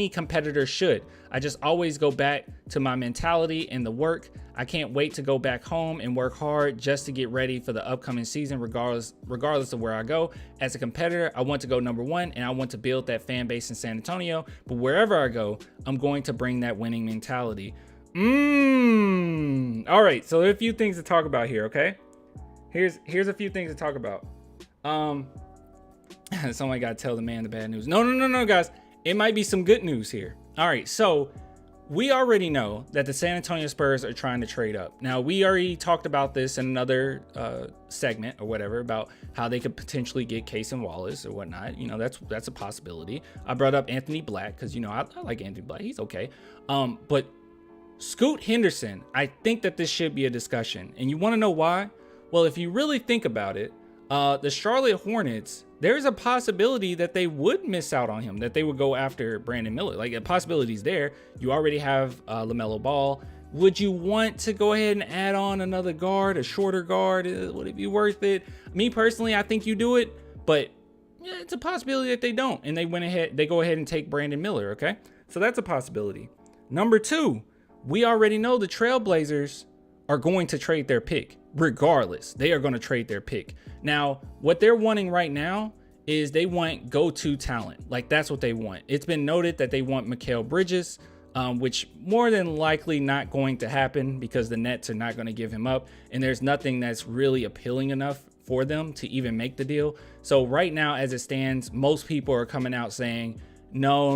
competitor should. I just always go back to my mentality and the work. I can't wait to go back home and work hard just to get ready for the upcoming season, regardless of where I go. As a competitor, I want to go #1, and I want to build that fan base in San Antonio. But wherever I go, I'm going to bring that winning mentality. All right, so there are a few things to talk about here. Okay, here's a few things to talk about. Somebody got to tell the man the bad news. No, guys. It might be some good news here. All right, so we already know that the San Antonio Spurs are trying to trade up. Now, we already talked about this in another segment or whatever about how they could potentially get Case and Wallace or whatnot. You know, that's a possibility. I brought up Anthony Black because, you know, I like Anthony Black. He's okay. But Scoot Henderson, I think that this should be a discussion. And you want to know why? Well, if you really think about it, the Charlotte Hornets, there's a possibility that they would miss out on him, that they would go after Brandon Miller. Like, a possibility's there. You already have LaMelo Ball. Would you want to go ahead and add on another guard, a shorter guard? Would it be worth it? Me personally, I think you do it, but yeah, it's a possibility that they don't. And they go ahead and take Brandon Miller, okay? So that's a possibility. Number two, we already know the Trailblazers are going to trade their pick. Regardless, they are going to trade their pick. Now, what they're wanting right now is they want go-to talent. Like, that's what they want. It's been noted that they want Mikal Bridges, which more than likely not going to happen because the Nets are not going to give him up. And there's nothing that's really appealing enough for them to even make the deal. So right now, as it stands, most people are coming out saying, no.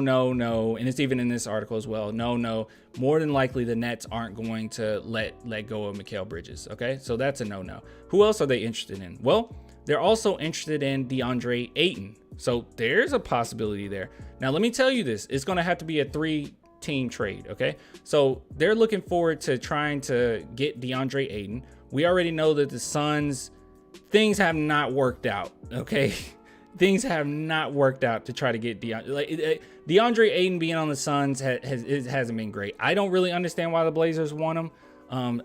And it's even in this article as well. No. More than likely, the Nets aren't going to let go of Mikal Bridges. Okay, so that's a no. Who else are they interested in? Well, they're also interested in DeAndre Ayton. So there's a possibility there. Now, let me tell you this. It's going to have to be a 3-team trade. Okay, so they're looking forward to trying to get DeAndre Ayton. We already know that the Suns, things have not worked out. Okay. things have not worked out to try to get DeAndre Ayton being on the Suns hasn't been great. I don't really understand why the Blazers want him.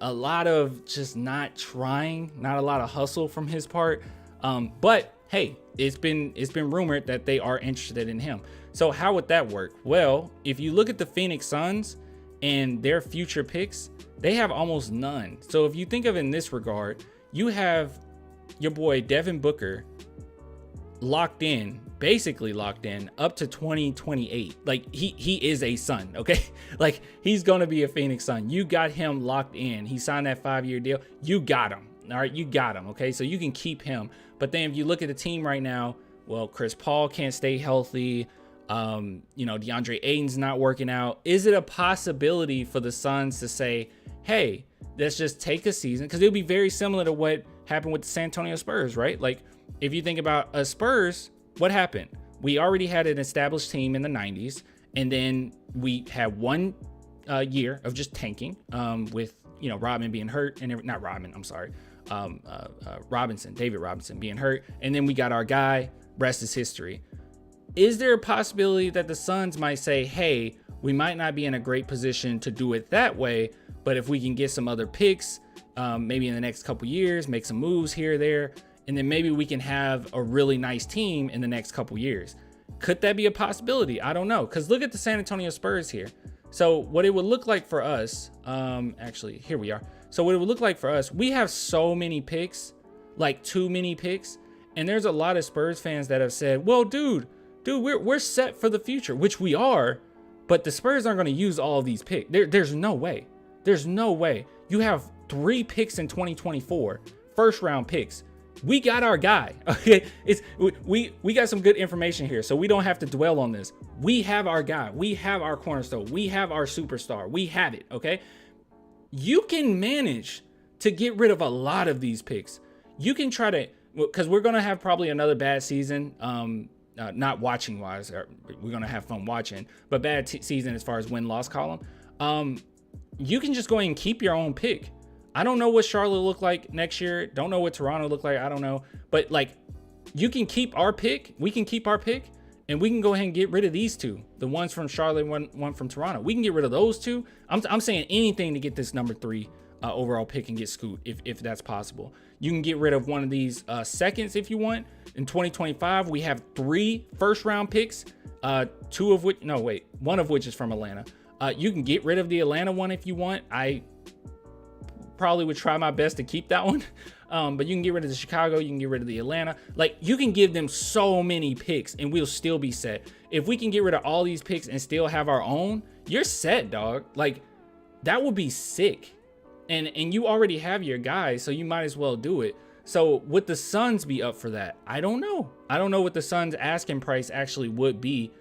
A lot of just not trying, not a lot of hustle from his part. But hey, it's been rumored that they are interested in him. So how would that work? Well, if you look at the Phoenix Suns and their future picks, they have almost none. So if you think of it in this regard, you have your boy Devin Booker basically locked in up to 2028. Like he is a Sun, okay? Like he's gonna be a Phoenix Sun. You got him locked in. He signed that 5-year deal. You got him. All right, you got him, okay? So you can keep him. But then if you look at the team right now, well, Chris Paul can't stay healthy. DeAndre Ayton's not working out. Is it a possibility for the Suns to say, hey, let's just take a season? Because it'll be very similar to what happened with the San Antonio Spurs, right? Like if you think about a Spurs, what happened? We already had an established team in the 90s, and then we had one year of just tanking with Rodman being hurt, and not Rodman, I'm sorry, David Robinson being hurt, and then we got our guy. Rest is history. Is there a possibility that the Suns might say, hey, we might not be in a great position to do it that way, but if we can get some other picks, maybe in the next couple years, make some moves here or there, and then maybe we can have a really nice team in the next couple years? Could that be a possibility? I don't know, because look at the San Antonio Spurs here. So what it would look like for us, actually, here we are. So what it would look like for us, we have so many picks, like too many picks, and there's a lot of Spurs fans that have said, well, dude, we're set for the future, which we are, but the Spurs aren't going to use all of these picks. There's no way. There's no way. You have 3 picks in 2024, first round picks. We got our guy. Okay, we got some good information here, so we don't have to dwell on this. We have our guy. We have our cornerstone. We have our superstar. We have it. Okay, you can manage to get rid of a lot of these picks. You can try to, because we're gonna have probably another bad season. Not watching wise, we're gonna have fun watching, but bad season as far as win-loss column. You can just go ahead and keep your own pick. I don't know what Charlotte look like next year. Don't know what Toronto look like. I don't know, but like, you can keep our pick. We can keep our pick, and we can go ahead and get rid of these two. The ones from Charlotte, one from Toronto. We can get rid of those two. I'm saying anything to get this number 3 overall pick and get Scoot if that's possible. You can get rid of one of these seconds if you want. In 2025, we have 3 first-round picks, one of which is from Atlanta. You can get rid of the Atlanta one if you want. I probably would try my best to keep that one. But you can get rid of the Chicago, you can get rid of the Atlanta. Like, you can give them so many picks and we'll still be set. If we can get rid of all these picks and still have our own, you're set, dog. Like, that would be sick. And you already have your guys, so you might as well do it. So would the Suns be up for that? I don't know. I don't know what the Suns' asking price actually would be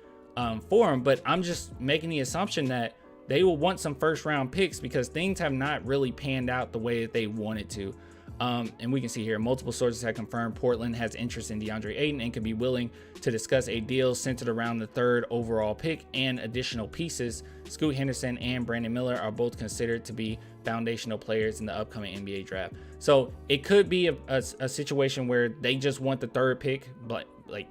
for them, but I'm just making the assumption that they will want some first round picks because things have not really panned out the way that they wanted to. And we can see here, multiple sources have confirmed Portland has interest in DeAndre Ayton and could be willing to discuss a deal centered around the 3rd overall pick and additional pieces. Scoot Henderson and Brandon Miller are both considered to be foundational players in the upcoming NBA draft. So it could be a situation where they just want the 3rd pick, but like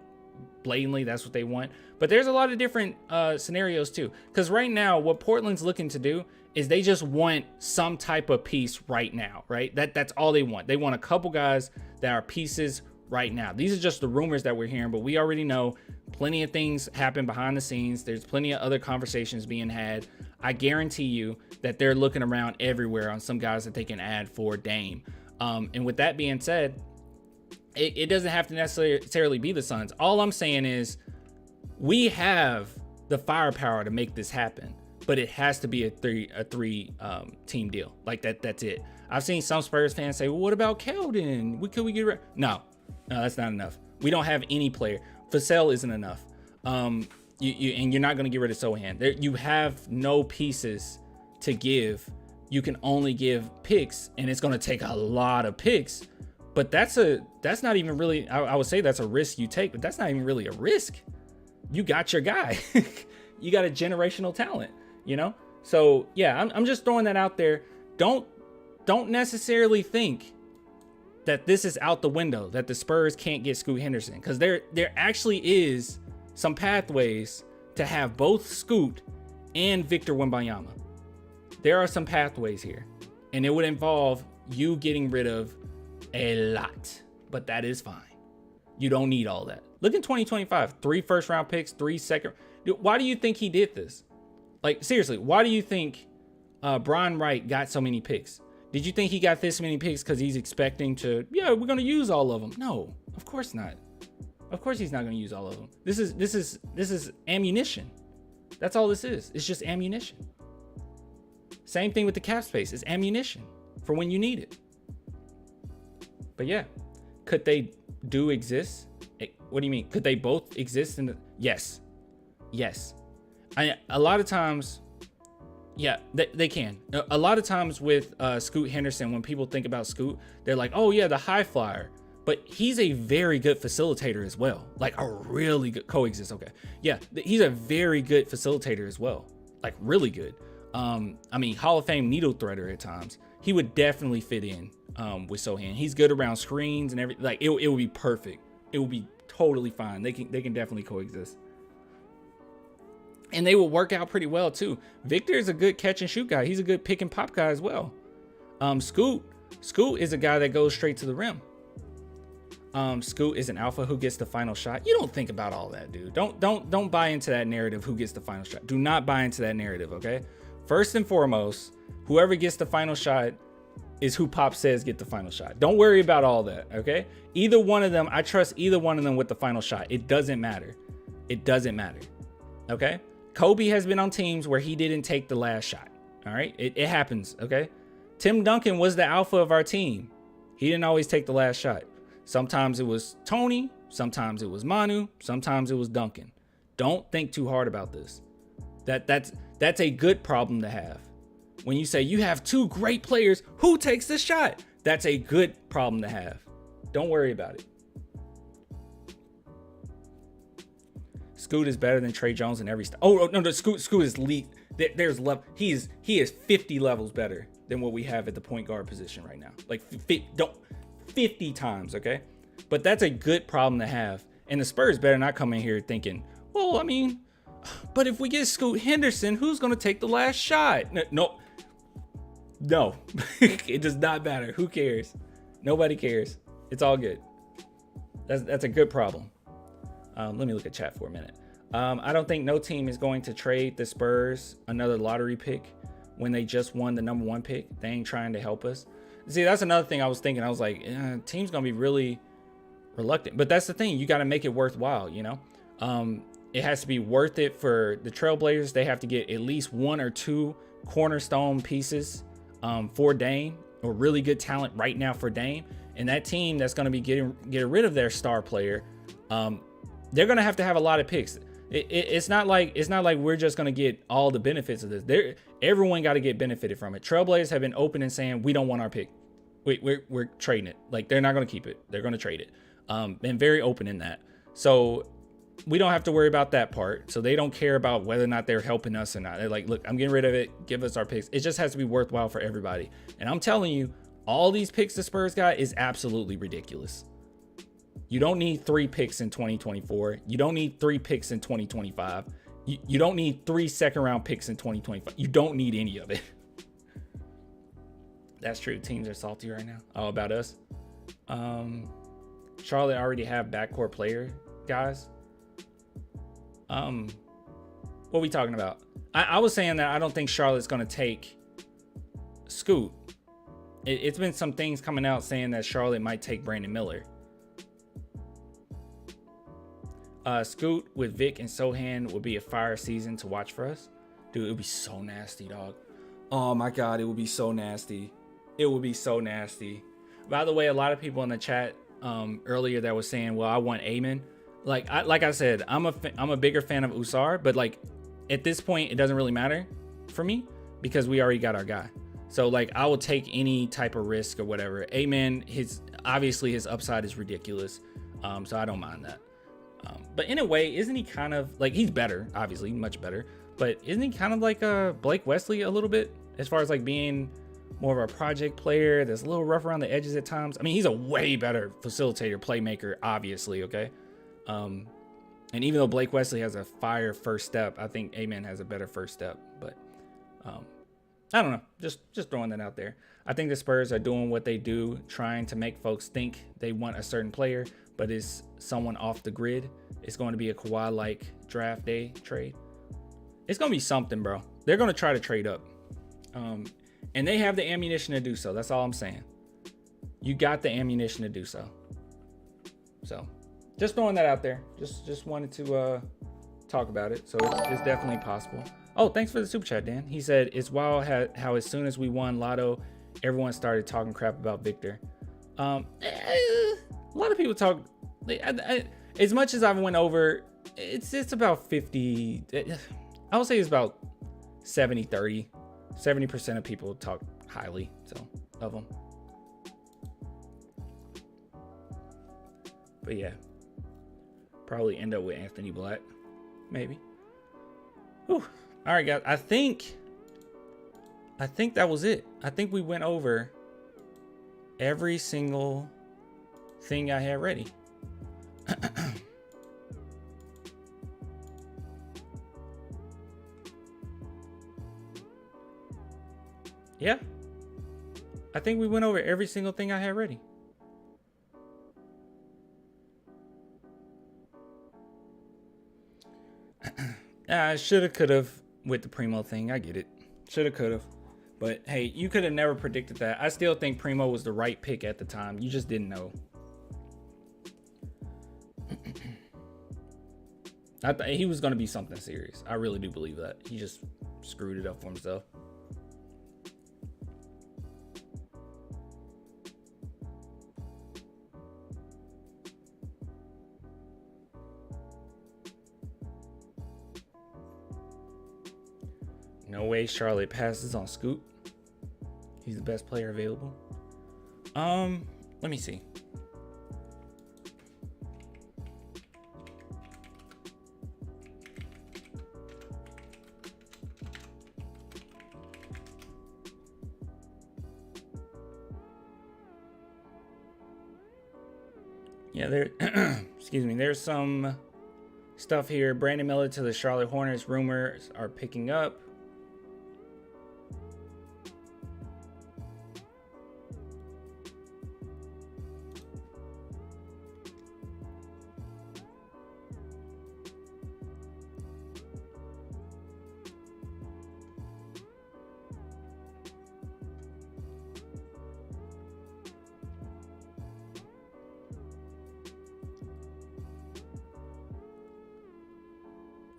blatantly that's what they want. But there's a lot of different scenarios too, because right now what Portland's looking to do is they just want some type of piece right now, right? That's all they want. They want a couple guys that are pieces right now. These are just the rumors that we're hearing, but we already know plenty of things happen behind the scenes. There's plenty of other conversations being had. I guarantee you that they're looking around everywhere on some guys that they can add for Dame. And with that being said, it doesn't have to necessarily be the Suns. All I'm saying is we have the firepower to make this happen, but it has to be a three team deal. Like that's it. I've seen some Spurs fans say, well, what about Keldon? Could we get rid? No, that's not enough. We don't have any player. Vassell isn't enough. And you're not going to get rid of Sohan. You have no pieces to give. You can only give picks, and it's going to take a lot of picks. But that's not even really, I would say that's a risk you take, but that's not even really a risk. You got your guy. You got a generational talent, you know? So yeah, I'm just throwing that out there. Don't necessarily think that this is out the window, that the Spurs can't get Scoot Henderson, because there actually is some pathways to have both Scoot and Victor Wembanyama. There are some pathways here, and it would involve you getting rid of a lot, but that is fine. You don't need all that. Look in 2025, 3 first-round picks, 3 second. Why do you think he did this? Like, seriously, why do you think Brian Wright got so many picks? Did you think he got this many picks because he's expecting to, yeah, we're going to use all of them? No, of course not. Of course he's not going to use all of them. This is ammunition. That's all this is. It's just ammunition. Same thing with the cap space. It's ammunition for when you need it. But yeah, could they do exist? What do you mean? Could they both exist in the? Yes. A lot of times, yeah, they can. A lot of times with Scoot Henderson, when people think about Scoot, they're like, oh yeah, the high flyer. But he's a very good facilitator as well. Like a really good coexist. Okay. Yeah, he's a very good facilitator as well. Like really good. I mean, Hall of Fame needle threader at times. He would definitely fit in with Sohan. He's good around screens and everything. Like it would be perfect. It would be totally fine. They can definitely coexist. And they will work out pretty well too. Victor is a good catch and shoot guy. He's a good pick and pop guy as well. Scoot is a guy that goes straight to the rim. Scoot is an alpha who gets the final shot. You don't think about all that, dude. Don't buy into that narrative. Who gets the final shot? Do not buy into that narrative. Okay. First and foremost, whoever gets the final shot is who Pop says get the final shot. Don't worry about all that. Okay. Either one of them, I trust either one of them with the final shot. It doesn't matter. It doesn't matter. Okay. Kobe has been on teams where he didn't take the last shot. All right. It happens. Okay. Tim Duncan was the alpha of our team. He didn't always take the last shot. Sometimes it was Tony. Sometimes it was Manu. Sometimes it was Duncan. Don't think too hard about this. That's a good problem to have. When you say you have 2 great players, who takes the shot? That's a good problem to have. Don't worry about it. Scoot is better than Trey Jones in every no, Scoot is lead. There's level. He is 50 levels better than what we have at the point guard position right now. Like 50 times, okay? But that's a good problem to have. And the Spurs better not come in here thinking, well, I mean, but if we get Scoot Henderson, who's going to take the last shot? No. It does not matter. Who cares? Nobody cares. It's all good. That's a good problem. Let me look at chat for a minute. I don't think no team is going to trade the Spurs another lottery pick when they just won the number 1 pick. They ain't trying to help us. See, that's another thing I was thinking. I was like, team's going to be really reluctant. But that's the thing. You got to make it worthwhile, you know? It has to be worth it for the Trailblazers. They have to get at least 1 or 2 cornerstone pieces for Dame, or really good talent right now for Dame. And that team that's going to be getting rid of their star player, they're going to have a lot of picks. It's not like we're just going to get all the benefits of this. Everyone got to get benefited from it. Trailblazers have been open and saying, we don't want our pick. We're trading it. Like, they're not going to keep it. They're going to trade it. Been very open in that. So we don't have to worry about that part. So they don't care about whether or not they're helping us or not. They're like, look, I'm getting rid of it. Give us our picks. It just has to be worthwhile for everybody. And I'm telling you, all these picks the Spurs got is absolutely ridiculous. You don't need 3 picks in 2024. You don't need 3 picks in 2025. You don't need 3 second-round picks in 2025. You don't need any of it. That's true. Teams are salty right now. Oh, about us. Charlotte already have backcourt player guys. What are we talking about? I was saying that I don't think Charlotte's going to take Scoot. It's been some things coming out saying that Charlotte might take Brandon Miller. Scoot with Vic and Sohan would be a fire season to watch for us. Dude, it would be so nasty, dog. Oh my God, it would be so nasty. It would be so nasty. By the way, a lot of people in the chat earlier that was saying, well, I want Amen. Like I said, I'm a bigger fan of Usar, but like at this point, it doesn't really matter for me because we already got our guy. So like I will take any type of risk or whatever. Amen, obviously his upside is ridiculous. So I don't mind that. But in a way, isn't he kind of like, he's better, obviously much better, but isn't he kind of like Blake Wesley a little bit as far as like being more of a project player that's a little rough around the edges at times. I mean, he's a way better facilitator, playmaker, obviously, okay? And even though Blake Wesley has a fire first step, I think Amen has a better first step. But I don't know. Just throwing that out there. I think the Spurs are doing what they do, trying to make folks think they want a certain player, but it's someone off the grid. It's going to be a Kawhi-like draft day trade. It's going to be something, bro. They're going to try to trade up. And they have the ammunition to do so. That's all I'm saying. You got the ammunition to do so. So, just throwing that out there. Just wanted to talk about it. So, it's definitely possible. Oh, thanks for the super chat, Dan. He said, it's wild how as soon as we won Lotto, everyone started talking crap about Victor. A lot of people talk. As much as I went over, it's about 50. I would say it's about 70-30. 70% of people talk highly of them. But yeah, probably end up with Anthony Black, maybe. Whew. All right, guys. I think that was it. I think we went over every single thing I had ready. Yeah. I think we went over every single thing I had ready. I shoulda, coulda with the Primo thing. I get it. Shoulda, coulda. But hey, you could have never predicted that. I still think Primo was the right pick at the time. You just didn't know. I thought he was going to be something serious. I really do believe that. He just screwed it up for himself. No way Charlotte passes on Scoot. He's the best player available. Let me see. Yeah, there excuse me, there's some stuff here. Brandon Miller to the Charlotte Hornets. Rumors are picking up.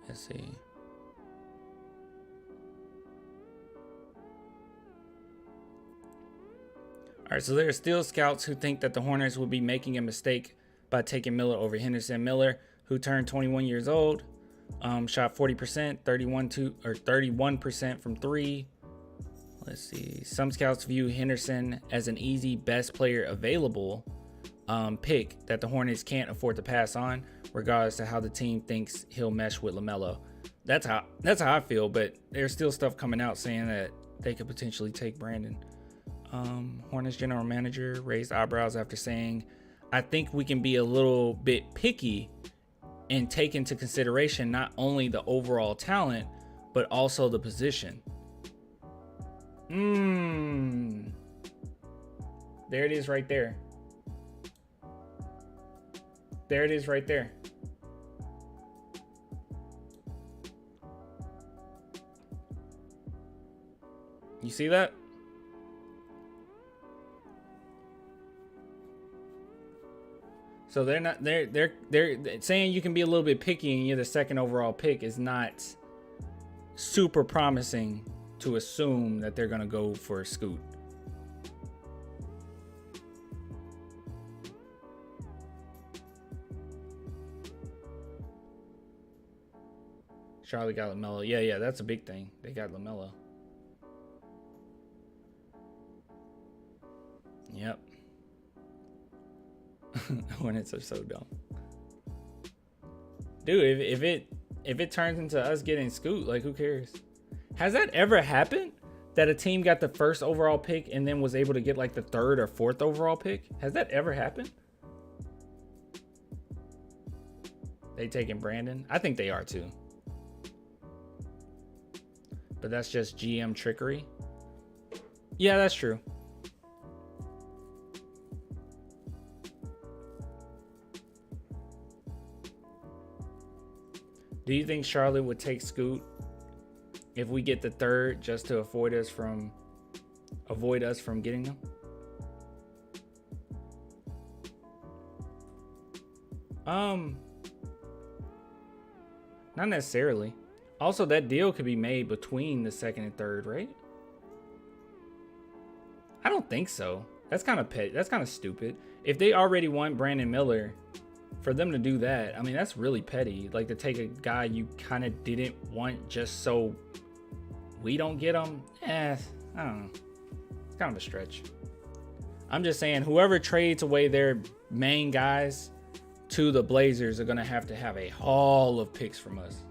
Let's see. All right, so there are still scouts who think that the Hornets will be making a mistake by taking Miller over Henderson. Miller, who turned 21 years old, shot 40%, 31% from three. Let's see. Some scouts view Henderson as an easy best player available pick that the Hornets can't afford to pass on, regardless of how the team thinks he'll mesh with LaMelo. That's how I feel, but there's still stuff coming out saying that they could potentially take Brandon. Hornets general manager raised eyebrows after saying, I think we can be a little bit picky and take into consideration not only the overall talent, but also the position. There it is right there. There it is right there. You see that? So they're saying you can be a little bit picky and you're the second overall pick is not super promising to assume that they're going to go for a Scoot. Charlotte got LaMelo. Yeah, that's a big thing. They got LaMelo. Yep. Hornets are so dumb. Dude, if it turns into us getting Scoot, like who cares? Has that ever happened? that a team got the first overall pick and then was able to get like the 3rd or 4th overall pick? Has that ever happened? They taking Brandon? I think they are too. But that's just GM trickery. Yeah, that's true. Do you think Charlotte would take Scoot if we get the 3rd just to avoid us from getting them? Not necessarily. Also, that deal could be made between the 2nd and 3rd, right? I don't think so. That's kind of petty. That's kind of stupid. If they already want Brandon Miller, for them to do that, I mean, that's really petty. Like, to take a guy you kind of didn't want just so we don't get him. I don't know. It's kind of a stretch. I'm just saying, whoever trades away their main guys to the Blazers are going to have a haul of picks from us.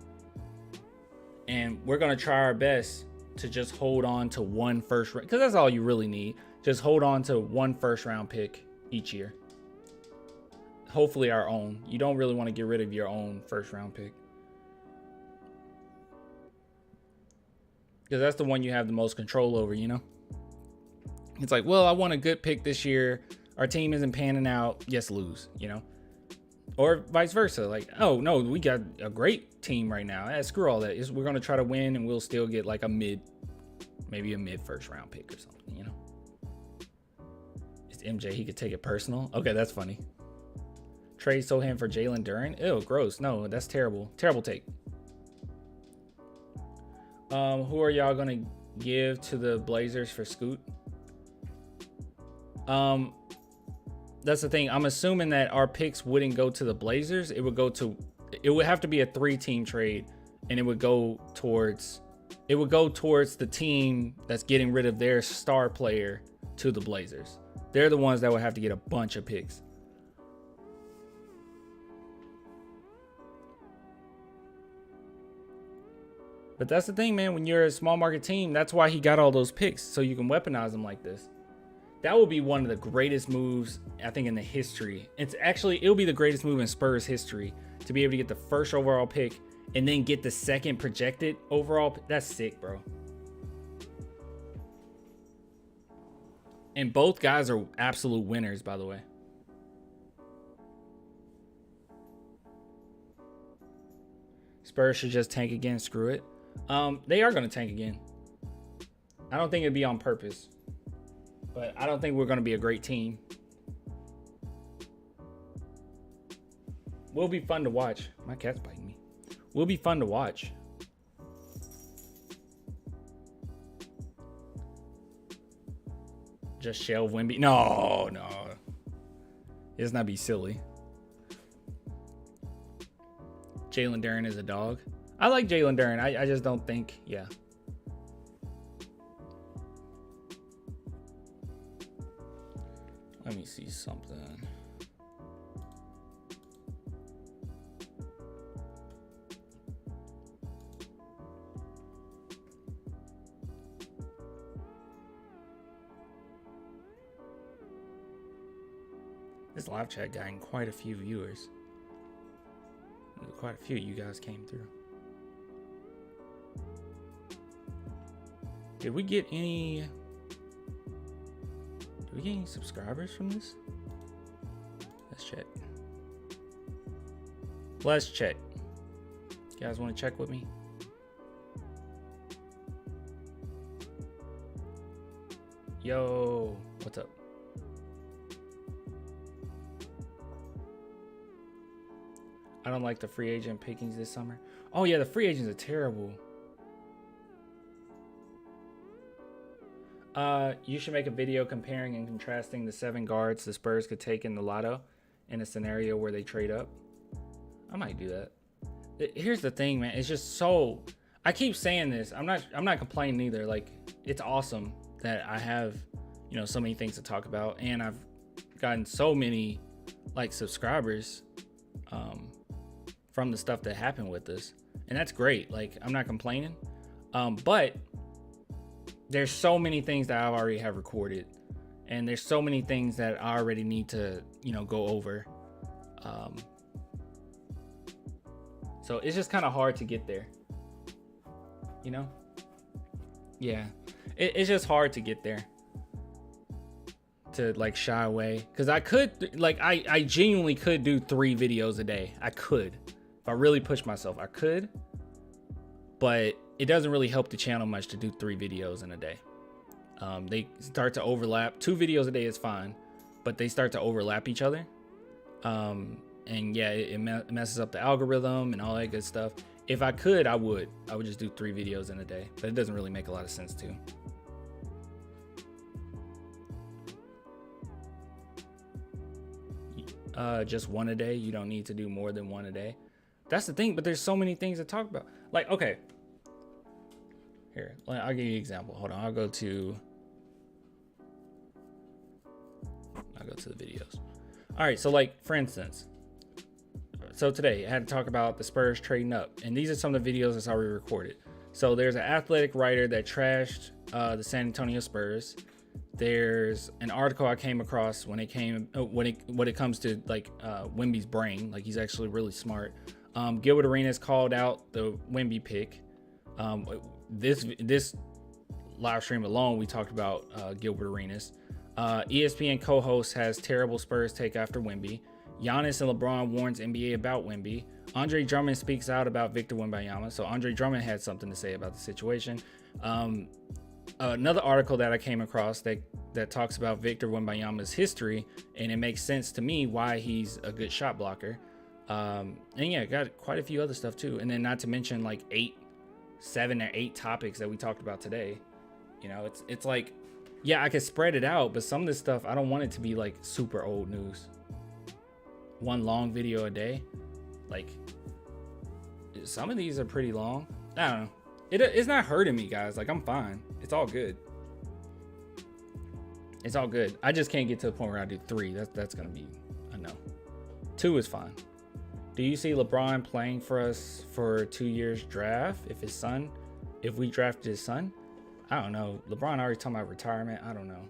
And we're going to try our best to just hold on to one first round, because that's all you really need. Just hold on to one first round pick each year. Hopefully our own. You don't really want to get rid of your own first round pick, because that's the one you have the most control over, you know? It's like, well, I want a good pick this year. Our team isn't panning out. Yes, lose, you know? Or vice versa. Like, oh, no, we got a great team right now. Screw all that. We're going to try to win, and we'll still get like maybe a mid first round pick or something, you know? It's MJ. He could take it personal. Okay, that's funny. Trade Sohan for Jalen Duren. Ew, gross. No, that's terrible. Terrible take. Who are y'all going to give to the Blazers for Scoot? That's the thing. I'm assuming that our picks wouldn't go to the Blazers. It would have to be a 3-team trade, and it would go towards the team that's getting rid of their star player to the Blazers. They're the ones that would have to get a bunch of picks. But that's the thing, man. When you're a small market team, that's why he got all those picks, so you can weaponize them like this. That would be one of the greatest moves, I think, in the history. It'll be the greatest move in Spurs history to be able to get the first overall pick and then get the 2nd projected overall. That's sick, bro. And both guys are absolute winners, by the way. Spurs should just tank again. Screw it. They are going to tank again. I don't think it'd be on purpose. But I don't think we're going to be a great team. Will be fun to watch. My cat's biting me. Will be fun to watch. Just shelve Wemby. No. Let's not be silly. Jalen Duren is a dog. I like Jalen Duren. I just don't think, yeah. Let me see something. This live chat got quite a few viewers. Quite a few of you guys came through. Did we get any subscribers from this? Let's check. Let's check. You guys want to check with me? Yo, what's up? I don't like the free agent pickings this summer. Oh yeah, the free agents are terrible. You should make a video comparing and contrasting the 7 guards the Spurs could take in the lotto in a scenario where they trade up. I might do that. Here's the thing, man. It's just so, I keep saying this. I'm not complaining either. Like, it's awesome that I have, so many things to talk about, and I've gotten so many like subscribers from the stuff that happened with this, and that's great. Like, I'm not complaining. But there's so many things that I already have recorded, and there's so many things that I already need to, you know, go over. So it's just kind of hard to get there, you know? Yeah, it's just hard to get there, to like shy away. Cause I could, like, I genuinely could do 3 videos a day. I could, if I really push myself, I could, but it doesn't really help the channel much to do 3 videos in a day. They start to overlap. 2 videos a day is fine, but they start to overlap each other. And yeah, it messes up the algorithm and all that good stuff. If I could, I would just do 3 videos in a day, but it doesn't really make a lot of sense too. Just 1 a day. You don't need to do more than 1 a day. That's the thing, but there's so many things to talk about. Like, okay, here, I'll give you an example. Hold on, I'll go to the videos. All right, so like, for instance, so today I had to talk about the Spurs trading up, and these are some of the videos that's already recorded. So there's an athletic writer that trashed the San Antonio Spurs. There's an article I came across when it comes to like Wemby's brain, like he's actually really smart. Gilbert Arenas called out the Wemby pick. This live stream alone, we talked about Gilbert Arenas. ESPN co-host has terrible Spurs take after Wemby. Giannis and LeBron warns NBA about Wemby. Andre Drummond speaks out about Victor Wembanyama. So Andre Drummond had something to say about the situation. Another article that I came across that talks about Victor Wembanyama's history, and it makes sense to me why he's a good shot blocker. And yeah, got quite a few other stuff too. And then not to mention like 7 or 8 topics that we talked about today. You know, it's like, yeah, I could spread it out, but some of this stuff, I don't want it to be like super old news. 1 long video a day. Like, some of these are pretty long. I don't know. It's not hurting me, guys. Like, I'm fine. It's all good. It's all good. I just can't get to the point where I do 3. That's gonna be a no. 2 is fine. Do you see LeBron playing for us for 2 years draft if we drafted his son? I don't know. LeBron already talking about retirement. I don't know.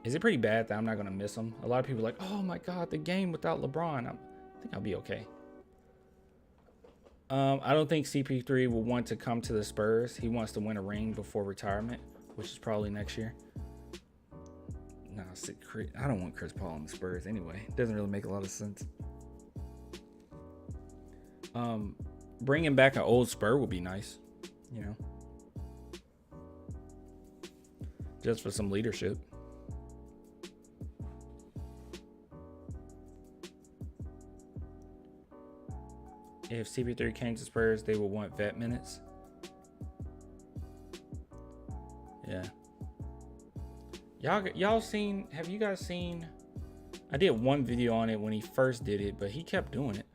Is it pretty bad that I'm not going to miss him? A lot of people are like, oh my God, the game without LeBron. I think I'll be okay. I don't think CP3 will want to come to the Spurs. He wants to win a ring before retirement, which is probably next year. No, I don't want Chris Paul on the Spurs anyway. It doesn't really make a lot of sense. Bringing back an old Spur would be nice, you know, just for some leadership. If CP3 came to Spurs, they would want vet minutes. Yeah. Y'all seen, have you guys seen, I did 1 video on it when he first did it, but he kept doing it.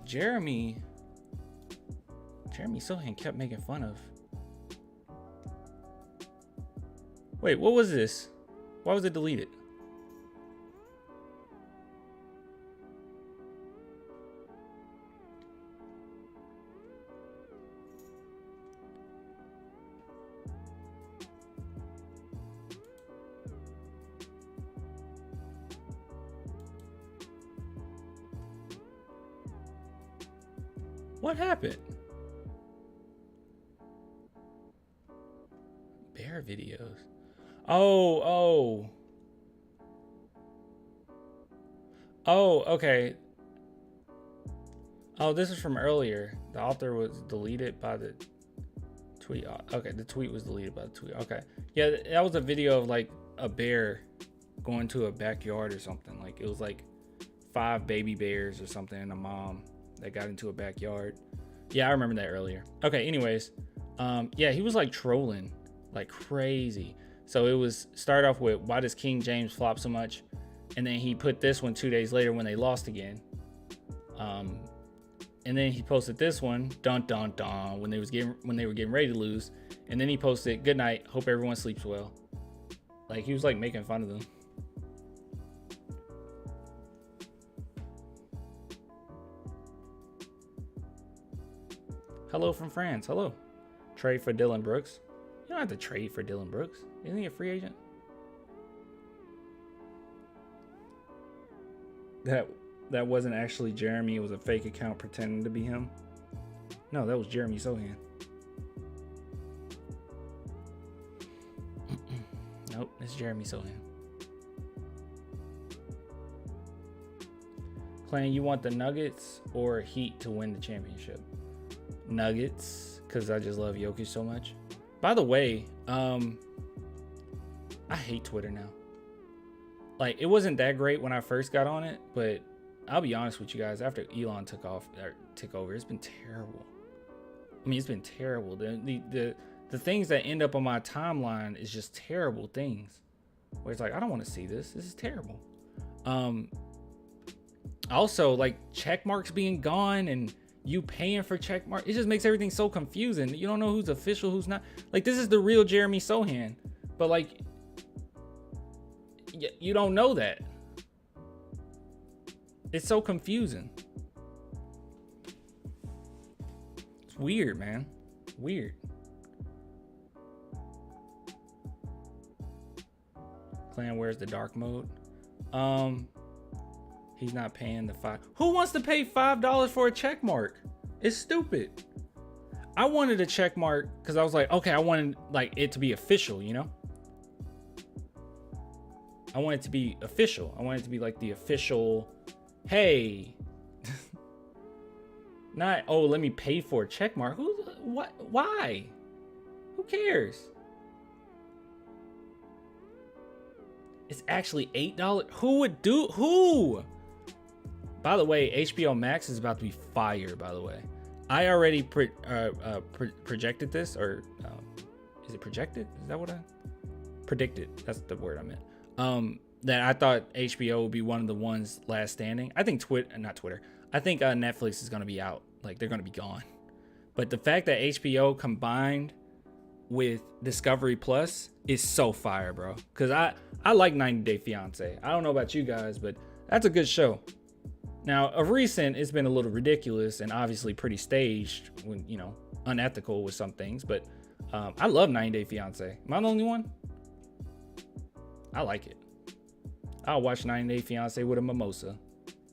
Jeremy Sohan kept making fun of. Wait, what was this? Why was it deleted? What happened? Bear videos. Oh, okay. Oh, this is from earlier. The author was deleted by the tweet. Okay, the tweet was deleted by the tweet. Okay. Yeah, that was a video of like a bear going to a backyard or something. Like it was like 5 baby bears or something and a mom that got into a backyard. Yeah, I remember that earlier. Okay, anyways. Yeah, he was like trolling like crazy. So it was start off with, why does King James flop so much? And then he put this one 2 days later when they lost again. And then he posted this one, dun dun dun, when they were getting ready to lose. And then he posted, good night, hope everyone sleeps well. Like he was like making fun of them. Hello from France. Hello. Trade for Dylan Brooks. You don't have to trade for Dylan Brooks. Isn't he a free agent? That wasn't actually Jeremy. It was a fake account pretending to be him. No, that was Jeremy Sohan. Nope, it's Jeremy Sohan. Clan, you want the Nuggets or Heat to win the championship? Nuggets, because I just love Jokic so much. By the way, I hate Twitter now. Like, it wasn't that great when I first got on it, but I'll be honest with you guys, after Elon took over, it's been terrible. I mean, it's been terrible. The things that end up on my timeline is just terrible things. Where it's like, I don't want to see this. This is terrible. Also, like, check marks being gone and you paying for check marks, it just makes everything so confusing. You don't know who's official, who's not. Like, this is the real Jeremy Sohan, but like, you don't know that. It's so confusing. It's weird, man. Weird. Clan, where's the dark mode? He's not paying the $5. Who wants to pay $5 for a check mark? It's stupid. I wanted a check mark because I was like, okay, I wanted like it to be official, you know? I want it to be official. I want it to be like the official, hey. Not, oh, let me pay for a check mark. What? Why? Who cares? It's actually $8. Who would do? Who? By the way, HBO Max is about to be fire. By the way, I already projected this, or is it projected? Is that what I predicted? That's the word I meant. That I thought HBO would be one of the ones last standing. I think not Twitter. I think Netflix is gonna be out. Like, they're gonna be gone. But the fact that HBO combined with Discovery Plus is so fire, bro. Cause I like 90 Day Fiance. I don't know about you guys, but that's a good show. Now, of recent, it's been a little ridiculous and obviously pretty staged, when, you know, unethical with some things. But I love 90 Day Fiance. Am I the only one? I like it. I'll watch 90 Day Fiance with a mimosa.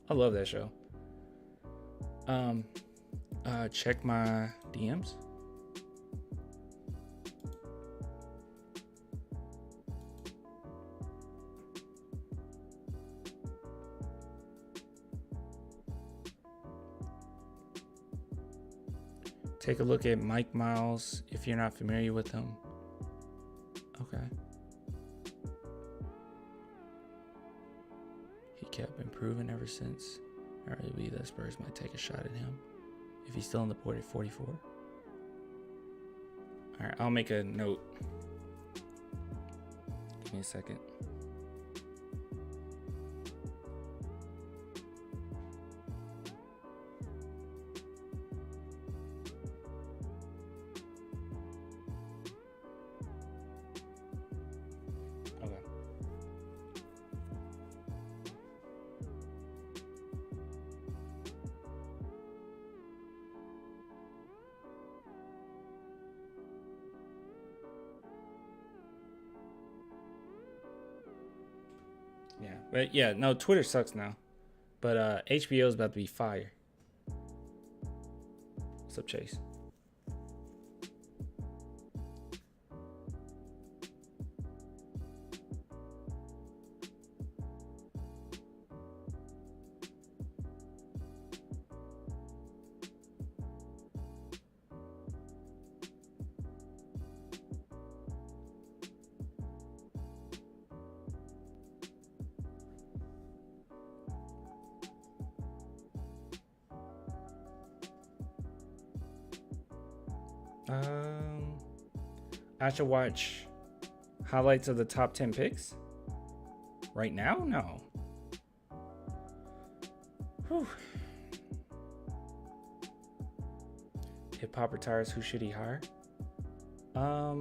I love that show. Check my DMs. Take a look at Mike Miles if you're not familiar with him. Okay. He kept improving ever since. I really believe that Spurs might take a shot at him if he's still on the board at 44. All right, I'll make a note. Give me a second. Yeah, but yeah, no, Twitter sucks now. But HBO is about to be fire. What's up, Chase? I should watch highlights of the top 10 picks right now. No. Whew. Hip hop retires. Who should he hire? I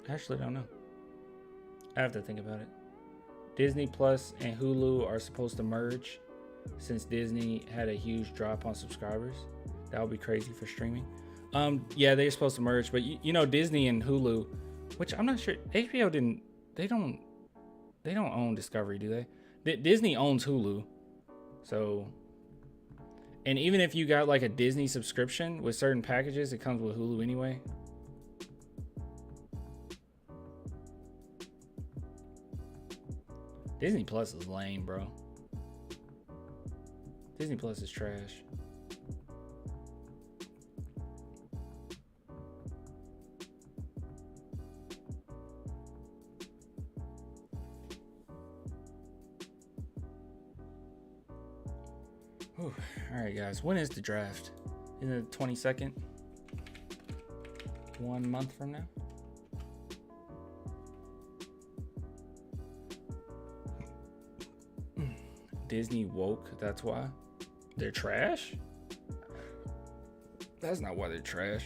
actually don't know. I have to think about it. Disney Plus and Hulu are supposed to merge since Disney had a huge drop on subscribers. That would be crazy for streaming. Yeah, they're supposed to merge, but you know, Disney and Hulu, which I'm not sure, HBO didn't, they don't own Discovery, do they? Disney owns Hulu. So, and even if you got like a Disney subscription with certain packages, it comes with Hulu anyway. Disney Plus is lame, bro. Disney Plus is trash. Whew. All right, guys. When is the draft? Is it the 22nd? 1 month from now? Disney woke, that's why. They're trash? That's not why they're trash.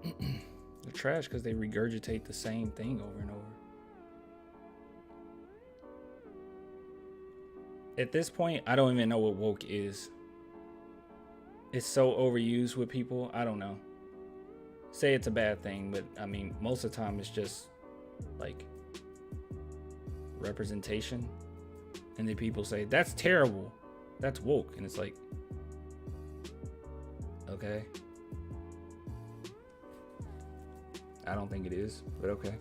They're trash because they regurgitate the same thing over and over. At this point, I don't even know what woke is. It's so overused with people. I don't know. Say it's a bad thing, but I mean, most of the time it's just like representation. And then people say, that's terrible. That's woke. And it's like, okay. I don't think it is, but okay.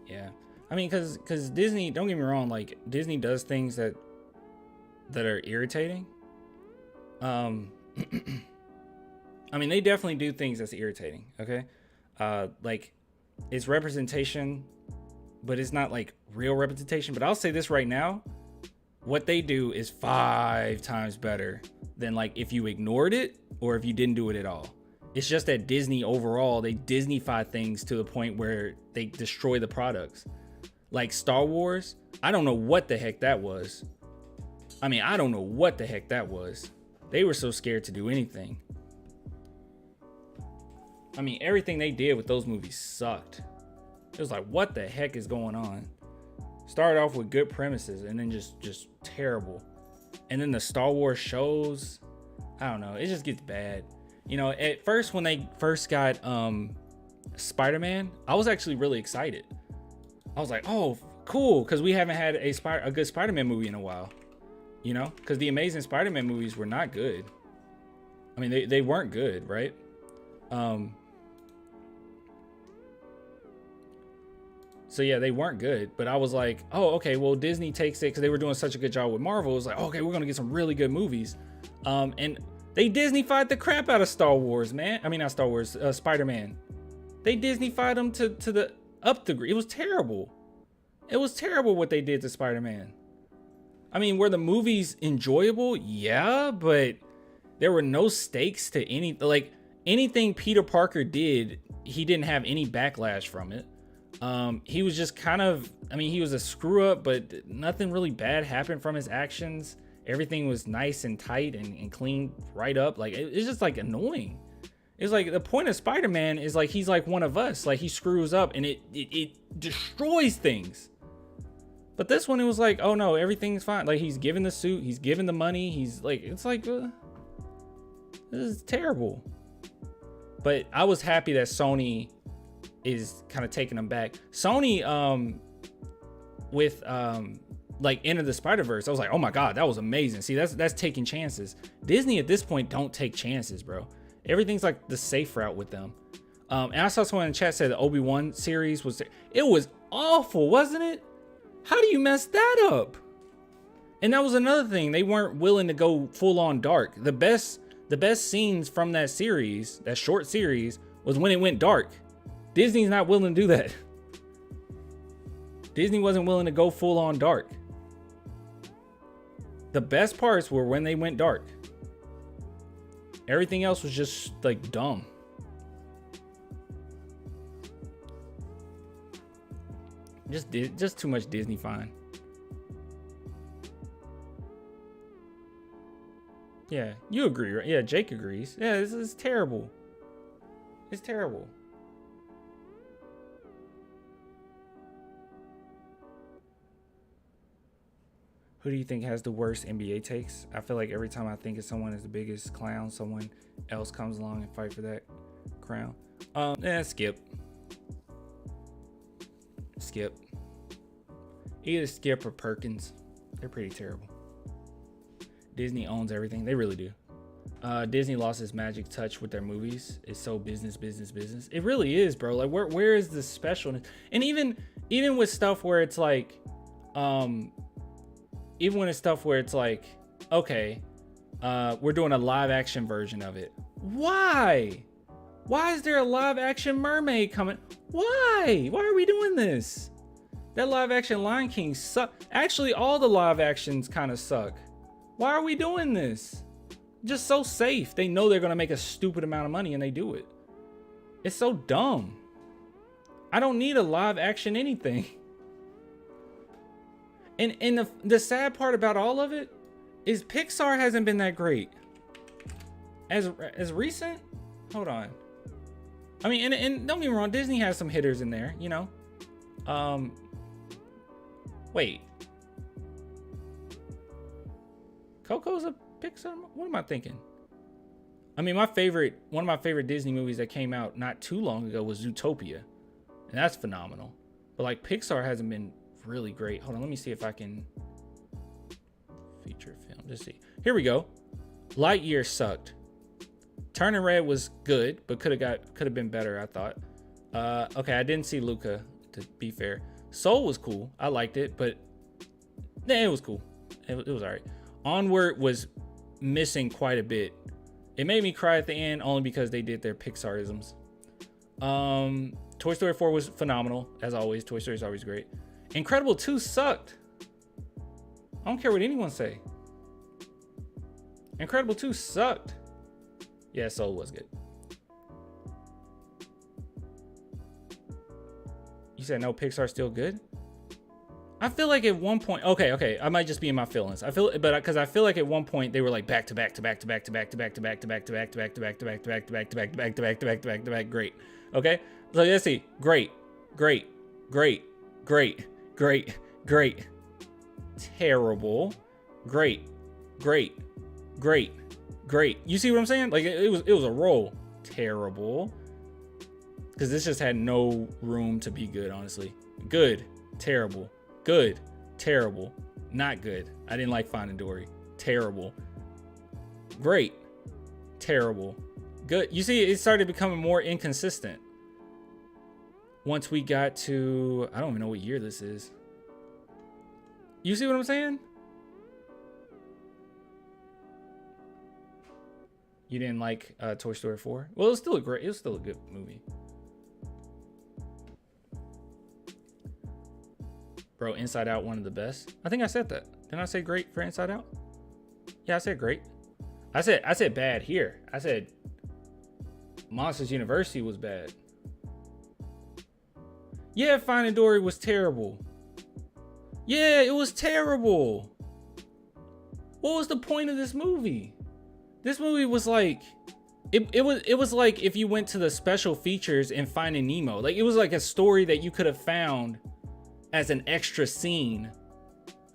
Yeah. I mean, because Disney, don't get me wrong, like Disney does things that are irritating. I mean, they definitely do things that's irritating, okay? Like, it's representation, but it's not, like, real representation. But I'll say this right now. What they do is 5 times better than, like, if you ignored it or if you didn't do it at all. It's just that Disney overall, they Disney-fy things to the point where they destroy the products. Like Star Wars, I don't know what the heck that was. I mean, I don't know what the heck that was. They were so scared to do anything. I mean, everything they did with those movies sucked. It was like, what the heck is going on? Started off with good premises and then just terrible. And then the Star Wars shows, I don't know, it just gets bad. You know, at first when they first got Spider-Man, I was actually really excited. I was like, oh, cool, because we haven't had a good Spider-Man movie in a while. You know, because the Amazing Spider-Man movies were not good. I mean, they weren't good, right? So yeah, they weren't good, but I was like, oh, okay, well, Disney takes it because they were doing such a good job with Marvel. It was like, okay, we're gonna get some really good movies. And they Disney-fied the crap out of Star Wars, man. I mean, not Star Wars, Spider-Man. They Disney-fied them to the up degree. It was terrible. It was terrible what they did to Spider-Man. I mean, were the movies enjoyable? Yeah, but there were no stakes to anything Peter Parker did. He didn't have any backlash from it. He was just kind of, I mean, he was a screw up, but nothing really bad happened from his actions. Everything was nice and tight and clean right up. Like, it's just like annoying. It's like the point of Spider-Man is like, he's like one of us. Like, he screws up and it destroys things. But this one, it was like, oh no, everything's fine. Like, he's given the suit, he's given the money. He's like, it's like, this is terrible. But I was happy that Sony is kind of taking them back. Sony, with like Into the Spider-Verse, I was like, oh my God, that was amazing. See, that's taking chances. Disney at this point don't take chances, bro. Everything's like the safe route with them. And I saw someone in the chat say the Obi-Wan series was awful, wasn't it? How do you mess that up? And that was another thing. They weren't willing to go full on dark. The best scenes from that series, that short series, was when it went dark. Disney's not willing to do that. Disney wasn't willing to go full on dark. The best parts were when they went dark. Everything else was just like dumb. Just too much Disney fine. Yeah, you agree, right? Yeah, Jake agrees. Yeah, this is terrible. It's terrible. Who do you think has the worst NBA takes? I feel like every time I think of someone as the biggest clown, someone else comes along and fight for that crown. Skip. Skip. Either Skip or Perkins. They're pretty terrible. Disney owns everything. They really do. Disney lost its magic touch with their movies. It's so business. It really is, bro. Like, where is the specialness? And even with stuff where it's like, even when it's stuff where it's like, okay, we're doing a live action version of it. Why? Why is there a live action mermaid coming? Why? Why are we doing this? That live action Lion King suck. Actually, all the live actions kind of suck. Why are we doing this? Just so safe. They know they're gonna make a stupid amount of money and they do it. It's so dumb. I don't need a live action anything. And the sad part about all of it is Pixar hasn't been that great. As recent? Hold on. I mean, and don't get me wrong, Disney has some hitters in there, you know. Wait. Coco's a Pixar? What am I thinking? I mean, one of my favorite Disney movies that came out not too long ago was Zootopia. And that's phenomenal. But like Pixar hasn't been really great. Hold on, let me see if I can feature film. Just see. Here we go. Lightyear sucked. Turning Red was good, but could have been better, I thought. Okay, I didn't see Luca, to be fair. Soul was cool. I liked it, but it was cool. It was all right. Onward was missing quite a bit. It made me cry at the end only because they did their Pixarisms. Toy Story 4 was phenomenal, as always. Toy Story is always great. Incredible 2 sucked. I don't care what anyone say. Incredible 2 sucked. Yeah, Soul was good. You said no, Pixar's still good? I feel like at one point, okay, I might just be in my feelings. I feel, but because I feel like at one point they were like back to back, great. Okay, so let's see, great, terrible, great. You see what I'm saying? Like it was a roll. Terrible. Because this just had no room to be good, honestly. Good, terrible. Good, terrible, not good. I didn't like Finding Dory. Terrible. Great, terrible, good. You see, it started becoming more inconsistent. Once we got to, I don't even know what year this is. You see what I'm saying? You didn't like Toy Story 4? Well, it was still a good movie. Bro, Inside Out, one of the best. I think I said that. Didn't I say great for Inside Out? Yeah, I said great. I said bad here. I said Monsters University was bad. Yeah, Finding Dory was terrible. Yeah, it was terrible. What was the point of this movie? This movie was like, it was like if you went to the special features in Finding Nemo. Like it was like a story that you could have found as an extra scene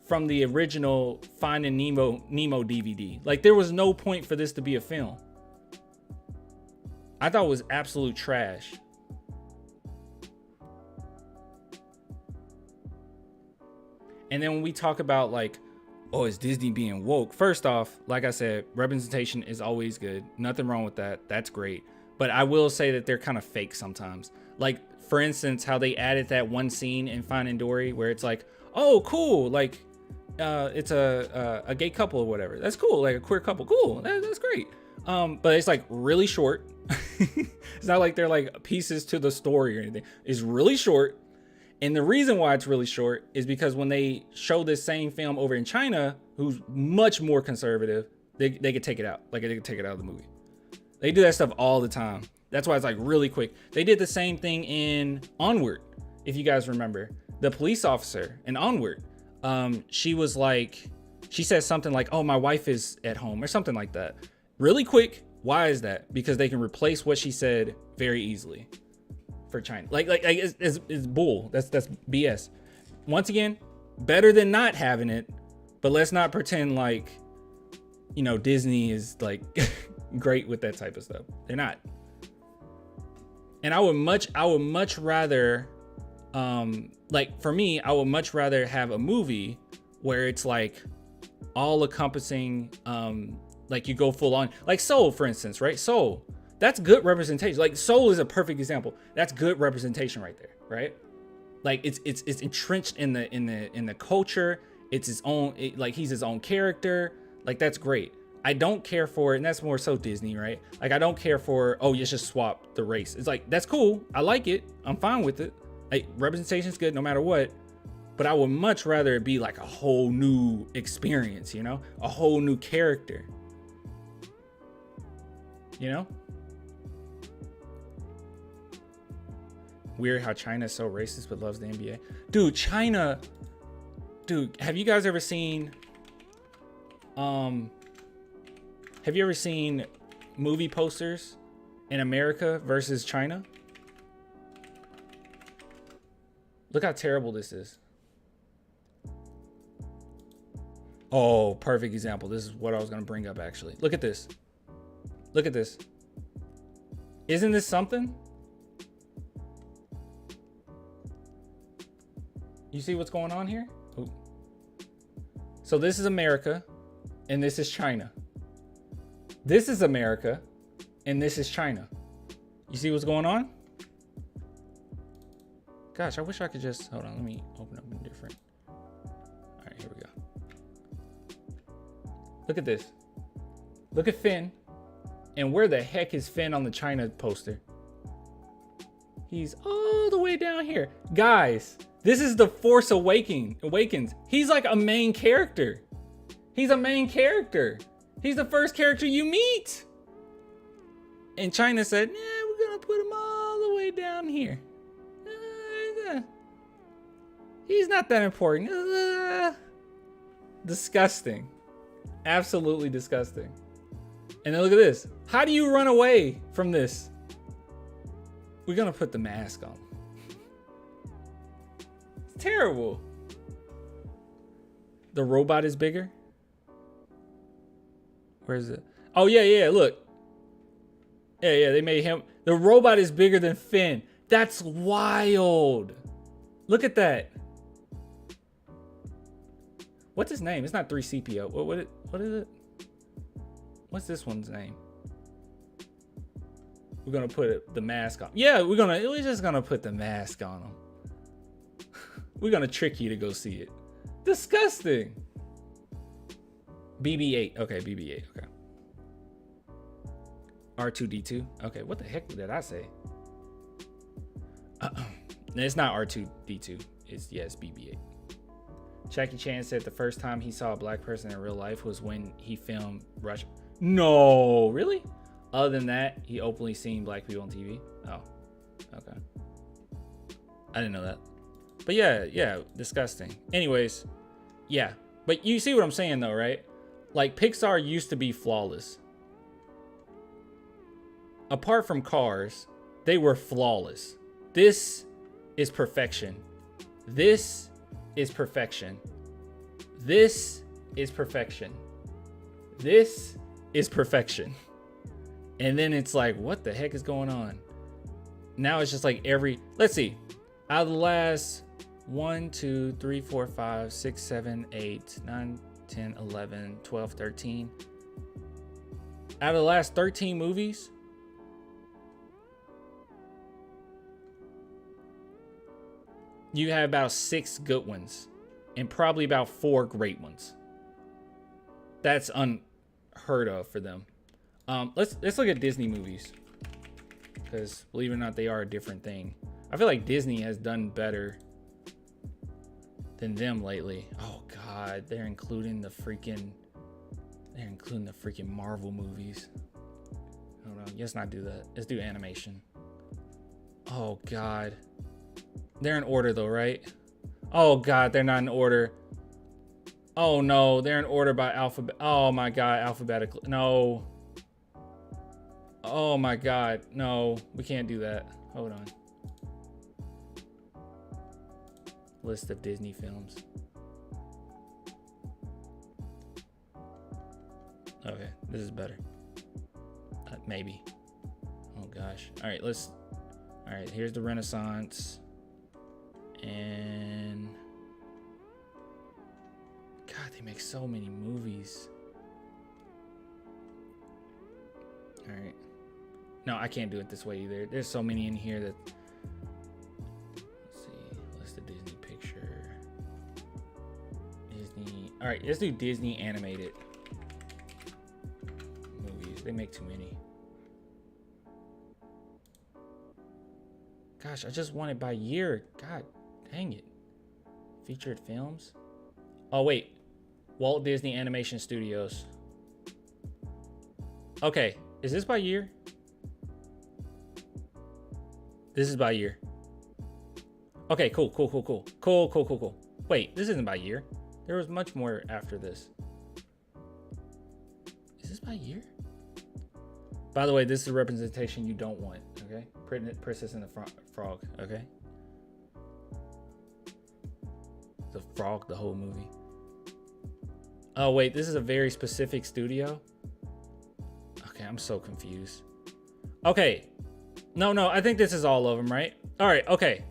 from the original Finding Nemo DVD. Like there was no point for this to be a film. I thought it was absolute trash. And then when we talk about like, oh, is Disney being woke? First off, like I said, representation is always good. Nothing wrong with that. That's great. But I will say that they're kind of fake sometimes. Like, for instance, how they added that one scene in Finding Dory where it's like, oh, cool. Like, it's a gay couple or whatever. That's cool. Like a queer couple. Cool. That's great. But it's like really short. It's not like they're like pieces to the story or anything. It's really short. And the reason why it's really short is because when they show this same film over in China, who's much more conservative, they could take it out. Like they could take it out of the movie. They do that stuff all the time. That's why it's like really quick. They did the same thing in Onward, if you guys remember. The police officer in Onward, she was like, she said something like, oh, my wife is at home or something like that. Really quick, Why is that? Because they can replace what she said very easily for China. Like it's bull. That's BS. Once again, better than not having it, but let's not pretend like, you know, Disney is like great with that type of stuff. They're not. And I would much rather, like for me, I would much rather have a movie where it's like all encompassing, like you go full on, like Soul, for instance, right? Soul, that's good representation. Like Soul is a perfect example. That's good representation right there, right? Like it's entrenched in the culture. It's his own, like he's his own character. Like that's great. I don't care for it, and that's more so Disney, right? Like I don't care for, oh, you just swap the race. It's like, that's cool. I like it. I'm fine with it. Like representation's good no matter what. But I would much rather it be like a whole new experience, you know? A whole new character. You know? Weird how China is so racist but loves the NBA. Dude, China. Dude, have you guys ever seen movie posters in America versus China? Look how terrible this is. Oh, perfect example. This is what I was going to bring up, actually. Look at this. Look at this. Isn't this something? You see what's going on here? Ooh. So this is America, and this is China. This is America, and this is China. You see what's going on? Gosh, I wish I could just, hold on, let me open up a different. All right, here we go. Look at this. Look at Finn. And where the heck is Finn on the China poster? He's all the way down here. Guys, this is the Force Awakens. He's like a main character. He's a main character. He's the first character you meet. And China said, nah, we're gonna put him all the way down here. He's not that important. Disgusting. Absolutely disgusting. And then look at this. How do you run away from this? We're gonna put the mask on. It's terrible. The robot is bigger. Where is it? Oh yeah, look. Yeah, they made him. The robot is bigger than Finn. That's wild. Look at that. What's his name? It's not 3CPO. What is it? What's this one's name? We're gonna put the mask on. Yeah, we're just gonna put the mask on him. We're gonna trick you to go see it. Disgusting. BB-8. Okay, BB-8. Okay. R2-D2. Okay, what the heck did I say? It's not R2-D2. It's BB-8. Jackie Chan said the first time he saw a black person in real life was when he filmed Russia. No, really? Other than that, he openly seen black people on TV. Oh, okay. I didn't know that. But yeah, disgusting. Anyways, yeah. But you see what I'm saying though, right? Like Pixar used to be flawless. Apart from Cars, they were flawless. This is perfection. This is perfection. This is perfection. This is perfection. And then it's like, what the heck is going on? Now it's just like let's see. Out of the last 1, 2, 3, 4, 5, 6, 7, 8, 9, 10, 11, 12, 13. Out of the last 13 movies, you have about 6 good ones and probably about 4 great ones. That's unheard of for them. Let's look at Disney movies, because believe it or not, they are a different thing. I feel like Disney has done better than them lately. Oh God, they're including the freaking Marvel movies. Hold on, let's not do that. Let's do animation. Oh God. They're in order though, right? Oh God, they're not in order. Oh no, they're in order by alphabet. Oh my God, alphabetical. No. Oh my God. No, we can't do that. Hold on. List of Disney films. Okay, this is better. Maybe. Oh gosh. All right, here's the Renaissance. And God, they make so many movies. All right. No, I can't do it this way either. There's so many in here that. Let's see. List of Disney picture. Disney. All right, let's do Disney animated movies. They make too many. Gosh, I just want it by year. God dang it. Featured films. Oh wait. Walt Disney Animation Studios. Okay, is this by year? This is by year. Okay, cool. Wait, this isn't by year. There was much more after this. Is this by year? By the way, this is a representation you don't want, okay? Princess and the Frog, okay? The frog, the whole movie. Oh, wait, this is a very specific studio? Okay, I'm so confused. Okay. No, I think this is all of them, right? All right, okay.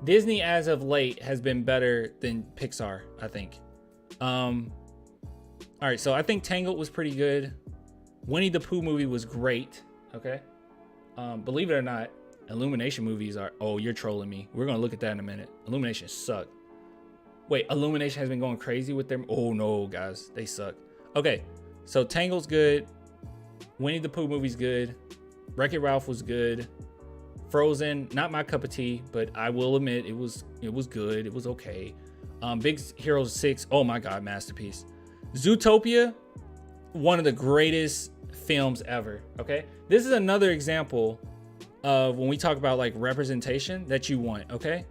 Disney, as of late, has been better than Pixar, I think. All right, so I think Tangled was pretty good. Winnie the Pooh movie was great, okay? Believe it or not, Illumination movies are... Oh, you're trolling me. We're going to look at that in a minute. Illumination suck. Wait, Illumination has been going crazy with them? Oh, no, guys. They suck. Okay, so Tangled's good. Winnie the Pooh movie's good. Wreck-It Ralph was good. Frozen, not my cup of tea, but I will admit it was good. It was okay. Big Hero 6, oh my God, masterpiece. Zootopia, one of the greatest films ever, okay? This is another example of when we talk about like representation that you want, okay?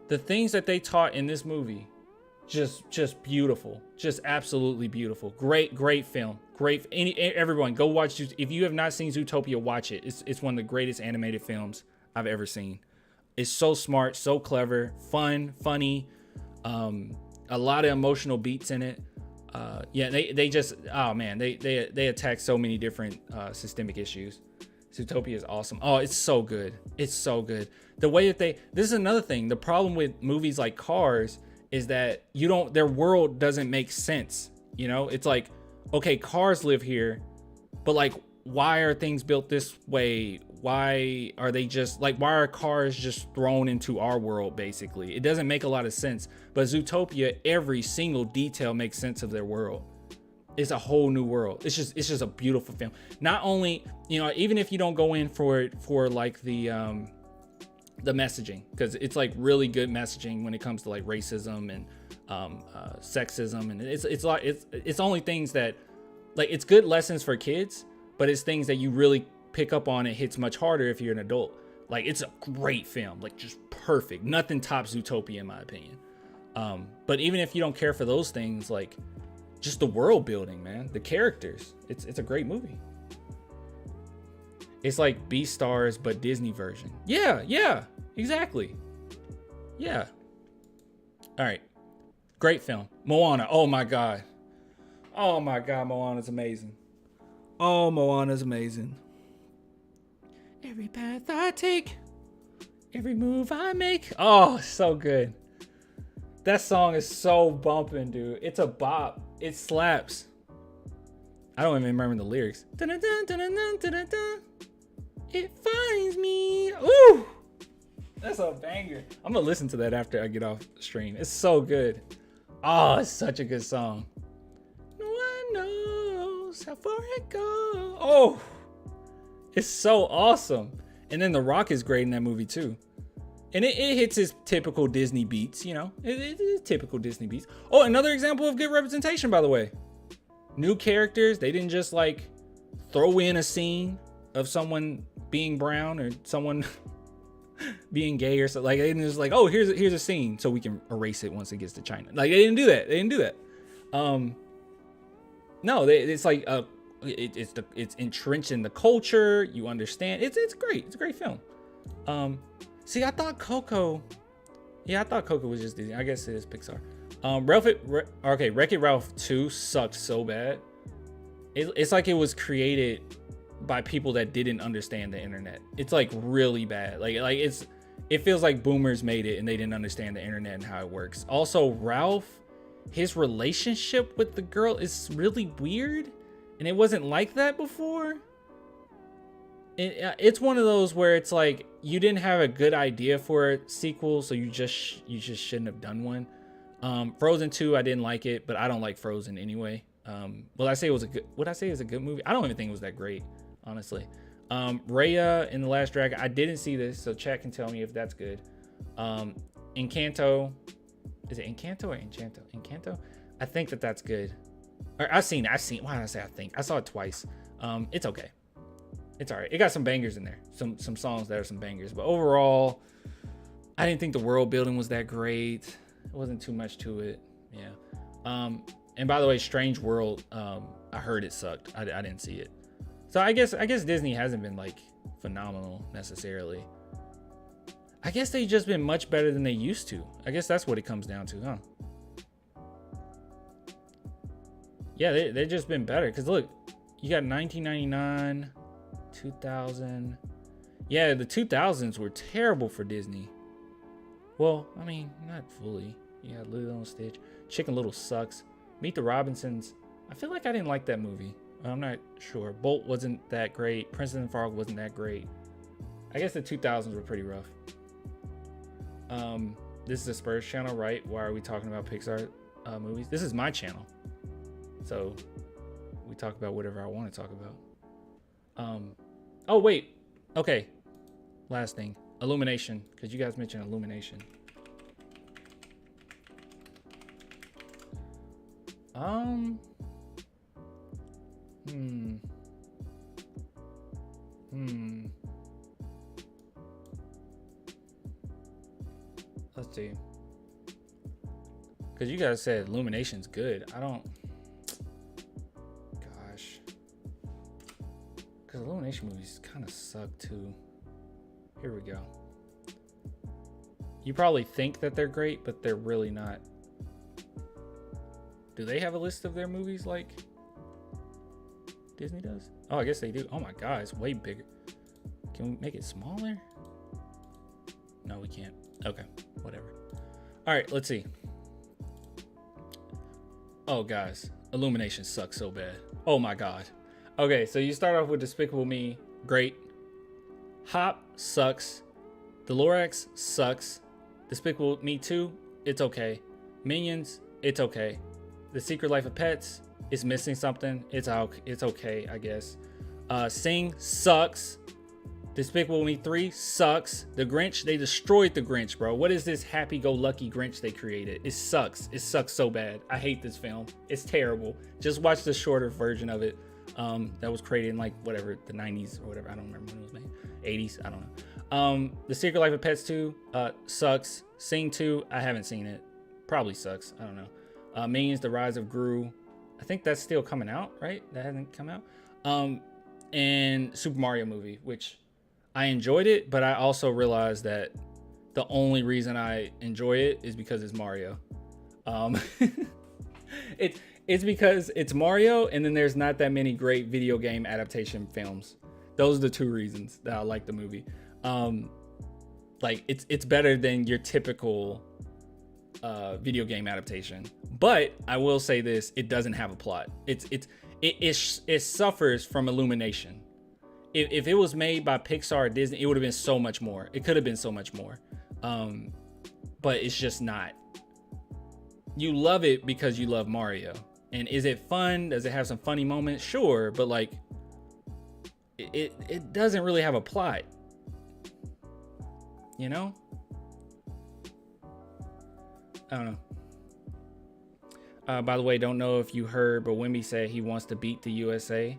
The things that they taught in this movie, just beautiful, just absolutely beautiful. Great film. Great. Everyone go watch. If you have not seen Zootopia, watch it. It's one of the greatest animated films I've ever seen. It's so smart, so clever, fun, funny, a lot of emotional beats in it. Yeah, they just, oh man, they attack so many different systemic issues. Zootopia is awesome. Oh, it's so good. It's so good. The way that this is another thing. The problem with movies like Cars is that their world doesn't make sense. You know, it's like, okay, cars live here, but like, why are things built this way? Why are they just like, why are cars just thrown into our world? Basically, it doesn't make a lot of sense. But Zootopia, every single detail makes sense of their world. It's a whole new world. It's just a beautiful film. Not only, you know, even if you don't go in for like the messaging, because it's like really good messaging when it comes to like racism and sexism, and it's only things that, like, it's good lessons for kids, but it's things that you really pick up on. It hits much harder if you're an adult. Like, it's a great film, like just perfect. Nothing tops Zootopia in my opinion. But even if you don't care for those things, like just the world building, man, the characters, it's a great movie. It's like Beastars, but Disney version. Yeah, exactly. Yeah. All right. Great film. Moana. Oh my God. Moana's amazing. Oh, Moana's amazing. Every path I take, every move I make. Oh, so good. That song is so bumping, dude. It's a bop. It slaps. I don't even remember the lyrics. It finds me. Ooh, that's a banger. I'm gonna listen to that after I get off the stream. It's so good. Oh, it's such a good song. No one knows how far it goes. Oh, it's so awesome. And then The Rock is great in that movie too. And it hits his typical Disney beats, you know. It is typical Disney beats. Oh, another example of good representation, by the way. New characters. They didn't just like throw in a scene of someone being brown or someone being gay or something. Like, they didn't just like, oh, here's a scene so we can erase it once it gets to China. Like, they didn't do that. No, it's like it's entrenched in the culture. You understand. It's great. It's a great film. See, I thought Coco. Yeah, I thought Coco was just Disney. I guess it is Pixar. Wreck-It Ralph 2 sucked so bad. It's like it was created by people that didn't understand the internet. It's like really bad. Like it feels like boomers made it and they didn't understand the internet and how it works. Also, Ralph, his relationship with the girl is really weird, and it wasn't like that before. It's one of those where it's like you didn't have a good idea for a sequel, so you just shouldn't have done one. Frozen 2, I didn't like it, but I don't like Frozen anyway. Would I say it was a good movie? I don't even think it was that great, honestly. Raya and the Last Dragon, I didn't see this, so chat can tell me if that's good. Encanto, is it Encanto or Enchanto? Encanto? I think that's good. Or I've seen, why did I say I think? I saw it twice. It's okay. It's all right. It got some bangers in there. Some songs that are some bangers. But overall, I didn't think the world building was that great. It wasn't too much to it. Yeah. And by the way, Strange World, I heard it sucked. I didn't see it. So I guess Disney hasn't been like phenomenal necessarily. I guess they've just been much better than they used to. I guess that's what it comes down to, huh? Yeah, they've just been better. Because look, you got 1999, 2000. Yeah, the 2000s were terrible for Disney. Well, I mean, not fully. You got Lilo and Stitch. Chicken Little sucks. Meet the Robinsons. I feel like I didn't like that movie. I'm not sure. Bolt wasn't that great. Princess and Frog wasn't that great. I guess the 2000s were pretty rough. This is a Spurs channel, right? Why are we talking about Pixar movies? This is my channel. So we talk about whatever I want to talk about. Oh, wait. Okay. Last thing. Illumination. Because you guys mentioned Illumination. Let's see. Because you guys said Illumination's good. I don't... Gosh. Because Illumination movies kind of suck too. Here we go. You probably think that they're great, but they're really not. Do they have a list of their movies like Disney does? Oh, I guess they do. Oh my God, it's way bigger. Can we make it smaller? No, we can't. Okay, whatever. All right, let's see. Oh, guys, Illumination sucks so bad. Oh my God. Okay, so you start off with Despicable Me. Great. Hop sucks. The Lorax sucks. Despicable Me 2, it's okay. Minions, it's okay. The Secret Life of Pets is missing something. It's okay, I guess. Sing sucks. Despicable Me 3 sucks. The Grinch, they destroyed the Grinch, bro. What is this happy-go-lucky Grinch they created? It sucks. It sucks so bad. I hate this film. It's terrible. Just watch the shorter version of it. That was created in like whatever, the 90s or whatever. I don't remember when it was made. 80s, I don't know. The Secret Life of Pets 2 sucks. Sing 2, I haven't seen it. Probably sucks. I don't know. Minions: The Rise of Gru. I think that's still coming out, right? That hasn't come out. And Super Mario movie, which I enjoyed it, but I also realized that the only reason I enjoy it is because it's Mario. It's because it's Mario, and then there's not that many great video game adaptation films. Those are the two reasons that I like the movie. Like it's better than your typical video game adaptation. But I will say this: it doesn't have a plot. It suffers from Illumination. If it was made by Pixar or Disney, it would have been so much more. It could have been so much more. But it's just not. You love it because you love Mario. And is it fun? Does it have some funny moments? Sure, but like it doesn't really have a plot. You know? I don't know. By the way, don't know if you heard, but Wemby said he wants to beat the USA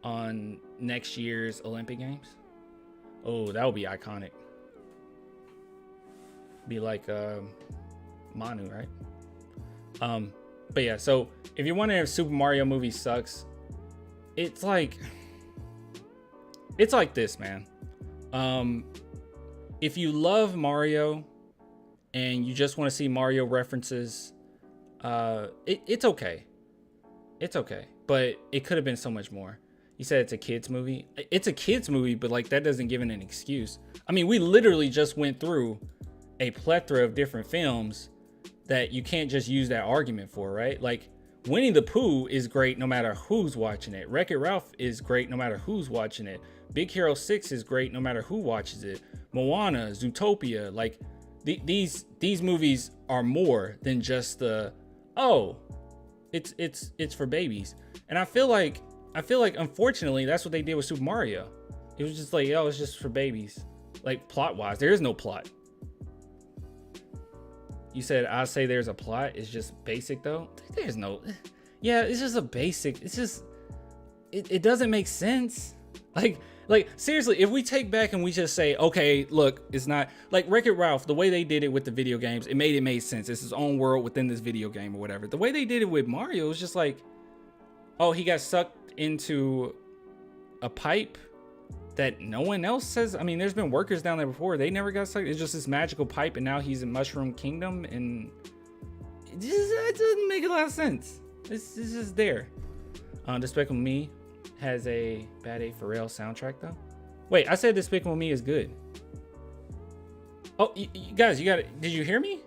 on next year's Olympic Games. Oh, that would be iconic. Be like Manu, right? But yeah, so if you're wondering if Super Mario movie sucks, it's like this, man. If you love Mario and you just want to see Mario references, it's okay. It's okay, but it could have been so much more. You said it's a kids movie. It's a kids movie, but like that doesn't give it an excuse. I mean, we literally just went through a plethora of different films that you can't just use that argument for, right? Like Winnie the Pooh is great no matter who's watching it. Wreck-It Ralph is great no matter who's watching it. Big Hero 6 is great no matter who watches it. Moana, Zootopia, like these movies are more than just the, oh, it's for babies. And I feel like unfortunately that's what they did with Super Mario. It was just like, oh, it's just for babies. Like plot wise, there is no plot. You said I say there's a plot. It's just basic though. There's no, yeah, it's just a basic. It's just it doesn't make sense. Like seriously, if we take back and we just say, okay, look, it's not like Wreck-It Ralph, the way they did it with the video games, it made sense. It's his own world within this video game or whatever. The way they did it with Mario was just like, oh, he got sucked into a pipe that no one else says. I mean, there's been workers down there before. They never got sucked. It's just this magical pipe, and now he's in Mushroom Kingdom, and it doesn't make a lot of sense. It's just there. Despicable Me has a Bad A Pharrell soundtrack though. Wait, I said Despicable Me is good. Oh, you guys, you got it. Did you hear me?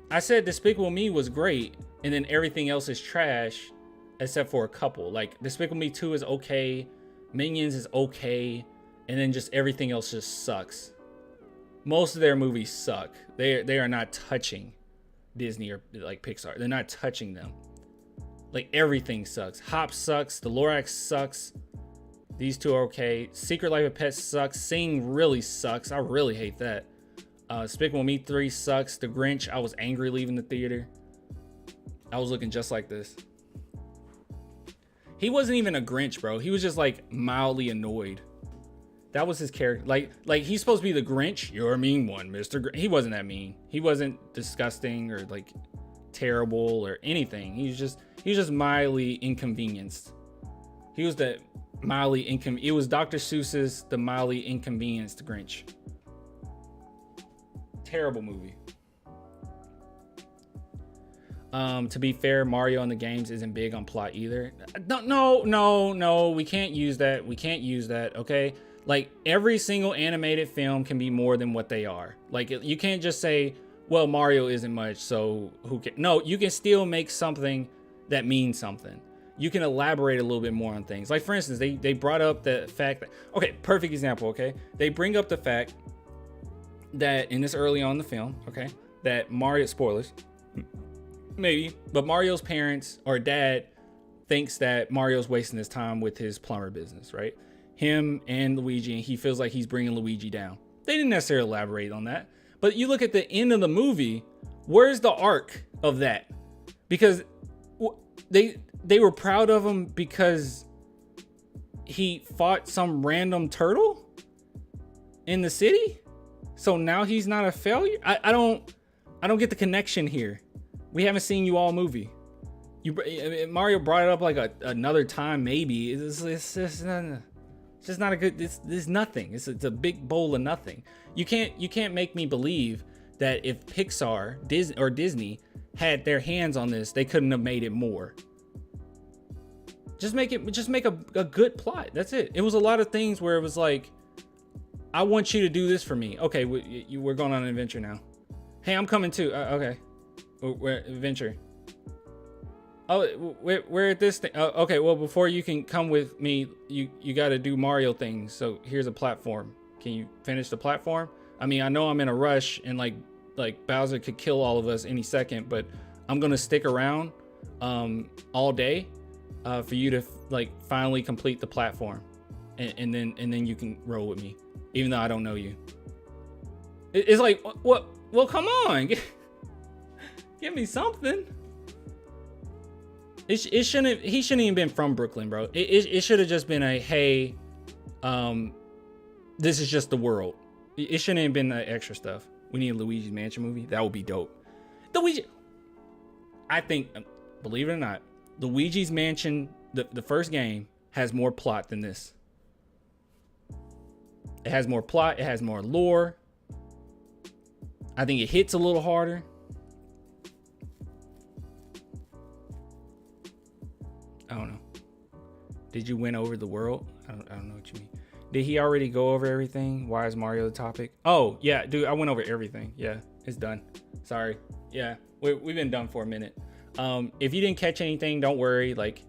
I said Despicable Me was great, and then everything else is trash, except for a couple. Like Despicable Me 2 is okay, Minions is okay, and then just everything else just sucks. Most of their movies suck. They are not touching Disney or like Pixar. They're not touching them. Like everything sucks. Hop sucks. The Lorax sucks. These two are okay. Secret Life of Pets sucks. Sing really sucks. I really hate that. Despicable Me 3 sucks. The Grinch, I was angry leaving the theater. I was looking just like this. He wasn't even a Grinch, bro. He was just like mildly annoyed. That was his character. Like he's supposed to be the Grinch. You're a mean one, Mr. Grinch. He wasn't that mean. He wasn't disgusting or like terrible or anything. He was just mildly inconvenienced. He was the mildly it was Dr. Seuss's The Mildly Inconvenienced Grinch. Terrible movie. To be fair, Mario in the games isn't big on plot either. No, we can't use that. We can't use that, okay? Like every single animated film can be more than what they are. Like you can't just say, well, Mario isn't much, so who can? No, you can still make something that means something. You can elaborate a little bit more on things. Like for instance, they brought up the fact that, okay, perfect example, okay? They bring up the fact that in this early on in the film, okay, that Mario, spoilers, maybe, but Mario's parents or dad thinks that Mario's wasting his time with his plumber business, right? Him and Luigi, and he feels like he's bringing Luigi down. They didn't necessarily elaborate on that, but you look at the end of the movie, where's the arc of that? Because they were proud of him because he fought some random turtle in the city, so now he's not a failure. I don't get the connection here. We haven't seen you all movie. Mario brought it up like another time, maybe. It's just not a good. It's nothing. It's a big bowl of nothing. You can't make me believe that if Pixar, Disney had their hands on this, they couldn't have made it more. Just make a good plot. That's it. It was a lot of things where it was like, I want you to do this for me. Okay, we're going on an adventure now. Hey, I'm coming too. Okay. Where adventure? Oh, we're at this thing. Okay, well, before you can come with me, you got to do Mario things. So here's a platform. Can you finish the platform? I mean, I know I'm in a rush and like Bowser could kill all of us any second, but I'm gonna stick around all day for you to like finally complete the platform, and then you can roll with me, even though I don't know you. It's like, what? Well, come on. Give me something. He shouldn't even been from Brooklyn, bro. It should have just been a, hey, this is just the world. It shouldn't have been the extra stuff. We need a Luigi's Mansion movie. That would be dope. I think, believe it or not, Luigi's Mansion, the first game, has more plot than this. It has more plot. It has more lore. I think it hits a little harder. I don't know. Did you win over the world? I don't know what you mean. Did he already go over everything? Why is Mario the topic? Oh, yeah, dude, I went over everything. Yeah, it's done. Sorry. Yeah, we've been done for a minute. If you didn't catch anything, don't worry. Like,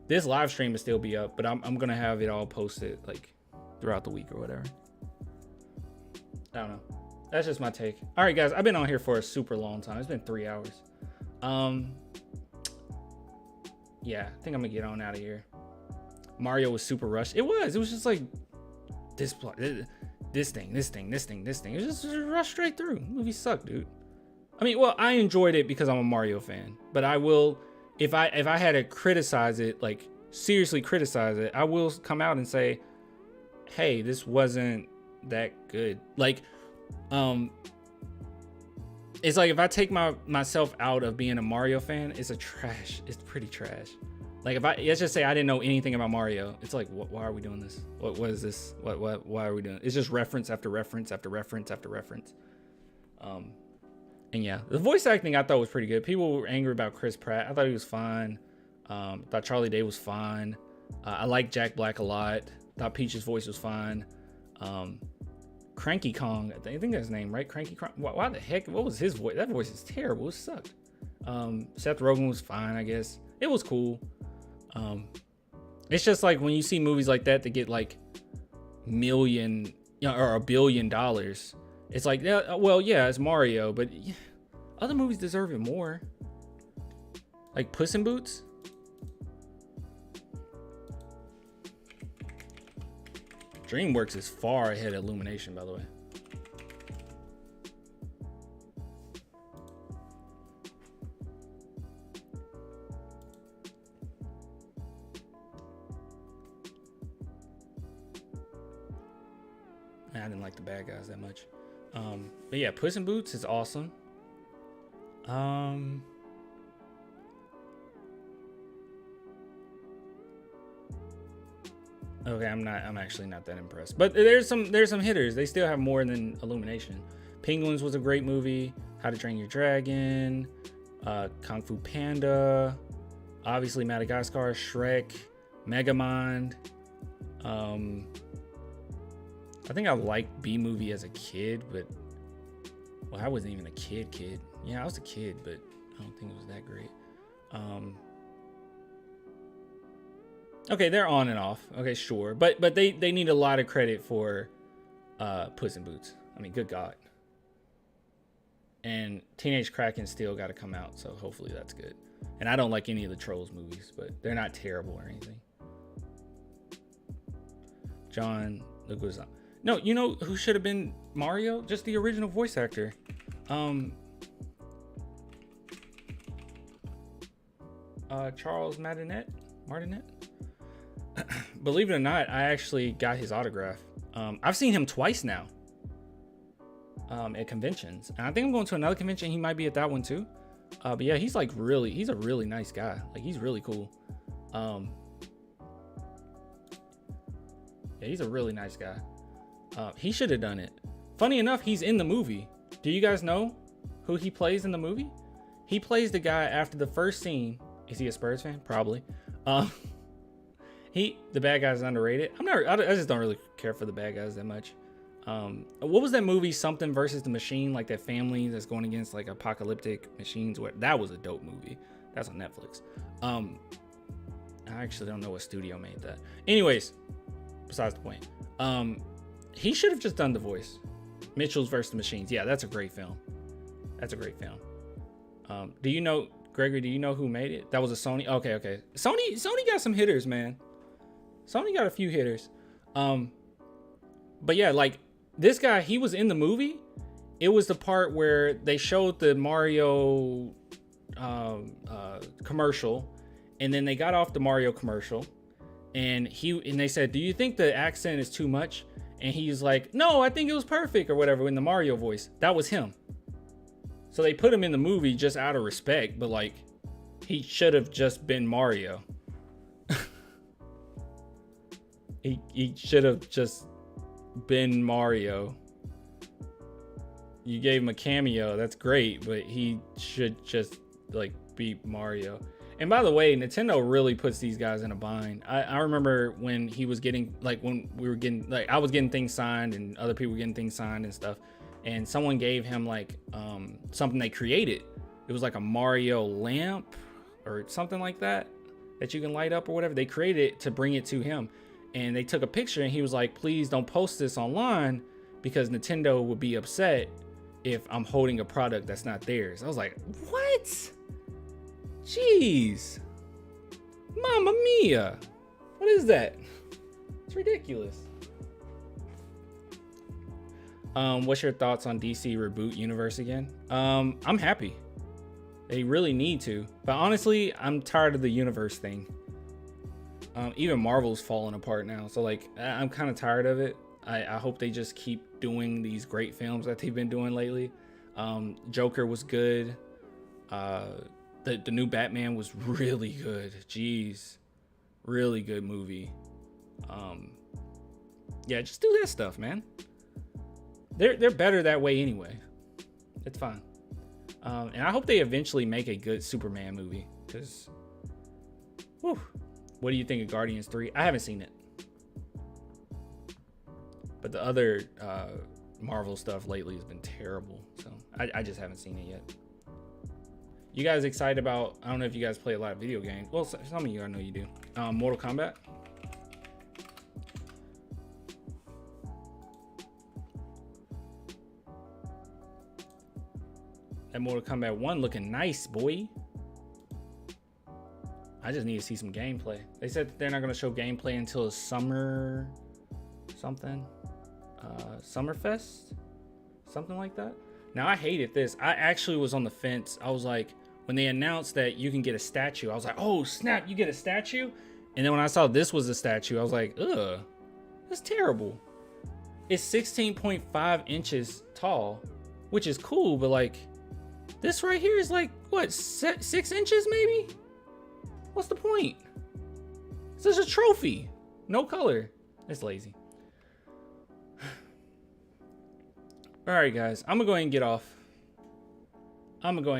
this live stream will still be up, but I'm going to have it all posted, like, throughout the week or whatever. I don't know. That's just my take. All right, guys, I've been on here for a super long time. It's been 3 hours. Yeah, I think I'm going to get on out of here. Mario was super rushed. It was just like this thing. It was just rushed straight through. The movie sucked, dude. I mean, well, I enjoyed it because I'm a Mario fan, but I will, if I had to criticize it, like seriously criticize it, I will come out and say, hey, this wasn't that good. Like, it's like if I take myself out of being a Mario fan, it's pretty trash. Like, let's just say I didn't know anything about Mario. It's like, why are we doing this? What is this? Why are we doing it? It's just reference after reference after reference after reference. And yeah, the voice acting I thought was pretty good. People were angry about Chris Pratt. I thought he was fine. Thought Charlie Day was fine. I like Jack Black a lot. Thought Peach's voice was fine. Cranky Kong, I think that's his name, right? Cranky Kong. Why the heck? What was his voice? That voice is terrible. It sucked. Seth Rogen was fine, I guess. It was cool. It's just like when you see movies like that get like $1 billion, it's like, yeah, well, yeah, it's Mario, but other movies deserve it more. Like Puss in Boots. DreamWorks is far ahead of Illumination, by the way. I didn't like the bad guys that much. But yeah, Puss in Boots is awesome. Okay, I'm actually not that impressed. But there's some hitters. They still have more than Illumination. Penguins was a great movie. How to Train Your Dragon, Kung Fu Panda, obviously Madagascar, Shrek, Megamind. I think I liked B-Movie as a kid, but well, I wasn't even a kid. Yeah, I was a kid, but I don't think it was that great. Okay, they're on and off. Okay, sure, but they need a lot of credit for Puss in Boots. I mean, good God. And Teenage Kraken still got to come out, so hopefully that's good. And I don't like any of the Trolls movies, but they're not terrible or anything. John Leguizamo. No, you know who should have been Mario? Just the original voice actor. Charles Martinet. Believe it or not, I actually got his autograph. I've seen him twice now. At conventions. And I think I'm going to another convention. He might be at that one too. But yeah, he's a really nice guy. Like, he's really cool. Yeah, he's a really nice guy. He should have done it. Funny enough, he's in the movie. Do you guys know who he plays in the movie? He plays the guy after the first scene. Is he a Spurs fan? Probably. The bad guy's underrated. I just don't really care for the bad guys that much. What was that movie? Something versus the Machine, like that family that's going against like apocalyptic machines. That was a dope movie. That's on Netflix. I actually don't know what studio made that. Anyways, besides the point. He should have just done the voice. Mitchell's versus the Machines. Yeah, that's a great film. Do you know, Gregory, do you know who made it? That was a Sony. Okay. Sony got some hitters, man. Sony got a few hitters. But yeah, like this guy, he was in the movie. It was the part where they showed the Mario commercial, and then they got off the Mario commercial, and they said, "Do you think the accent is too much?" And he's like, "No, I think it was perfect," or whatever, in the Mario voice. That was him. So they put him in the movie just out of respect, but like, he should have just been Mario. He should have just been Mario. You gave him a cameo, that's great, but he should just like be Mario. And by the way, Nintendo really puts these guys in a bind. I remember when he was getting, like, when we were getting, like, I was getting things signed and other people were getting things signed and stuff, and someone gave him like something they created. It was like a Mario lamp or something like that you can light up or whatever. They created it to bring it to him, and they took a picture, and he was like, please don't post this online because Nintendo would be upset if I'm holding a product that's not theirs. I was like, what? Jeez. Mamma mia. What is that? It's ridiculous. What's your thoughts on DC reboot universe again? I'm happy. They really need to. But honestly, I'm tired of the universe thing. Even Marvel's falling apart now. So like, I'm kind of tired of it. I hope they just keep doing these great films that they've been doing lately. Joker was good. The new Batman was really good. Jeez. Really good movie. Yeah, just do that stuff, man. They're better that way anyway. It's fine. And I hope they eventually make a good Superman movie. Because, whew. What do you think of Guardians 3? I haven't seen it. But the other Marvel stuff lately has been terrible. So I just haven't seen it yet. You guys excited about, I don't know if you guys play a lot of video games. Well, some of you I know you do. Mortal Kombat. That Mortal Kombat 1 looking nice, boy. I just need to see some gameplay. They said that they're not going to show gameplay until summer something. Summerfest? Something like that. Now, I hated this. I actually was on the fence. I was like, when they announced that you can get a statue, I was like, oh, snap, you get a statue? And then when I saw this was a statue, I was like, ugh, that's terrible. It's 16.5 inches tall, which is cool, but like, this right here is like, what, 6 inches maybe? What's the point? It's just a trophy. No color. It's lazy. All right, guys. I'm going to go ahead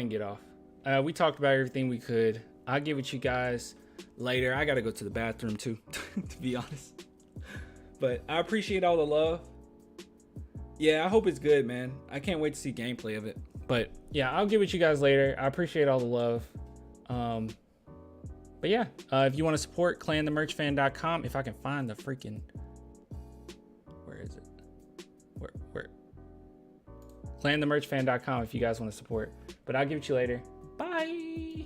and get off. We talked about everything we could. I'll get with you guys later. I got to go to the bathroom too, to be honest. But I appreciate all the love. Yeah, I hope it's good, man. I can't wait to see gameplay of it. But yeah, I'll get with you guys later. I appreciate all the love. But yeah, if you want to support, clanthemerchfan.com. If I can find the freaking, where is it? Where? Clanthemerchfan.com if you guys want to support. But I'll give it to you later. Bye.